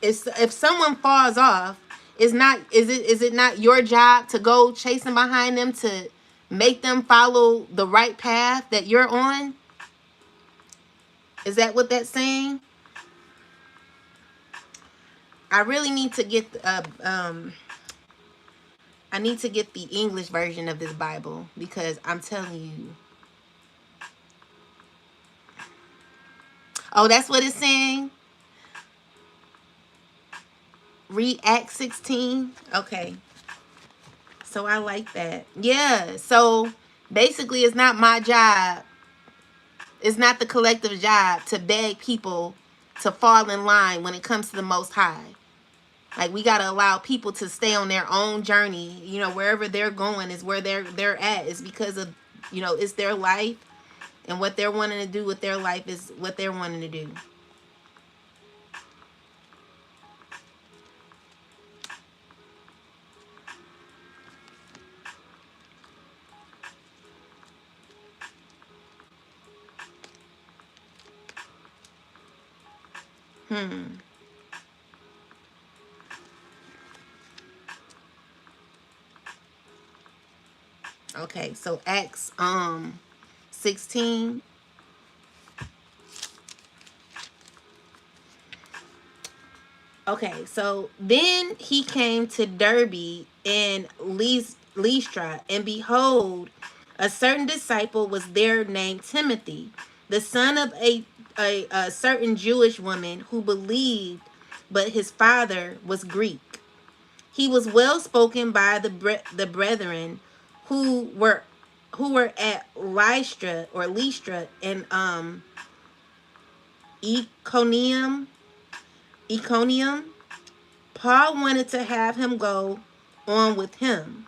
if someone falls off, is it not your job to go chasing behind them to make them follow the right path that you're on? Is that what that's saying? I really need to get I need to get the English version of this Bible, because I'm telling you. Oh, that's what it's saying? Read Acts 16. Okay. So I like that. Yeah. So basically, it's not my job. It's not the collective job to beg people to fall in line when it comes to the Most High. Like, we gotta allow people to stay on their own journey. You know, wherever they're going is where they're at. It's because of, you know, it's their life, and what they're wanting to do with their life is what they're wanting to do. Okay, so Acts 16. Okay, so then he came to Derbe and Lystra, and behold, a certain disciple was there named Timothy, the son of a certain Jewish woman who believed, but his father was Greek. He was well spoken by the brethren who were at Lystra and Iconium. Iconium. Paul wanted to have him go on with him,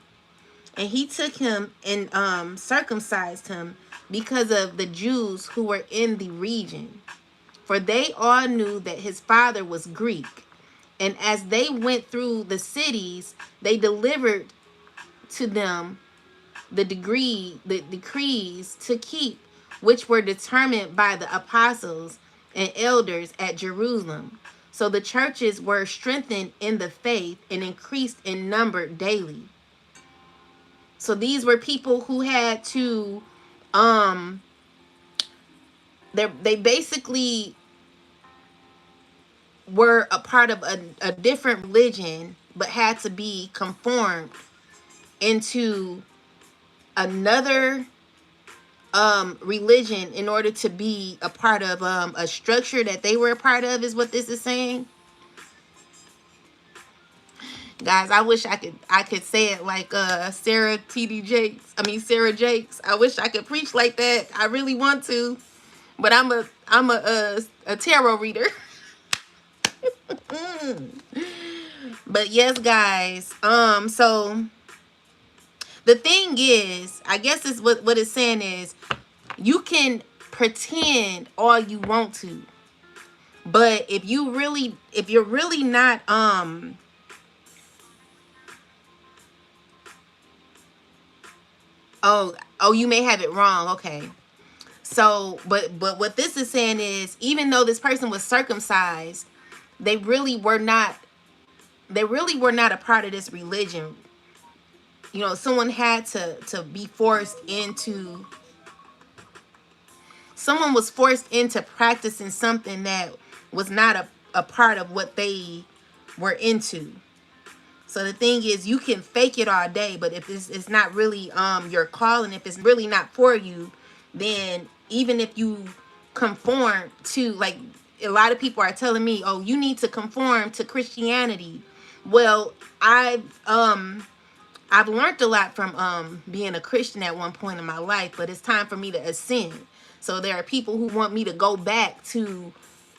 and he took him and circumcised him because of the Jews who were in the region, for they all knew that his father was Greek. And as they went through the cities, they delivered to them the decrees to keep, which were determined by the apostles and elders at Jerusalem. So the churches were strengthened in the faith and increased in number daily. So these were people who had to they basically were a part of a different religion, but had to be conformed into another religion in order to be a part of a structure that they were a part of, is what this is saying. Guys, I wish I could say it like Sarah Jakes. I wish I could preach like that. I really want to, but I'm a tarot reader. But yes, guys. So the thing is, I guess is what it's saying is, you can pretend all you want to, but if you're really not oh, you may have it wrong. Okay. So, but what this is saying is, even though this person was circumcised, they really were not a part of this religion. You know, someone had to be forced into, someone was forced into practicing something that was not a part of what they were into. So the thing is, you can fake it all day, but if it's not really your calling, if it's really not for you, then even if you conform to, like, a lot of people are telling me, oh, you need to conform to Christianity. Well, I've learned a lot from being a Christian at one point in my life, but it's time for me to ascend. So there are people who want me to go back to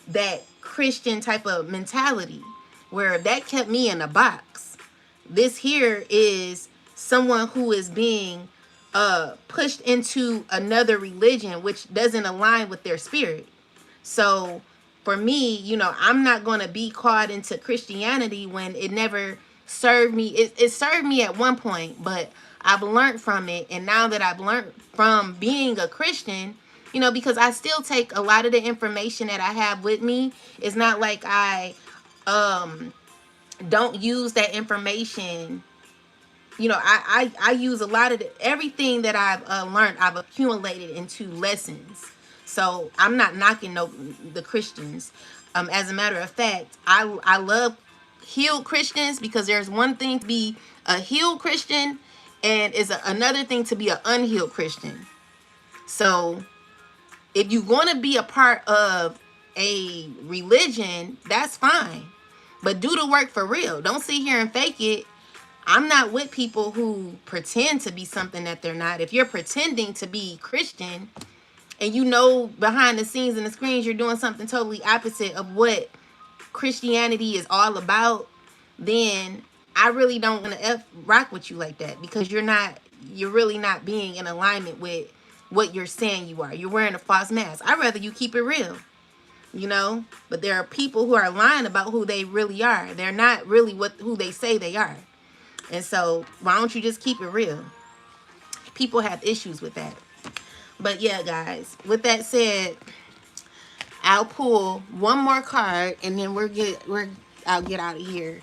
that Christian type of mentality, where that kept me in a box. This here is someone who is being pushed into another religion which doesn't align with their spirit. So for me, you know, I'm not going to be caught into Christianity when it never served me. It served me at one point, but I've learned from it. And now that I've learned from being a Christian, You know, because I still take a lot of the information that I have with me. It's not like I don't use that information. You know, I use a lot of everything that I've learned, I've accumulated into lessons. So I'm not knocking the Christians. As a matter of fact, I love healed Christians, because there's one thing to be a healed Christian, and is another thing to be an unhealed Christian. So if you're going to be a part of a religion, that's fine. But do the work for real. Don't sit here and fake it. I'm not with people who pretend to be something that they're not. If you're pretending to be Christian and you know behind the scenes and the screens you're doing something totally opposite of what Christianity is all about, then I really don't want to rock with you like that, because you're really not being in alignment with what you're saying you are. You're wearing a false mask. I'd rather you keep it real, you know? But there are people who are lying about who they really are. They're not really who they say they are. And so why don't you just keep it real? People have issues with that. But yeah, guys, with that said, I'll pull one more card and then I'll get out of here.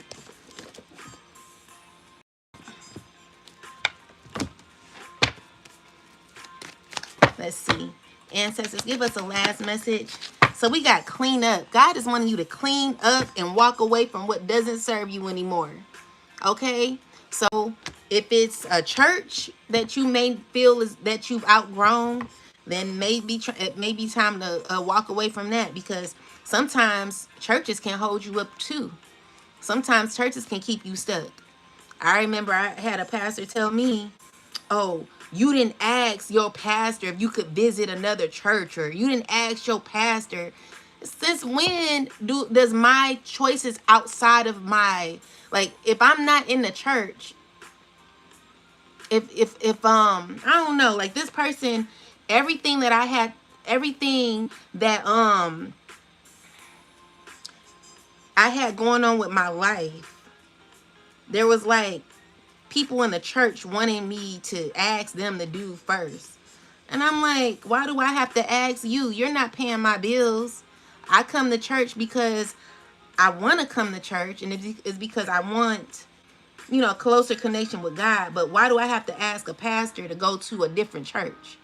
Let's see. Ancestors, give us a last message. So we got clean up. God is wanting you to clean up and walk away from what doesn't serve you anymore. Okay? So if it's a church that you may feel is that you've outgrown, then it may be time to walk away from that, because sometimes churches can hold you up too. Sometimes churches can keep you stuck. I remember I had a pastor tell me, oh, you didn't ask your pastor if you could visit another church, or you didn't ask your pastor. Since when does my choices outside of my, like, if I'm not in the church, if I don't know, like this person, everything that I had going on with my life, there was like people in the church wanting me to ask them to do first. And I'm like, why do I have to ask you? You're not paying my bills. I come to church because I want to come to church, and it's because I want, you know, a closer connection with God. But why do I have to ask a pastor to go to a different church?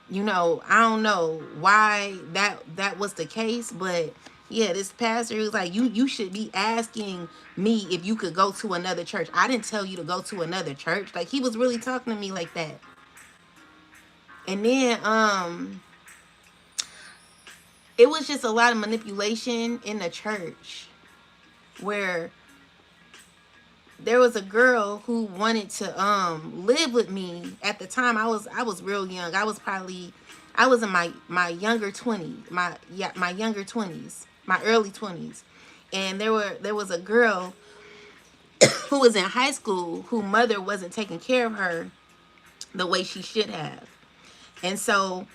You know, I don't know why that was the case, but yeah, this pastor was like, you should be asking me if you could go to another church. I didn't tell you to go to another church. Like, he was really talking to me like that. And then it was just a lot of manipulation in the church, where there was a girl who wanted to live with me. At the time, I was real young. I was in my younger 20s, my younger 20s, my early 20s. And there was a girl who was in high school whose mother wasn't taking care of her the way she should have. And so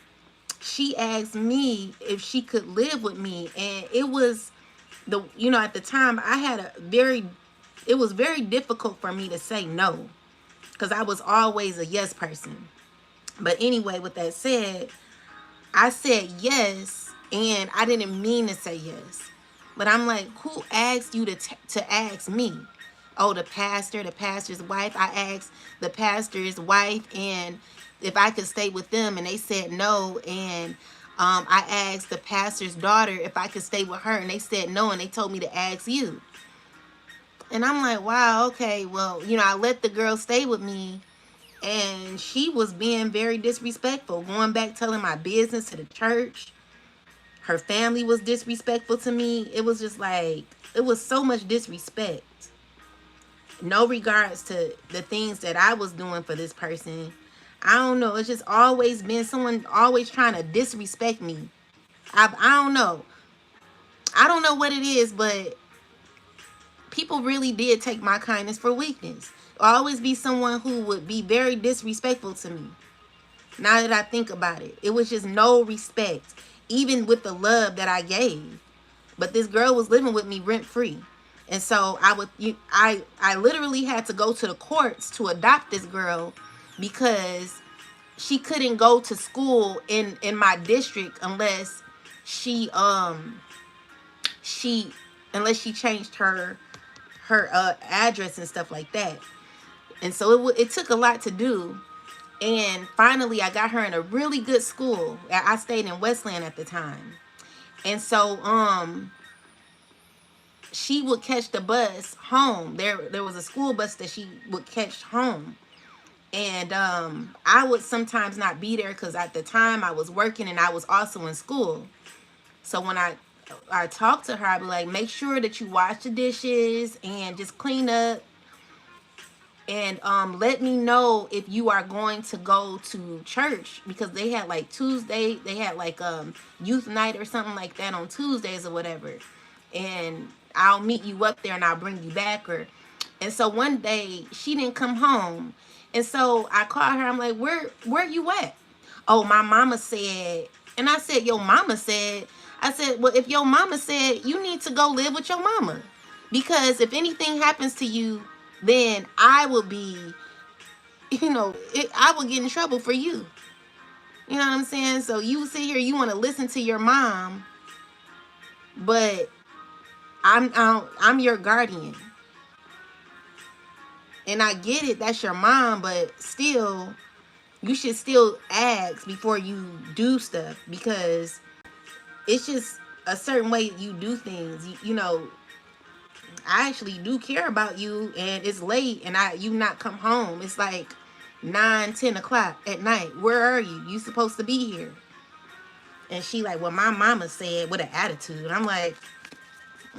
she asked me if she could live with me, and it was at the time it was very difficult for me to say no, because I was always a yes person. But anyway, with that said, I said yes, and I didn't mean to say yes. But I'm like, who asked you to ask me? Oh, the pastor's wife. I asked the pastor's wife and if I could stay with them, and they said no. And I asked the pastor's daughter if I could stay with her, and they said no, and they told me to ask you. And I'm like, wow, okay, well, I let the girl stay with me, and she was being very disrespectful, going back telling my business to the church. Her family was disrespectful to me. It was just like, it was so much disrespect. No regards to the things that I was doing for this person. I don't know. It's just always been someone always trying to disrespect me. I don't know. I don't know what it is, but people really did take my kindness for weakness. There'll always be someone who would be very disrespectful to me. Now that I think about it, it was just no respect, even with the love that I gave. But this girl was living with me rent free. And so I literally had to go to the courts to adopt this girl, because she couldn't go to school in my district unless she she unless she changed her address and stuff like that. And so it took a lot to do. And finally, I got her in a really good school. I stayed in Westland at the time. And so she would catch the bus home. There was a school bus that she would catch home. And I would sometimes not be there because at the time I was working and I was also in school. So when I talked to her, I'd be like, make sure that you wash the dishes and just clean up, and let me know if you are going to go to church, because they had like Tuesday, they had like youth night or something like that on Tuesdays or whatever, and I'll meet you up there and I'll bring you back. Or And so one day she didn't come home, and so I called her. I'm like, where you at? Oh, my mama said. And I said, your mama said. I said, well, if your mama said, you need to go live with your mama, because if anything happens to you, then I will be, I will get in trouble for you. You know what I'm saying? So you sit here, you want to listen to your mom, but I'm your guardian. And I get it, that's your mom, but still, you should still ask before you do stuff, because it's just a certain way you do things. I actually do care about you, and it's late and you not come home. It's like 9, 10 o'clock at night. Where are you? You supposed to be here. And she like, well, my mama said, with an attitude. I'm like,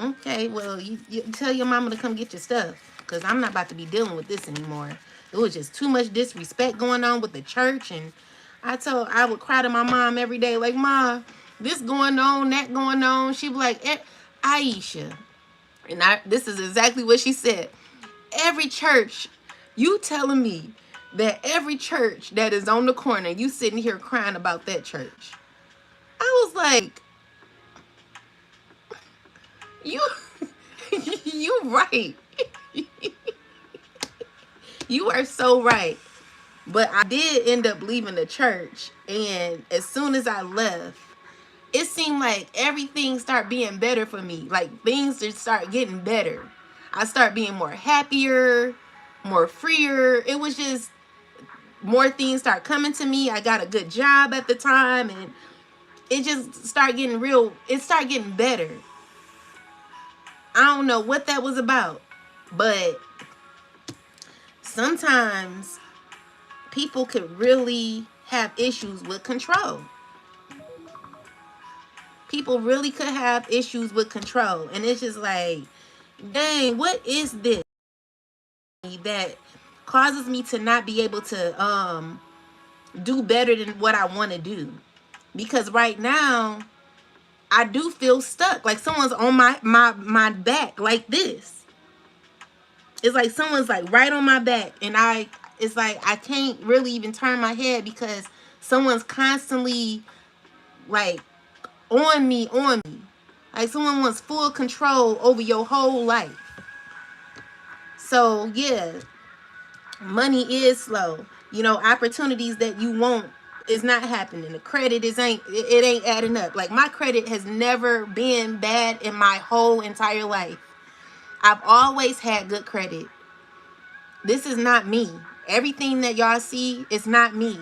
okay, well, you tell your mama to come get your stuff, because I'm not about to be dealing with this anymore. It was just too much disrespect going on with the church. And I would cry to my mom every day, like, Ma, this going on, that going on. She'd be like, Aisha. And this is exactly what she said. Every church, you telling me that every church that is on the corner, you sitting here crying about that church. I was like, you, you right. You are so right. But I did end up leaving the church. And as soon as I left, it seemed like everything started being better for me. Like things just start getting better. I start being more happier, more freer. It was just more things start coming to me. I got a good job at the time, and it just started getting real. It started getting better. I don't know what that was about, but sometimes people could really have issues with control. People really could have issues with control. And it's just like, dang, what is this that causes me to not be able to do better than what I want to do? Because right now, I do feel stuck. Like someone's on my back like this. It's like someone's like right on my back, and it's like I can't really even turn my head because someone's constantly like on me. Like someone wants full control over your whole life. So yeah, money is slow. Opportunities that you want is not happening. The credit it ain't adding up. Like my credit has never been bad in my whole entire life. I've always had good credit. This is not me. Everything that y'all see is not me.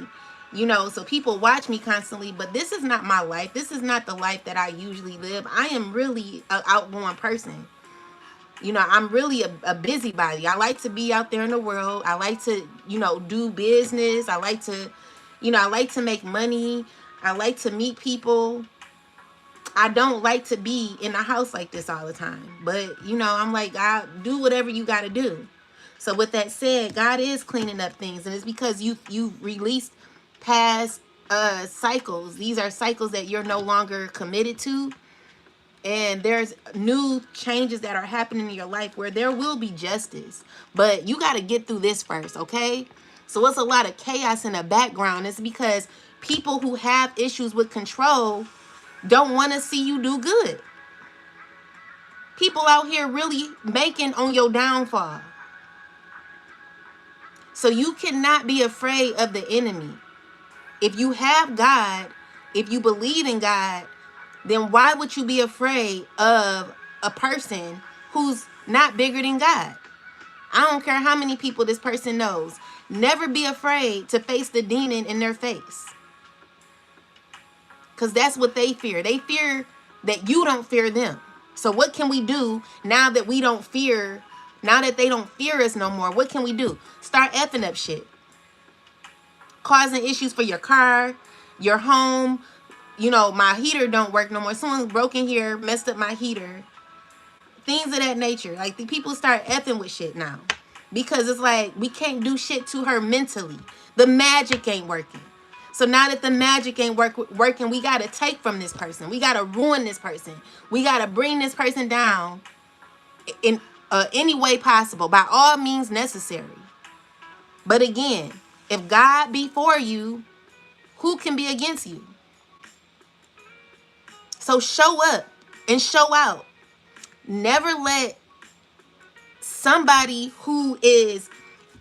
So people watch me constantly, but this is not my life. This is not the life that I usually live. I am really an outgoing person. I'm really a busybody. I like to be out there in the world. I like to, do business. I like to make money. I like to meet people. I don't like to be in a house like this all the time. But, I'm like, I do whatever you got to do. So with that said, God is cleaning up things. And it's because you released past cycles. These are cycles that you're no longer committed to. And there's new changes that are happening in your life where there will be justice. But you got to get through this first, okay? So it's a lot of chaos in the background. It's because people who have issues with control don't want to see you do good. People out here really banking on your downfall. So you cannot be afraid of the enemy. If you have God, if you believe in God, then why would you be afraid of a person who's not bigger than God? I don't care how many people this person knows. Never be afraid to face the demon in their face. Because that's what they fear. They fear that you don't fear them. So what can we do now that we don't fear, now that they don't fear us no more? What can we do? Start effing up shit. Causing issues for your car, your home. You know, my heater don't work no more. Someone's broken here, messed up my heater. Things of that nature. Like, the people start effing with shit now. Because it's like, we can't do shit to her mentally. The magic ain't working. So now that the magic ain't working, we got to take from this person. We got to ruin this person. We got to bring this person down in any way possible, by all means necessary. But again, if God be for you, who can be against you? So show up and show out. Never let somebody who is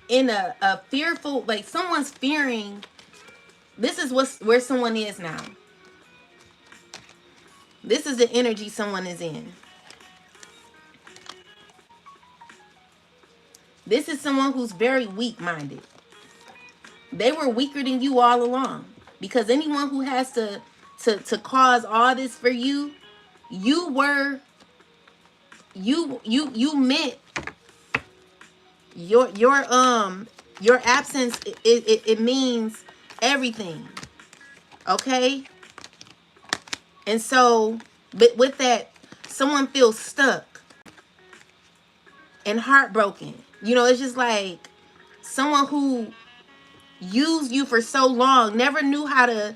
in a fearful, like someone's fearing, this is where someone is now. This is the energy someone is in. This is someone who's very weak-minded. They were weaker than you all along. Because anyone who has to cause all this for you, you meant your absence, it means everything. Okay? And so, but with that, someone feels stuck and heartbroken. You know, it's just like someone who used you for so long, never knew how to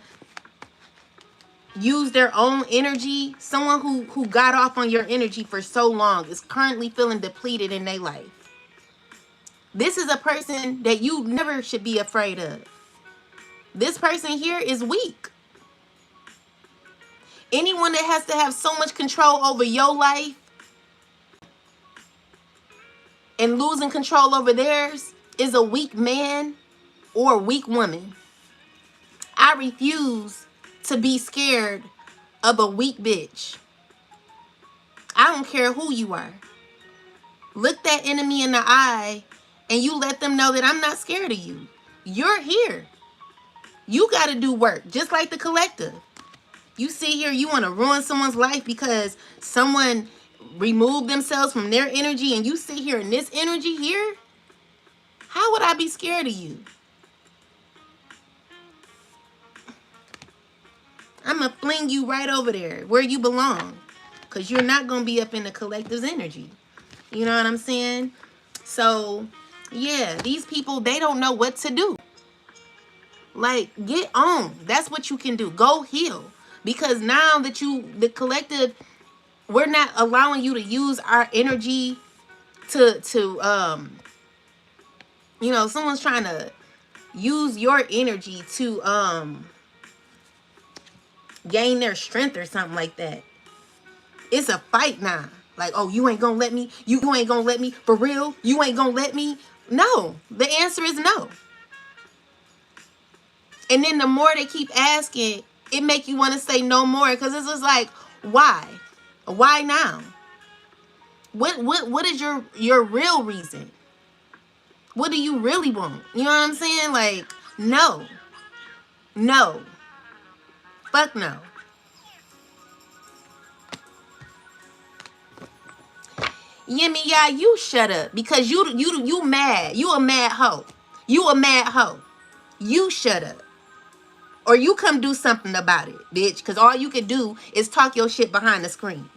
use their own energy. Someone who got off on your energy for so long is currently feeling depleted in their life. This is a person that you never should be afraid of. This person here is weak. Anyone that has to have so much control over your life and losing control over theirs is a weak man or a weak woman. I refuse to be scared of a weak bitch. I don't care who you are. Look that enemy in the eye and you let them know that I'm not scared of you. You're here. You got to do work, just like the collective. You sit here, you want to ruin someone's life because someone removed themselves from their energy, and you sit here in this energy here? How would I be scared of you? I'm going to fling you right over there where you belong, because you're not going to be up in the collective's energy. You know what I'm saying? So, yeah, these people, they don't know what to do. Like, get on. That's what you can do. Go heal. Because now that the collective, we're not allowing you to use our energy to you know, someone's trying to use your energy to gain their strength or something like that. It's a fight now. Like, oh, you ain't gonna let me? You ain't gonna let me? For real? You ain't gonna let me? No. The answer is no. And then the more they keep asking, it make you want to say no more, because it's just like, why? Why now? What is your real reason? What do you really want? You know what I'm saying? Like, no. No. Fuck no. Yimmy, yeah, you shut up, because you mad. You a mad hoe. You a mad hoe. You shut up. Or you come do something about it, bitch. Because all you can do is talk your shit behind the screen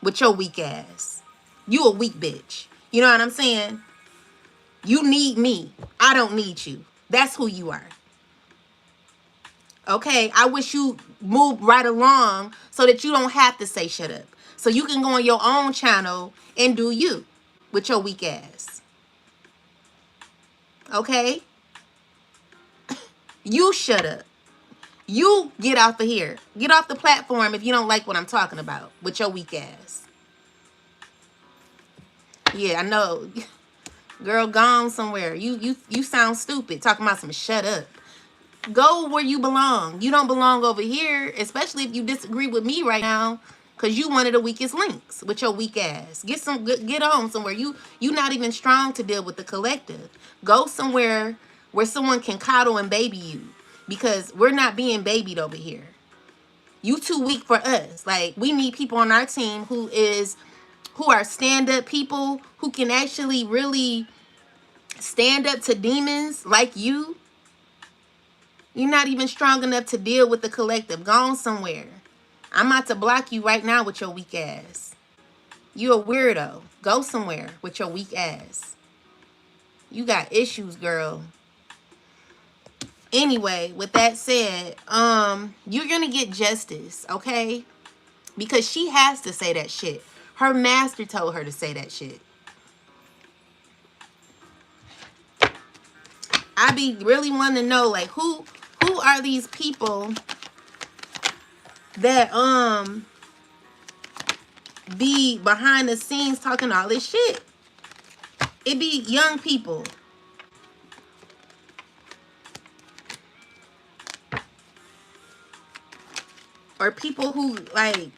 with your weak ass. You a weak bitch. You know what I'm saying? You need me. I don't need you. That's who you are. Okay? I wish you moved right along so that you don't have to say shut up. So you can go on your own channel and do you with your weak ass. Okay? You shut up. You get off of here. Get off the platform if you don't like what I'm talking about with your weak ass. Yeah, I know. Girl, gone somewhere. You sound stupid talking about some shut up. Go where you belong. You don't belong over here, especially if you disagree with me right now, because you one of the weakest links with your weak ass. Get on somewhere. You not even strong to deal with the collective. Go somewhere where someone can coddle and baby you, because we're not being babied over here. You too weak for us. Like, we need people on our team who are stand-up people, who can actually really stand up to demons like you. You're not even strong enough to deal with the collective. Go on somewhere. I'm about to block you right now with your weak ass. You a weirdo. Go somewhere with your weak ass. You got issues, girl. Anyway, with that said, you're gonna get justice, okay? Because she has to say that shit. Her master told her to say that shit. I be really wanting to know, like, who are these people that be behind the scenes talking all this shit? It be young people. Or people who, like,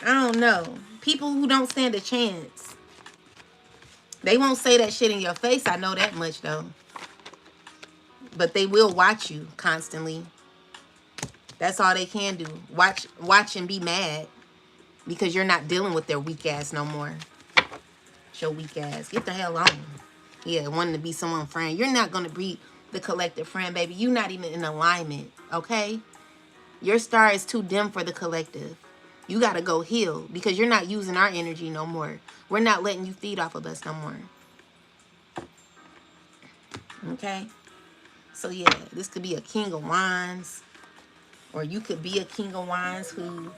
I don't know. People who don't stand a chance. They won't say that shit in your face, I know that much, though. But they will watch you constantly. That's all they can do. Watch and be mad. Because you're not dealing with their weak ass no more. Your weak ass. Get the hell on. Yeah, wanting to be someone's friend. You're not going to be the collective friend, baby. You're not even in alignment, okay? Your star is too dim for the collective. You got to go heal because you're not using our energy no more. We're not letting you feed off of us no more. Okay? So, yeah, this could be a King of Wands. Or you could be a King of Wands who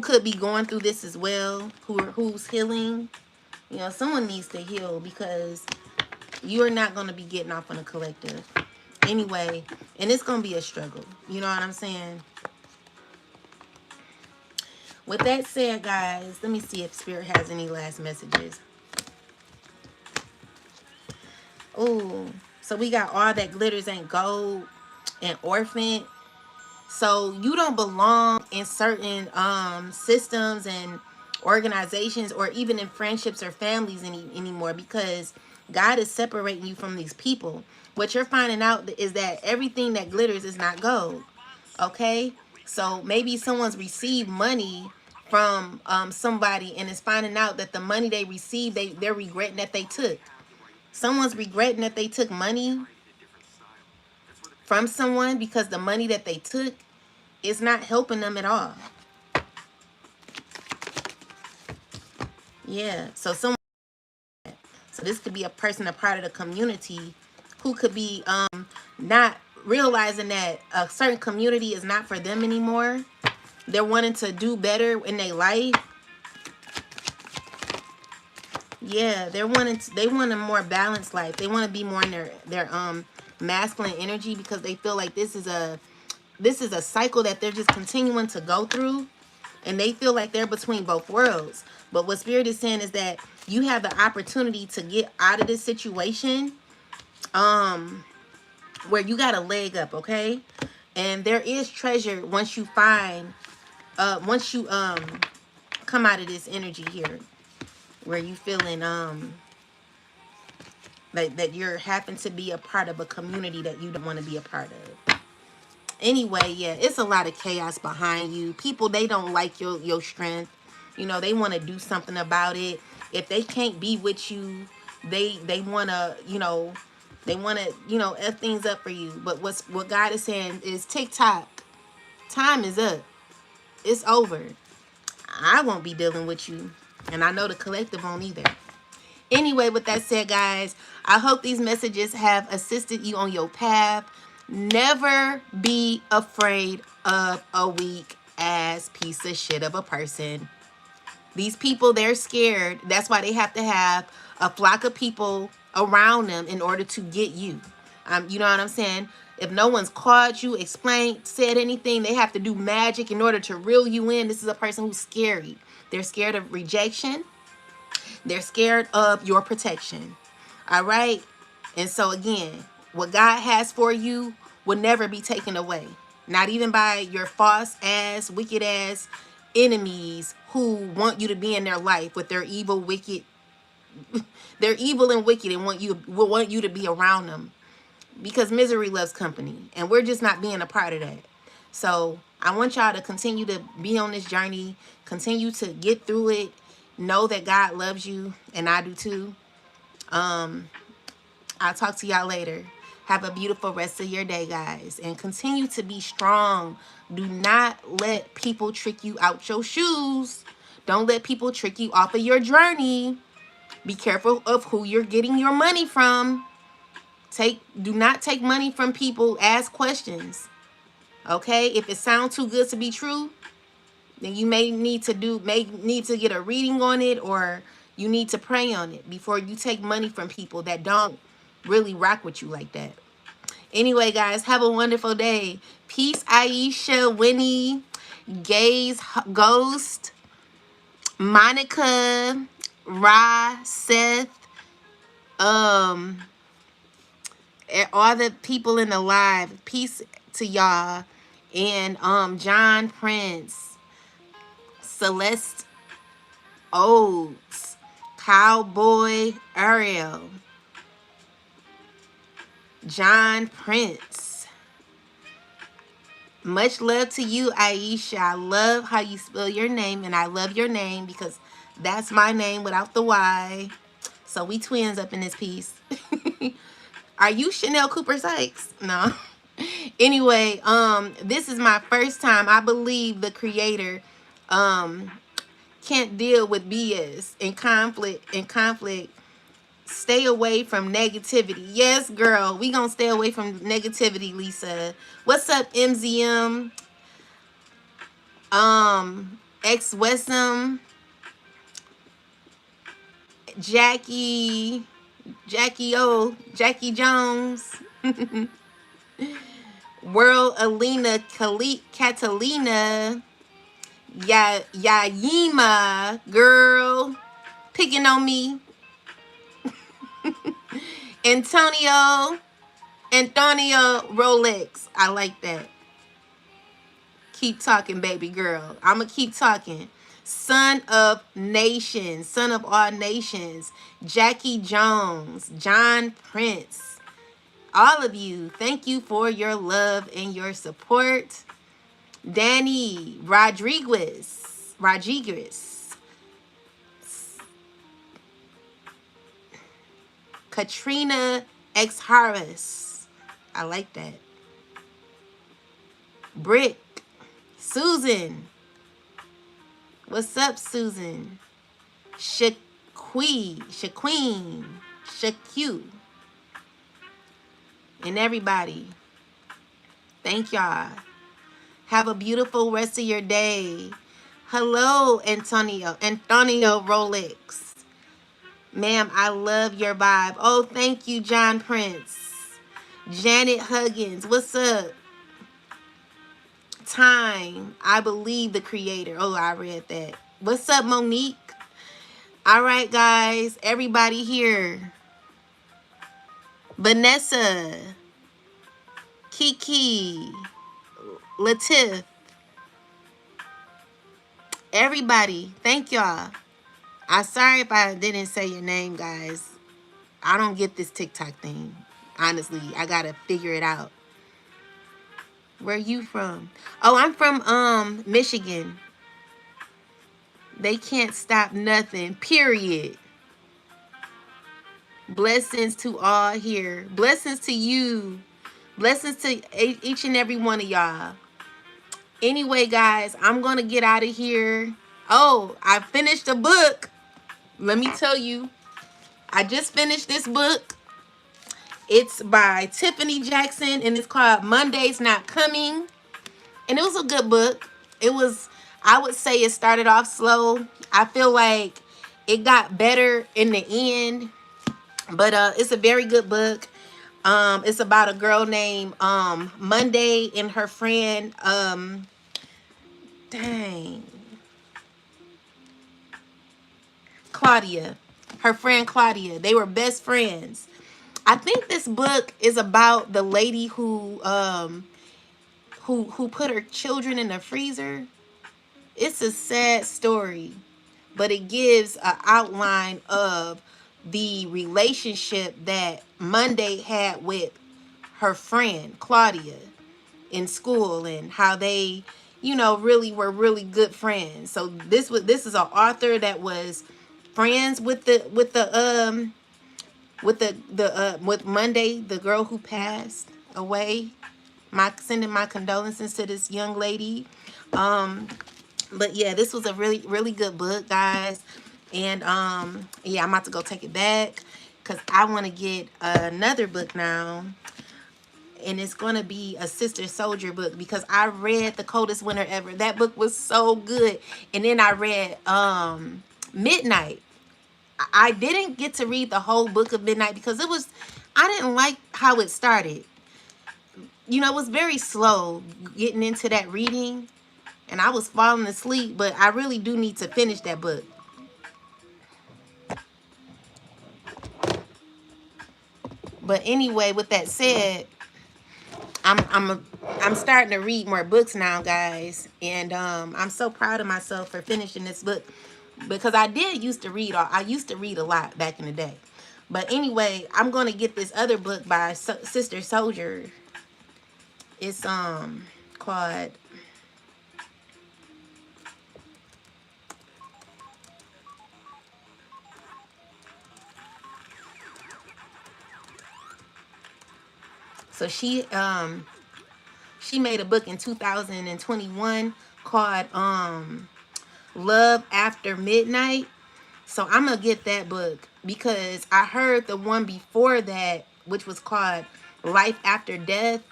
could be going through this as well. Who's healing. You know, someone needs to heal because you're not going to be getting off on a collective. Anyway, and it's going to be a struggle. You know what I'm saying? With that said, guys, let me see if Spirit has any last messages. Oh, so we got all that glitters ain't gold and orphan. So you don't belong in certain systems and organizations or even in friendships or families anymore because God is separating you from these people. What you're finding out is that everything that glitters is not gold. Okay? So maybe someone's received money from somebody and is finding out that the money they received, they're regretting that they took. Someone's regretting that they took money from someone because the money that they took is not helping them at all. Yeah, so this could be a person, a part of the community who could be not realizing that a certain community is not for them anymore. They're wanting to do better in their life. Yeah, they want a more balanced life. They want to be more in their masculine energy because they feel like this is a cycle that they're just continuing to go through, and they feel like they're between both worlds. But what Spirit is saying is that you have the opportunity to get out of this situation where you got a leg up, okay? And there is treasure once you find once you come out of this energy here where you feeling like that you're happen to be a part of a community that you don't want to be a part of. Anyway, yeah, it's a lot of chaos behind you. People, they don't like your strength. You know, they want to do something about it. If they can't be with you, they want to, F things up for you. But what God is saying is TikTok, time is up. It's over. I won't be dealing with you. And I know the collective won't either. Anyway, with that said, guys, I hope these messages have assisted you on your path. Never be afraid of a weak ass piece of shit of a person. These people, they're scared. That's why they have to have a flock of people around them in order to get you. You know what I'm saying? If no one's called you, explained, said anything, they have to do magic in order to reel you in. This is a person who's scary. They're scared of rejection. They're scared of your protection. All right? And so again, what God has for you will never be taken away. Not even by your false ass, wicked ass enemies who want you to be in their life with their evil, wicked. They're evil and wicked and want you to be around them, because misery loves company, and we're just not being a part of that. So I want y'all to continue to be on this journey, continue to get through it. Know that God loves you, and I do too. I'll talk to y'all later. Have a beautiful rest of your day, guys, and continue to be strong. Do not let people trick you out your shoes. Don't let people trick you off of your journey. Be careful of who you're getting your money from. Do not take money from people. Ask questions. Okay? If it sounds too good to be true, then you may need to get a reading on it, or you need to pray on it before you take money from people that don't really rock with you like that. Anyway, guys, have a wonderful day. Peace, Aisha, Winnie, Gaze, Ghost, Monica, Ra, Seth, all the people in the live. Peace to y'all. And John Prince, Celeste Oates, Cowboy Ariel, John Prince. Much love to you, Aisha. I love how you spell your name, and I love your name because that's my name without the Y. So we twins up in this piece. Are you Chanel Cooper Sykes? No. Anyway, this is my first time. I believe the creator can't deal with BS and conflict. Stay away from negativity. Yes, girl, we gonna stay away from negativity, Lisa. What's up, MZM? X Wesum, Jackie Jones, World Alina Catalina, Yayima, girl, picking on me. Antonio Rolex. I like that. Keep talking, baby girl. I'ma keep talking. Son of nations, son of all nations, Jackie Jones, John Prince, all of you, thank you for your love and your support. Danny Rodriguez, Katrina X Harris, I like that. Brick, Susan, what's up, Susan? Shaqueen, Shaque, and everybody. Thank y'all. Have a beautiful rest of your day. Hello, Antonio Rolex. Ma'am, I love your vibe. Oh, thank you, John Prince. Janet Huggins, what's up? Time, I believe the creator. Oh, I read that. What's up, Monique? All right, guys, everybody here. Vanessa, Kiki, Latif, everybody, thank y'all. I'm sorry if I didn't say your name, guys. I don't get this TikTok thing. Honestly, I gotta figure it out. Where you from? Oh, I'm from Michigan. They can't stop nothing. Period. Blessings to all here. Blessings to you. Blessings to each and every one of y'all. Anyway, guys, I'm gonna get out of here. Oh, I finished a book. Let me tell you, I just finished this book. It's by Tiffany Jackson, and it's called Monday's Not Coming. And it was a good book. I would say it started off slow. I feel like it got better in the end. But it's a very good book. It's about a girl named Monday and her friend, Claudia. Her friend Claudia. They were best friends. I think this book is about the lady who put her children in the freezer. It's a sad story, but it gives an outline of the relationship that Monday had with her friend Claudia in school, and how they, really were really good friends. So this is an author that was friends with Monday, the girl who passed away. Sending my condolences to this young lady. But yeah, this was a really, really good book, guys. And yeah, I'm about to go take it back because I want to get another book now. And it's going to be a Sister Soldier book, because I read The Coldest Winter Ever. That book was so good. And then I read Midnight. I didn't get to read the whole book of Midnight because I didn't like how it started. It was very slow getting into that reading, and I was falling asleep, but I really do need to finish that book. But anyway, with that said, I'm starting to read more books now, guys, and I'm so proud of myself for finishing this book, because I used to read a lot back in the day. But anyway, I'm going to get this other book by Sister Soldier. It's called so she made a book in 2021 called Love After Midnight. So I'm gonna get that book because I heard the one before that, which was called Life After Death,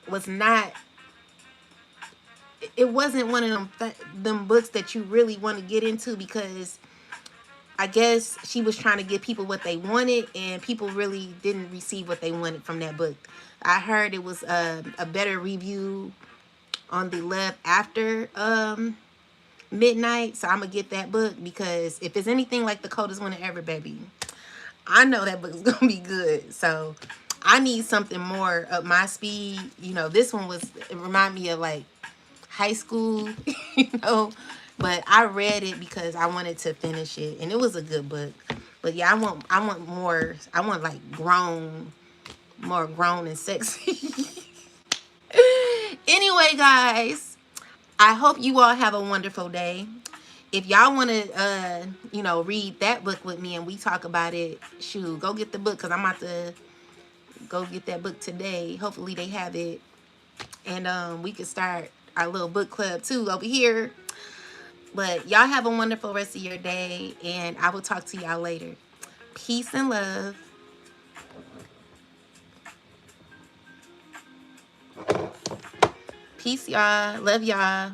was not. It wasn't one of them books that you really want to get into, because I guess she was trying to give people what they wanted, and people really didn't receive what they wanted from that book. I heard it was a better review on the Love After Midnight, so I'm gonna get that book, because if it's anything like The Coldest Winter Ever, baby, I know that book's gonna be good. So I need something more up my speed. This one it reminded me of like high school, you know. But I read it because I wanted to finish it, and it was a good book. But yeah, I want more. I want like more grown and sexy. Anyway, guys, I hope you all have a wonderful day. If y'all want to, read that book with me and we talk about it, shoot, go get the book, because I'm about to go get that book today. Hopefully they have it. And we can start our little book club too over here. But y'all have a wonderful rest of your day, and I will talk to y'all later. Peace and love. Peace, y'all. Love y'all.